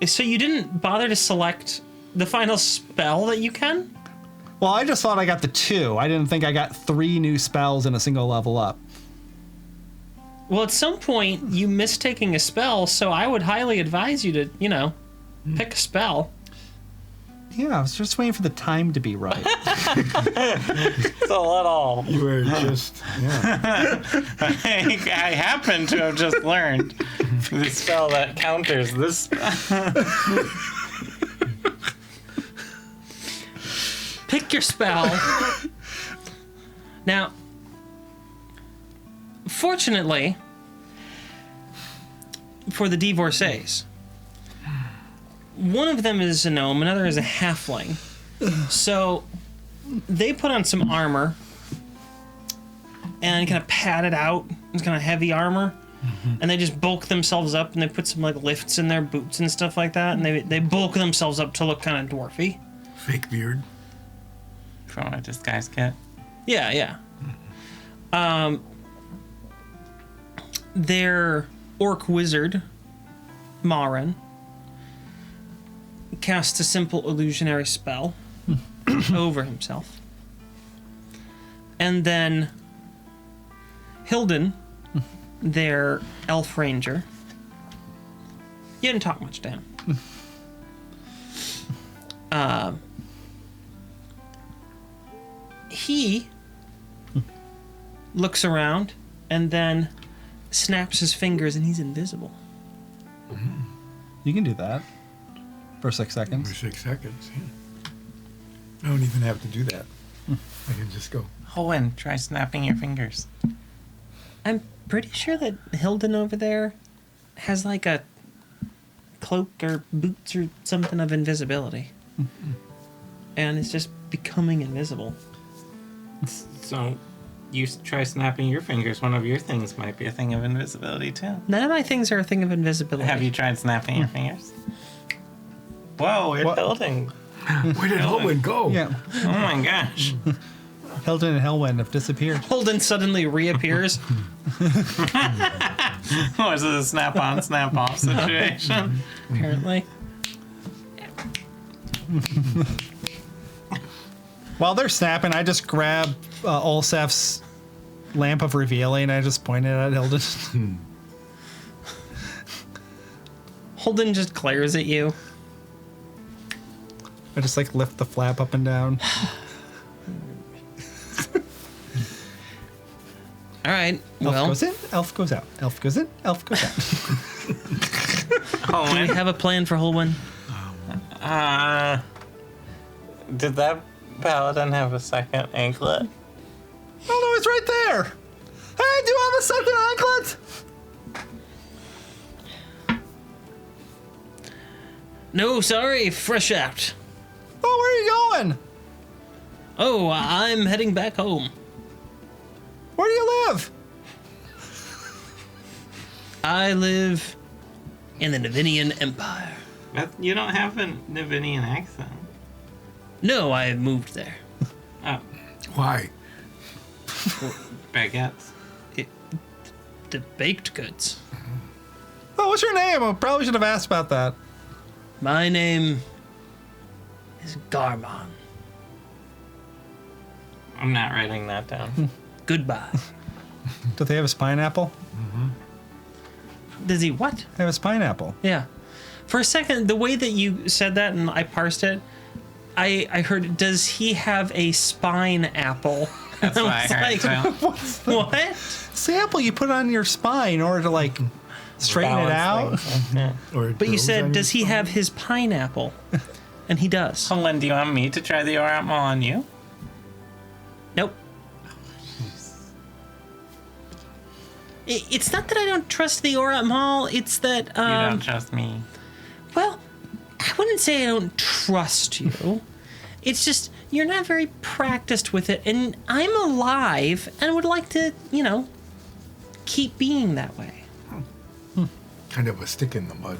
Speaker 1: So you didn't bother to select the final spell that you can?
Speaker 2: Well, I just thought I got the 2. I didn't think I got 3 new spells in a single level up.
Speaker 1: Well, at some point, you missed taking a spell, so I would highly advise you to, pick a spell.
Speaker 2: Yeah, I was just waiting for the time to be right.
Speaker 3: It's a little.
Speaker 4: You were just, yeah.
Speaker 3: I happen to have just learned the spell that counters this spell.
Speaker 1: Pick your spell. Now, fortunately, for the divorcees, one of them is a gnome, another is a halfling. So they put on some armor and kind of pad it out. It's kind of heavy armor. And they just bulk themselves up, and they put some like lifts in their boots and stuff like that, and they bulk themselves up to look kind of dwarfy.
Speaker 4: Fake beard.
Speaker 3: From a disguise kit.
Speaker 1: Yeah. Their orc wizard, Marin, casts a simple illusionary spell over himself. And then Hilden, their elf ranger, you didn't talk much to him. He looks around and then snaps his fingers and he's invisible.
Speaker 2: You can do that for 6 seconds.
Speaker 4: For 6 seconds, yeah. I don't even have to do that. I can just go.
Speaker 3: Owen, try snapping your fingers.
Speaker 1: I'm pretty sure that Hilden over there has like a cloak or boots or something of invisibility. And is just becoming invisible.
Speaker 3: So, you try snapping your fingers. One of your things might be a thing of invisibility, too.
Speaker 1: None of my things are a thing of invisibility.
Speaker 3: Have you tried snapping your fingers? Whoa, it's
Speaker 2: What?
Speaker 3: Hilden.
Speaker 4: Where did Owen go?
Speaker 2: Yeah.
Speaker 3: Oh my gosh.
Speaker 2: Hilden and Hellwind have disappeared.
Speaker 1: Holden suddenly reappears.
Speaker 3: Was it a snap-on, snap-off situation?
Speaker 1: Apparently.
Speaker 2: While they're snapping, I just grab Olsef's lamp of revealing and I just point it at Hilden.
Speaker 1: Holden just glares at you.
Speaker 2: I just like lift the flap up and down.
Speaker 1: All right.
Speaker 2: Elf
Speaker 1: Well,
Speaker 2: goes in, elf goes out. Elf goes in, elf goes out.
Speaker 1: do we have a plan for Holwyn?
Speaker 3: Did that paladin have a second anklet?
Speaker 2: Oh no, it's right there. Hey, do you have a second anklet?
Speaker 1: No, sorry, fresh out.
Speaker 2: Oh, where are you going?
Speaker 1: Oh, I'm heading back home.
Speaker 2: Where do you live?
Speaker 1: I live in the Navinian Empire.
Speaker 3: You don't have a Navinian accent.
Speaker 1: No, I moved there.
Speaker 3: Oh,
Speaker 4: Why?
Speaker 3: baguettes.
Speaker 1: The baked goods.
Speaker 2: Oh, what's your name? I probably should have asked about that.
Speaker 1: My name is Garmon.
Speaker 3: I'm not writing that down.
Speaker 1: Goodbye.
Speaker 2: Do they have his pineapple?
Speaker 1: Does he what?
Speaker 2: They have his pineapple.
Speaker 1: Yeah. For a second, the way that you said that and I parsed it, I heard, does he have a spine apple?
Speaker 3: That's what I
Speaker 1: was
Speaker 3: heard
Speaker 1: like,
Speaker 3: too.
Speaker 1: What?
Speaker 2: It's the apple you put on your spine in order to like straighten it out.
Speaker 3: Balance things. Yeah.
Speaker 4: Or it
Speaker 1: But you
Speaker 4: grows
Speaker 1: said,
Speaker 4: on
Speaker 1: does he
Speaker 4: your
Speaker 1: have his pineapple? And he does.
Speaker 3: Colin, do you want me to try the Oratmal on you?
Speaker 1: Nope. It's not that I don't trust the Aura Mall, it's that,
Speaker 3: You don't trust me.
Speaker 1: well, I wouldn't say I don't trust you. It's just, you're not very practiced with it, and I'm alive and would like to, keep being that way.
Speaker 4: kind of a stick in the mud.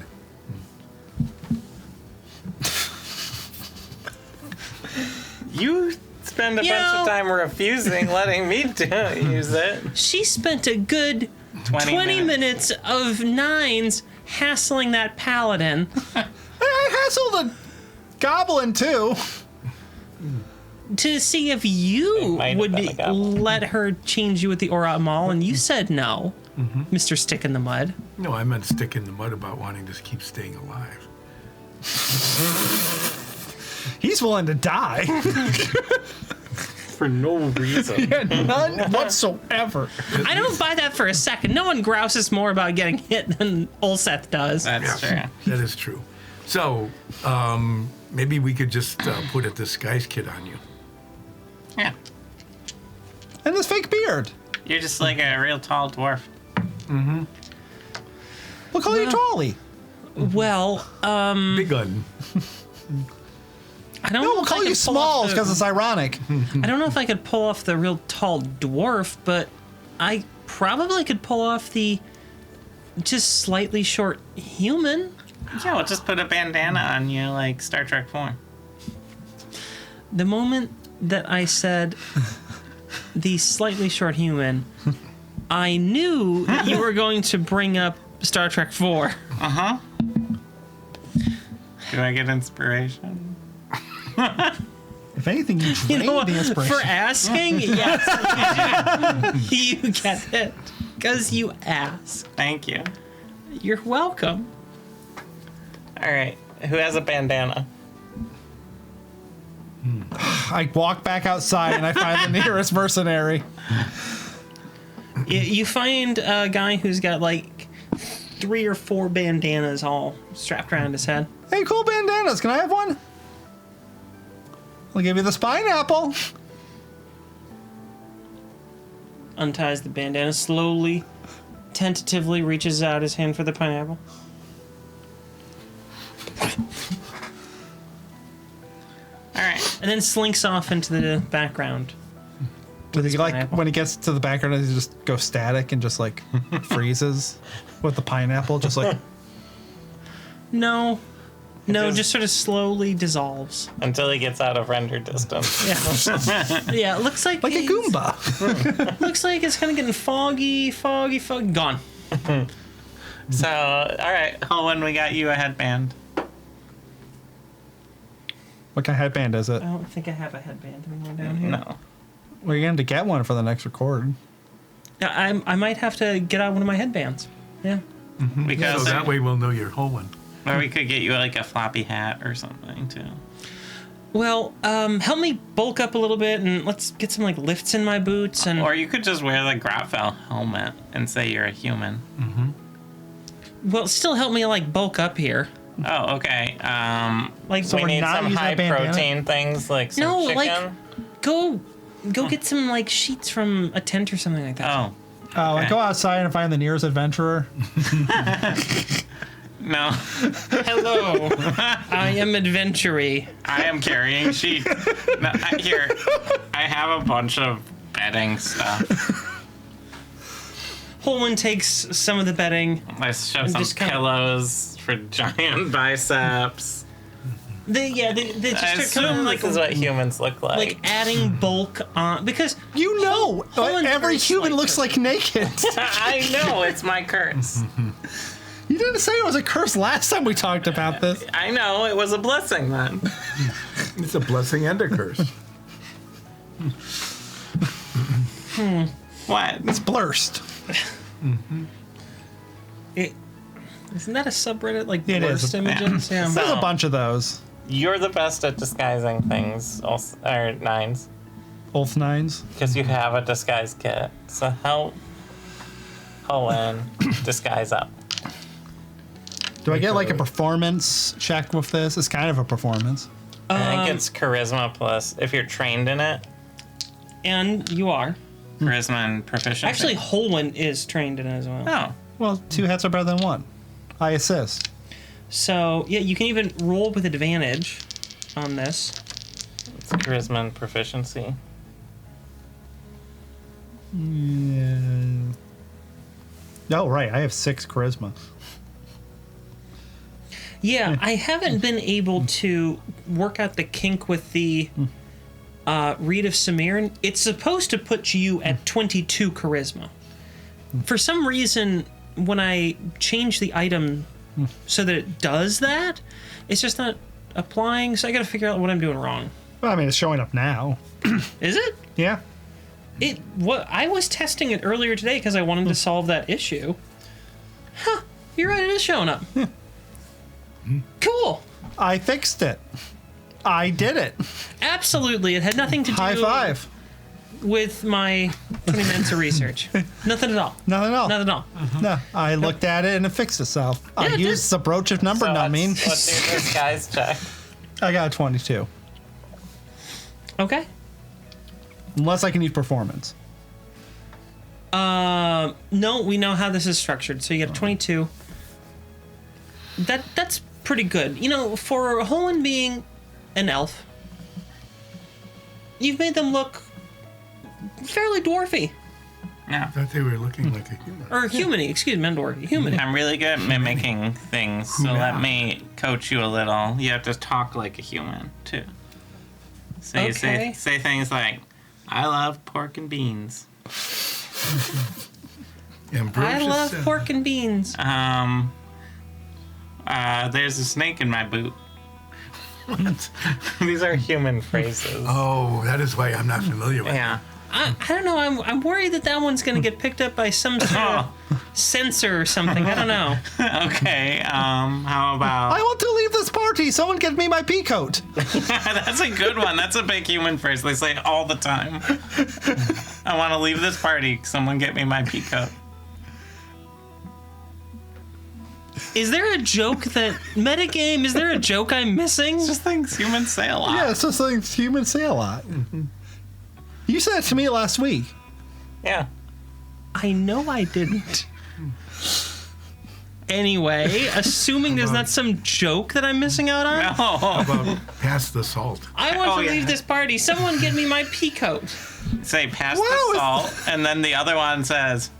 Speaker 3: You spend a
Speaker 1: You
Speaker 3: bunch
Speaker 1: know-
Speaker 3: of time refusing letting me use it.
Speaker 1: She spent a good
Speaker 3: 20
Speaker 1: minutes of nines hassling that paladin.
Speaker 2: I hassled a goblin too.
Speaker 1: to see if you
Speaker 3: might have
Speaker 1: would
Speaker 3: been a goblin.
Speaker 1: let her change you at the Aura Mall, and you said no, Mr. Stick in the Mud.
Speaker 4: No, I meant stick in the mud about wanting to keep staying alive.
Speaker 2: He's willing to die.
Speaker 3: For no reason.
Speaker 2: None whatsoever.
Speaker 1: I don't buy that for a second. No one grouses more about getting hit than Ulseth does.
Speaker 3: That's true.
Speaker 4: That is true. So, maybe we could just put a disguise kit on you.
Speaker 3: Yeah.
Speaker 2: And this fake beard.
Speaker 3: You're just like a real tall dwarf.
Speaker 2: We'll call you Tolly.
Speaker 1: Well,
Speaker 4: Big gun.
Speaker 1: I don't
Speaker 2: No,
Speaker 1: know
Speaker 2: we'll
Speaker 1: if
Speaker 2: call
Speaker 1: I
Speaker 2: you
Speaker 1: could pull off
Speaker 2: Smalls because it's ironic.
Speaker 1: I don't know if I could pull off the real tall dwarf, but I probably could pull off the just slightly short human.
Speaker 3: Yeah, we'll just put a bandana on you like Star Trek 4.
Speaker 1: The moment that I said the slightly short human, I knew that you were going to bring up Star Trek 4.
Speaker 3: Uh-huh. Do I get inspiration?
Speaker 2: If anything, you
Speaker 1: You
Speaker 2: drained
Speaker 1: know what?
Speaker 2: the inspiration.
Speaker 1: For asking, yes, you get it. Because you asked.
Speaker 3: Thank you.
Speaker 1: You're welcome.
Speaker 3: All right. Who has a bandana?
Speaker 2: I walk back outside and I find the nearest mercenary.
Speaker 1: You find a guy who's got like 3 or 4 bandanas all strapped around his head.
Speaker 2: Hey, cool bandanas. Can I have one? I'll give you this pineapple.
Speaker 1: Unties the bandana slowly, tentatively reaches out his hand for the pineapple.
Speaker 3: All right.
Speaker 1: And then slinks off into the background.
Speaker 2: Does he like
Speaker 1: pineapple.
Speaker 2: when he gets to the background? Does he just go static and just like freezes with the pineapple? Just like
Speaker 1: No,
Speaker 3: just-
Speaker 1: just sort of slowly dissolves.
Speaker 3: Until he gets out of render distance.
Speaker 1: Yeah, yeah. It looks like
Speaker 2: a
Speaker 1: he's-
Speaker 2: Goomba.
Speaker 1: Looks like it's kind of getting foggy, gone.
Speaker 3: So, all right, Owen, we got you a headband.
Speaker 2: What kind of headband is it?
Speaker 1: I don't think I have a headband anymore down here.
Speaker 3: No.
Speaker 2: Well, you're going to get one for the next record.
Speaker 1: Yeah, I might have to get out one of my headbands. Yeah.
Speaker 3: Because
Speaker 4: So that way we'll know you're Holen.
Speaker 3: or we could get you like a floppy hat or something too.
Speaker 1: Well, help me bulk up a little bit and let's get some like lifts in my boots and.
Speaker 3: Or you could just wear the Grotfell helmet and say you're a human.
Speaker 1: Well, still help me like bulk up here.
Speaker 3: Oh, okay.
Speaker 1: Like
Speaker 2: So
Speaker 3: We
Speaker 2: we're
Speaker 3: need
Speaker 2: not
Speaker 3: some
Speaker 2: using
Speaker 3: high
Speaker 2: a bandana?
Speaker 3: protein things like some
Speaker 1: No,
Speaker 3: chicken.
Speaker 1: like- go get some like sheets from a tent or something like that.
Speaker 3: Oh,
Speaker 2: I
Speaker 3: Okay.
Speaker 2: go outside and find the nearest adventurer.
Speaker 3: no.
Speaker 1: Hello, I am adventury.
Speaker 3: I am carrying sheep. No, here, I have a bunch of bedding stuff.
Speaker 1: Holman takes some of the bedding.
Speaker 3: I shove some
Speaker 1: just kinda-
Speaker 3: pillows for giant biceps.
Speaker 1: They just
Speaker 3: I
Speaker 1: start coming
Speaker 3: assume
Speaker 1: like
Speaker 3: this is what humans look
Speaker 1: like adding bulk on because
Speaker 2: You know,
Speaker 1: Holland
Speaker 2: every
Speaker 1: first,
Speaker 2: human
Speaker 1: like,
Speaker 2: looks like naked.
Speaker 3: I know, it's my curse.
Speaker 2: You didn't say it was a curse last time we talked about this.
Speaker 3: I know, it was a blessing then.
Speaker 4: It's a blessing and a curse.
Speaker 3: What?
Speaker 2: It's blurst.
Speaker 1: isn't that a subreddit like
Speaker 2: It is.
Speaker 1: blurst images? Yeah.
Speaker 3: So-
Speaker 2: There's a bunch of those.
Speaker 3: You're the best at disguising things, or nines,
Speaker 2: Ulf Nines.
Speaker 3: because you have a disguise kit. So help Owen disguise up.
Speaker 2: Do I get like a performance check with this? It's kind of a performance.
Speaker 3: I think it's charisma plus, if you're trained in it,
Speaker 1: And you are.
Speaker 3: charisma and proficiency.
Speaker 1: Actually, Holman is trained in it as well.
Speaker 3: Oh,
Speaker 2: Well, 2 hits are better than 1. I assist.
Speaker 1: So, yeah, you can even roll with advantage on this.
Speaker 3: it's charisma and proficiency.
Speaker 2: Yeah. Oh, right. I have 6 charisma.
Speaker 1: Yeah, I haven't been able to work out the kink with the Reed of Samirin. It's supposed to put you at 22 charisma. For some reason, when I change the item so that it does that, it's just not applying, so I gotta figure out what I'm doing wrong.
Speaker 2: Well, I mean, it's showing up now.
Speaker 1: Is it?
Speaker 2: Yeah.
Speaker 1: I was testing it earlier today because I wanted to solve that issue. Huh. You're right, it is showing up. Cool.
Speaker 2: I fixed it. I did it.
Speaker 1: Absolutely. It had nothing to do
Speaker 2: High five.
Speaker 1: with my 20 minutes of research. Nothing at all.
Speaker 2: Nothing at all.
Speaker 1: Nothing at all.
Speaker 2: No, I looked at it and it fixed itself. I
Speaker 1: it
Speaker 2: used the brooch of number
Speaker 3: So
Speaker 2: numbing.
Speaker 3: let's do this guy's check.
Speaker 2: I got a 22.
Speaker 1: Okay.
Speaker 2: Unless I can use performance.
Speaker 1: No, we know how this is structured. So you get a 22. That's pretty good. You know, for Holland being an elf, you've made them look fairly dwarfy.
Speaker 3: Yeah.
Speaker 4: I thought they were looking like a human.
Speaker 1: Or humany, excuse me, not dwarfy. Humany.
Speaker 3: I'm really good at mimicking things, so let me coach you a little. You have to talk like a human, too. So you
Speaker 1: Okay.
Speaker 3: say things like, I love pork and beans.
Speaker 4: And Bruce
Speaker 1: I
Speaker 4: has
Speaker 1: love
Speaker 4: said-
Speaker 1: pork and beans.
Speaker 3: There's a snake in my boot. These are human phrases.
Speaker 4: Oh, that is why I'm not familiar with
Speaker 3: Yeah.
Speaker 1: I don't know. I'm worried that one's going to get picked up by some sort of sensor or something. I don't know.
Speaker 3: Okay, how about...
Speaker 2: I want to leave this party. Someone get me my pea coat.
Speaker 3: That's a good one. That's a big human phrase. They say it all the time. I want to leave this party. Someone get me my peacoat.
Speaker 1: Is there a joke that metagame? Is there a joke I'm missing?
Speaker 3: Just things humans say a lot.
Speaker 2: Yeah, it's just like humans say a lot. You said it to me last week.
Speaker 3: Yeah.
Speaker 1: I know I didn't. Anyway, assuming there's not some joke that I'm missing out on,
Speaker 3: No.
Speaker 4: about pass the salt.
Speaker 1: I want to
Speaker 3: yeah.
Speaker 1: leave this party. Someone get me my peacoat.
Speaker 3: Say pass
Speaker 2: Wow,
Speaker 3: the
Speaker 2: it's-
Speaker 3: salt, and then the other one says,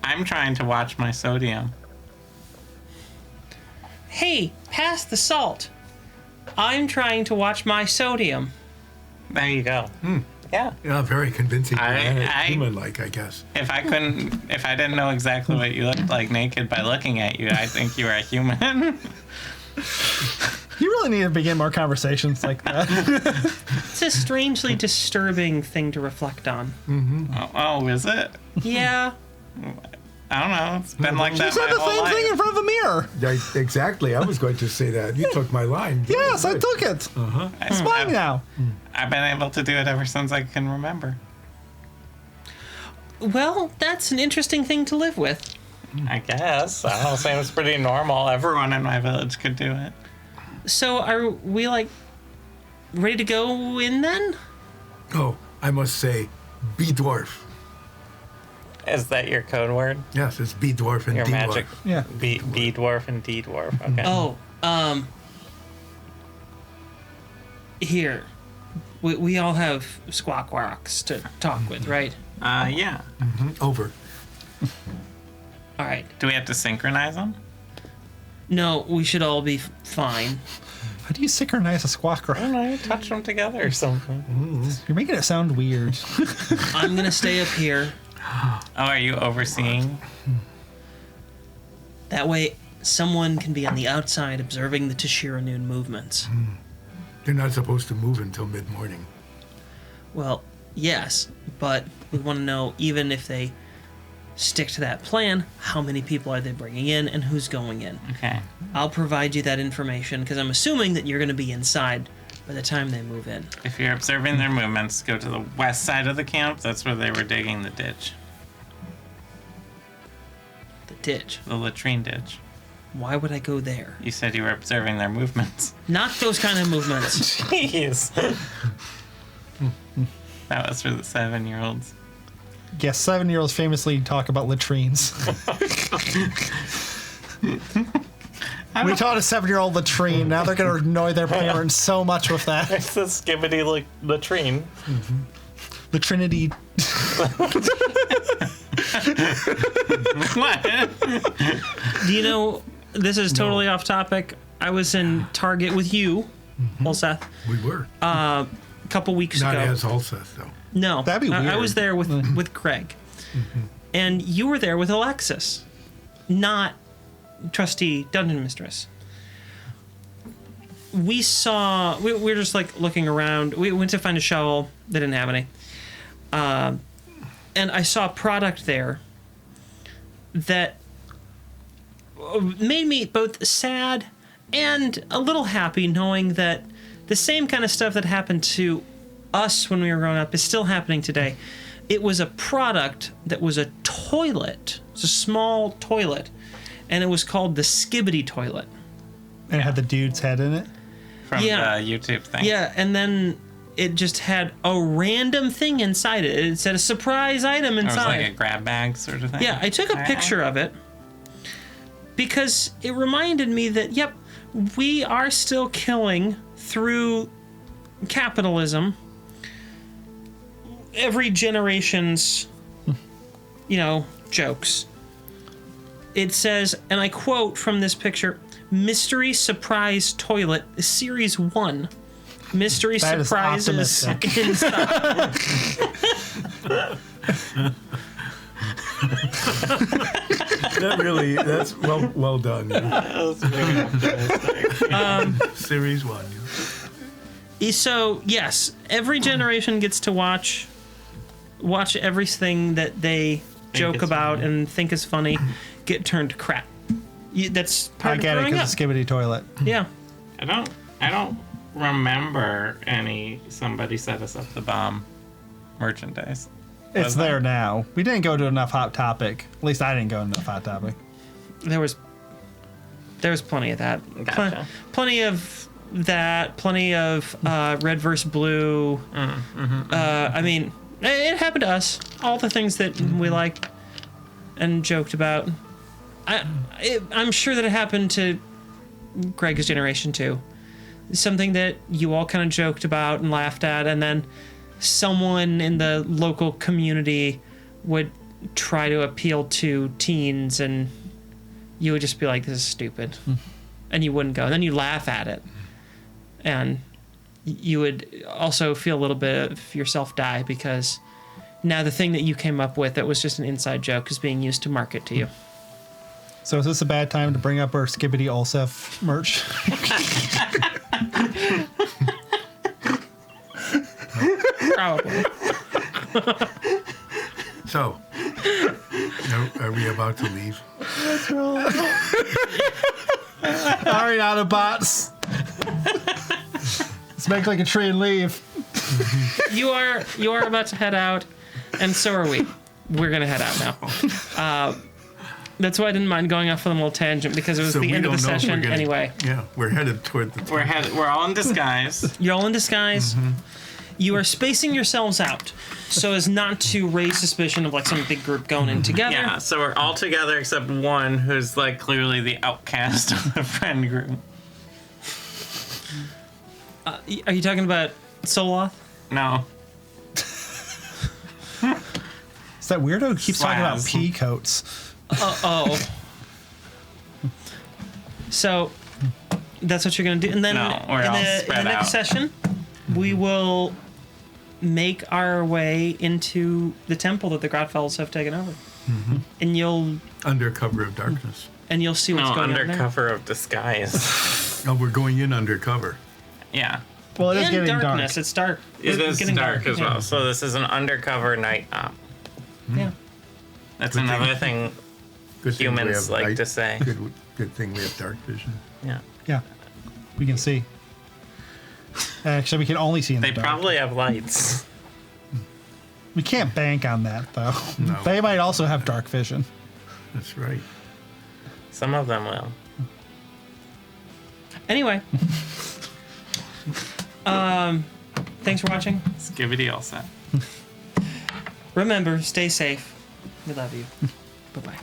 Speaker 3: I'm trying to watch my sodium.
Speaker 1: Hey, pass the salt. I'm trying to watch my sodium.
Speaker 3: There you go. Yeah.
Speaker 4: Yeah, very convincing.
Speaker 3: I-
Speaker 4: Human-like, I guess.
Speaker 3: If I didn't know exactly what you looked like naked by looking at you, I think you were a human.
Speaker 2: You really need to begin more conversations like that.
Speaker 1: It's a strangely disturbing thing to reflect on.
Speaker 3: Oh, is it?
Speaker 1: Yeah.
Speaker 3: I don't know. It's been like
Speaker 2: You
Speaker 3: that
Speaker 2: said
Speaker 3: my
Speaker 2: the
Speaker 3: whole
Speaker 2: same
Speaker 3: life.
Speaker 2: thing in front of a mirror.
Speaker 4: Exactly. I was going to say that. You took my line.
Speaker 2: Yes, I
Speaker 4: Good.
Speaker 2: took it. It's mine now.
Speaker 3: I've been able to do it ever since I can remember.
Speaker 1: Well, that's an interesting thing to live with.
Speaker 3: I guess. I don't say it's pretty normal. Everyone in my village could do it.
Speaker 1: So are we like ready to go in then?
Speaker 4: Oh, I must say, be dwarf.
Speaker 3: Is that your code word?
Speaker 4: Yes, it's be dwarf and
Speaker 3: Your
Speaker 4: D
Speaker 3: magic
Speaker 4: dwarf.
Speaker 2: Yeah.
Speaker 3: B dwarf and D dwarf. Okay.
Speaker 1: Oh, here. We all have squawk rocks to talk with, right?
Speaker 3: Yeah.
Speaker 4: Over.
Speaker 1: All right.
Speaker 3: Do we have to synchronize them?
Speaker 1: No, we should all be fine.
Speaker 2: How do you synchronize a squawk
Speaker 3: I
Speaker 2: rock?
Speaker 3: don't know. You touch them together or something.
Speaker 2: You're making it sound weird.
Speaker 1: I'm gonna stay up here.
Speaker 3: Oh, are you overseeing?
Speaker 1: That way, someone can be on the outside observing the Tashir'anun movements.
Speaker 4: They're not supposed to move until mid-morning.
Speaker 1: Well, yes, but we want to know, even if they stick to that plan, how many people are they bringing in and who's going in.
Speaker 3: Okay.
Speaker 1: I'll provide you that information because I'm assuming that you're going to be inside by the time they move in.
Speaker 3: If you're observing their movements, go to the west side of the camp. That's where they were digging the ditch.
Speaker 1: The ditch.
Speaker 3: The latrine ditch.
Speaker 1: Why would I go there?
Speaker 3: You said you were observing their movements.
Speaker 1: Not those kind of movements.
Speaker 3: Jeez. That was for the 7-year-olds.
Speaker 2: Yes, 7-year-olds famously talk about latrines. We taught a 7-year-old latrine. Now they're going to annoy their parents so much with that.
Speaker 3: It's the skibbity latrine.
Speaker 2: The Trinity.
Speaker 3: What?
Speaker 1: Do you know, this is totally off topic. I was in Target with you, Olseth,
Speaker 4: We were.
Speaker 1: a couple weeks
Speaker 4: Not
Speaker 1: ago.
Speaker 4: as Ulseth, though.
Speaker 1: No,
Speaker 2: That'd be
Speaker 1: I
Speaker 2: weird.
Speaker 1: was there with Craig, and you were there with Alexis, not trusty dungeon mistress. we saw, we were just like looking around. We went to find a shovel. They didn't have any. And I saw a product there that made me both sad and a little happy, knowing that the same kind of stuff that happened to us when we were growing up is still happening today. It was a product that was a toilet. It's a small toilet, and it was called the Skibbity toilet.
Speaker 2: And it had the dude's head in it.
Speaker 3: From
Speaker 1: Yeah.
Speaker 3: the YouTube thing.
Speaker 1: Yeah, and then it just had a random thing inside it. It said a surprise item
Speaker 3: Or it was
Speaker 1: inside.
Speaker 3: like a grab bag sort of thing.
Speaker 1: Yeah, I took a picture of it because it reminded me that, yep, we are still killing through capitalism every generation's, jokes. It says, and I quote from this picture, Mystery Surprise Toilet, Series 1. Mystery
Speaker 2: That is
Speaker 1: surprises
Speaker 2: optimistic.
Speaker 1: inside.
Speaker 4: That's well done. Series 1.
Speaker 1: So yes, every generation gets to watch everything that they joke
Speaker 3: is
Speaker 1: about
Speaker 3: funny.
Speaker 1: and think is funny get turned to crap. That's
Speaker 2: I
Speaker 1: part of
Speaker 2: get it
Speaker 1: growing up.
Speaker 2: because it's Skibbity toilet.
Speaker 1: Yeah,
Speaker 3: I don't remember somebody set us up the bomb merchandise.
Speaker 2: It's
Speaker 3: Was
Speaker 2: there now. We didn't go to enough Hot Topic. At least I didn't go to enough Hot Topic.
Speaker 1: there was plenty of that.
Speaker 3: Gotcha.
Speaker 1: Plenty of that. Plenty of red versus blue. I mean, it happened to us. All the things that we liked and joked about. I'm sure that it happened to Greg's generation too. Something that you all kind of joked about and laughed at, and then someone in the local community would try to appeal to teens, and you would just be like, "This is stupid," and you wouldn't go. And then you laugh at it, and you would also feel a little bit of yourself die because now the thing that you came up with that was just an inside joke is being used to market to you.
Speaker 2: So is this a bad time to bring up our Skibbity Olsef merch?
Speaker 1: Probably.
Speaker 4: So, are we about to leave?
Speaker 2: Alright, Autobots. Let's make like a tree and leave.
Speaker 1: You are about to head out, and so are we. We're gonna head out now. That's why I didn't mind going off on a little tangent because it was
Speaker 4: So
Speaker 1: the
Speaker 4: we
Speaker 1: end of the
Speaker 4: don't know if we're
Speaker 1: session
Speaker 4: gonna-
Speaker 1: anyway.
Speaker 4: Yeah, we're headed toward the.
Speaker 3: We're all in disguise.
Speaker 1: You're all in disguise. You are spacing yourselves out so as not to raise suspicion of like some big group going in together.
Speaker 3: Yeah, so we're all together except one who's like clearly the outcast of the friend group.
Speaker 1: Are you talking about Soloth?
Speaker 3: No.
Speaker 2: It's that weirdo who keeps talking about
Speaker 3: Slaz.
Speaker 2: pea coats.
Speaker 1: Oh. So that's what you're gonna do, and then
Speaker 3: No, we're
Speaker 1: in
Speaker 3: all
Speaker 1: the
Speaker 3: spread
Speaker 1: next
Speaker 3: out.
Speaker 1: session, we will make our way into the temple that the Godfellows have taken over, and you'll
Speaker 4: Under cover of darkness.
Speaker 1: see what's
Speaker 3: No,
Speaker 1: going on
Speaker 3: under
Speaker 1: there.
Speaker 3: cover of disguise.
Speaker 4: Oh, we're going in undercover.
Speaker 3: Yeah.
Speaker 2: Well, it is
Speaker 1: And
Speaker 2: getting
Speaker 1: darkness.
Speaker 2: dark.
Speaker 1: It's dark.
Speaker 3: It
Speaker 1: It's
Speaker 3: is
Speaker 1: getting
Speaker 3: dark as
Speaker 1: yeah.
Speaker 3: well. So this is an undercover night op.
Speaker 1: Yeah.
Speaker 3: That's
Speaker 4: Good
Speaker 3: another
Speaker 4: thing.
Speaker 3: thing
Speaker 4: Good thing we
Speaker 3: humans
Speaker 4: have
Speaker 3: like
Speaker 4: light-
Speaker 3: to say.
Speaker 4: Good thing we have dark vision.
Speaker 3: Yeah.
Speaker 2: Yeah, we can see. Actually, we can only see in
Speaker 3: They
Speaker 2: the dark.
Speaker 3: probably have lights.
Speaker 2: We can't bank on that, though.
Speaker 4: No.
Speaker 2: They might also have dark vision.
Speaker 4: That's right.
Speaker 3: Some of them will.
Speaker 1: Anyway, thanks for watching.
Speaker 3: Skibbity all set.
Speaker 1: Remember, stay safe. We love you. Bye bye.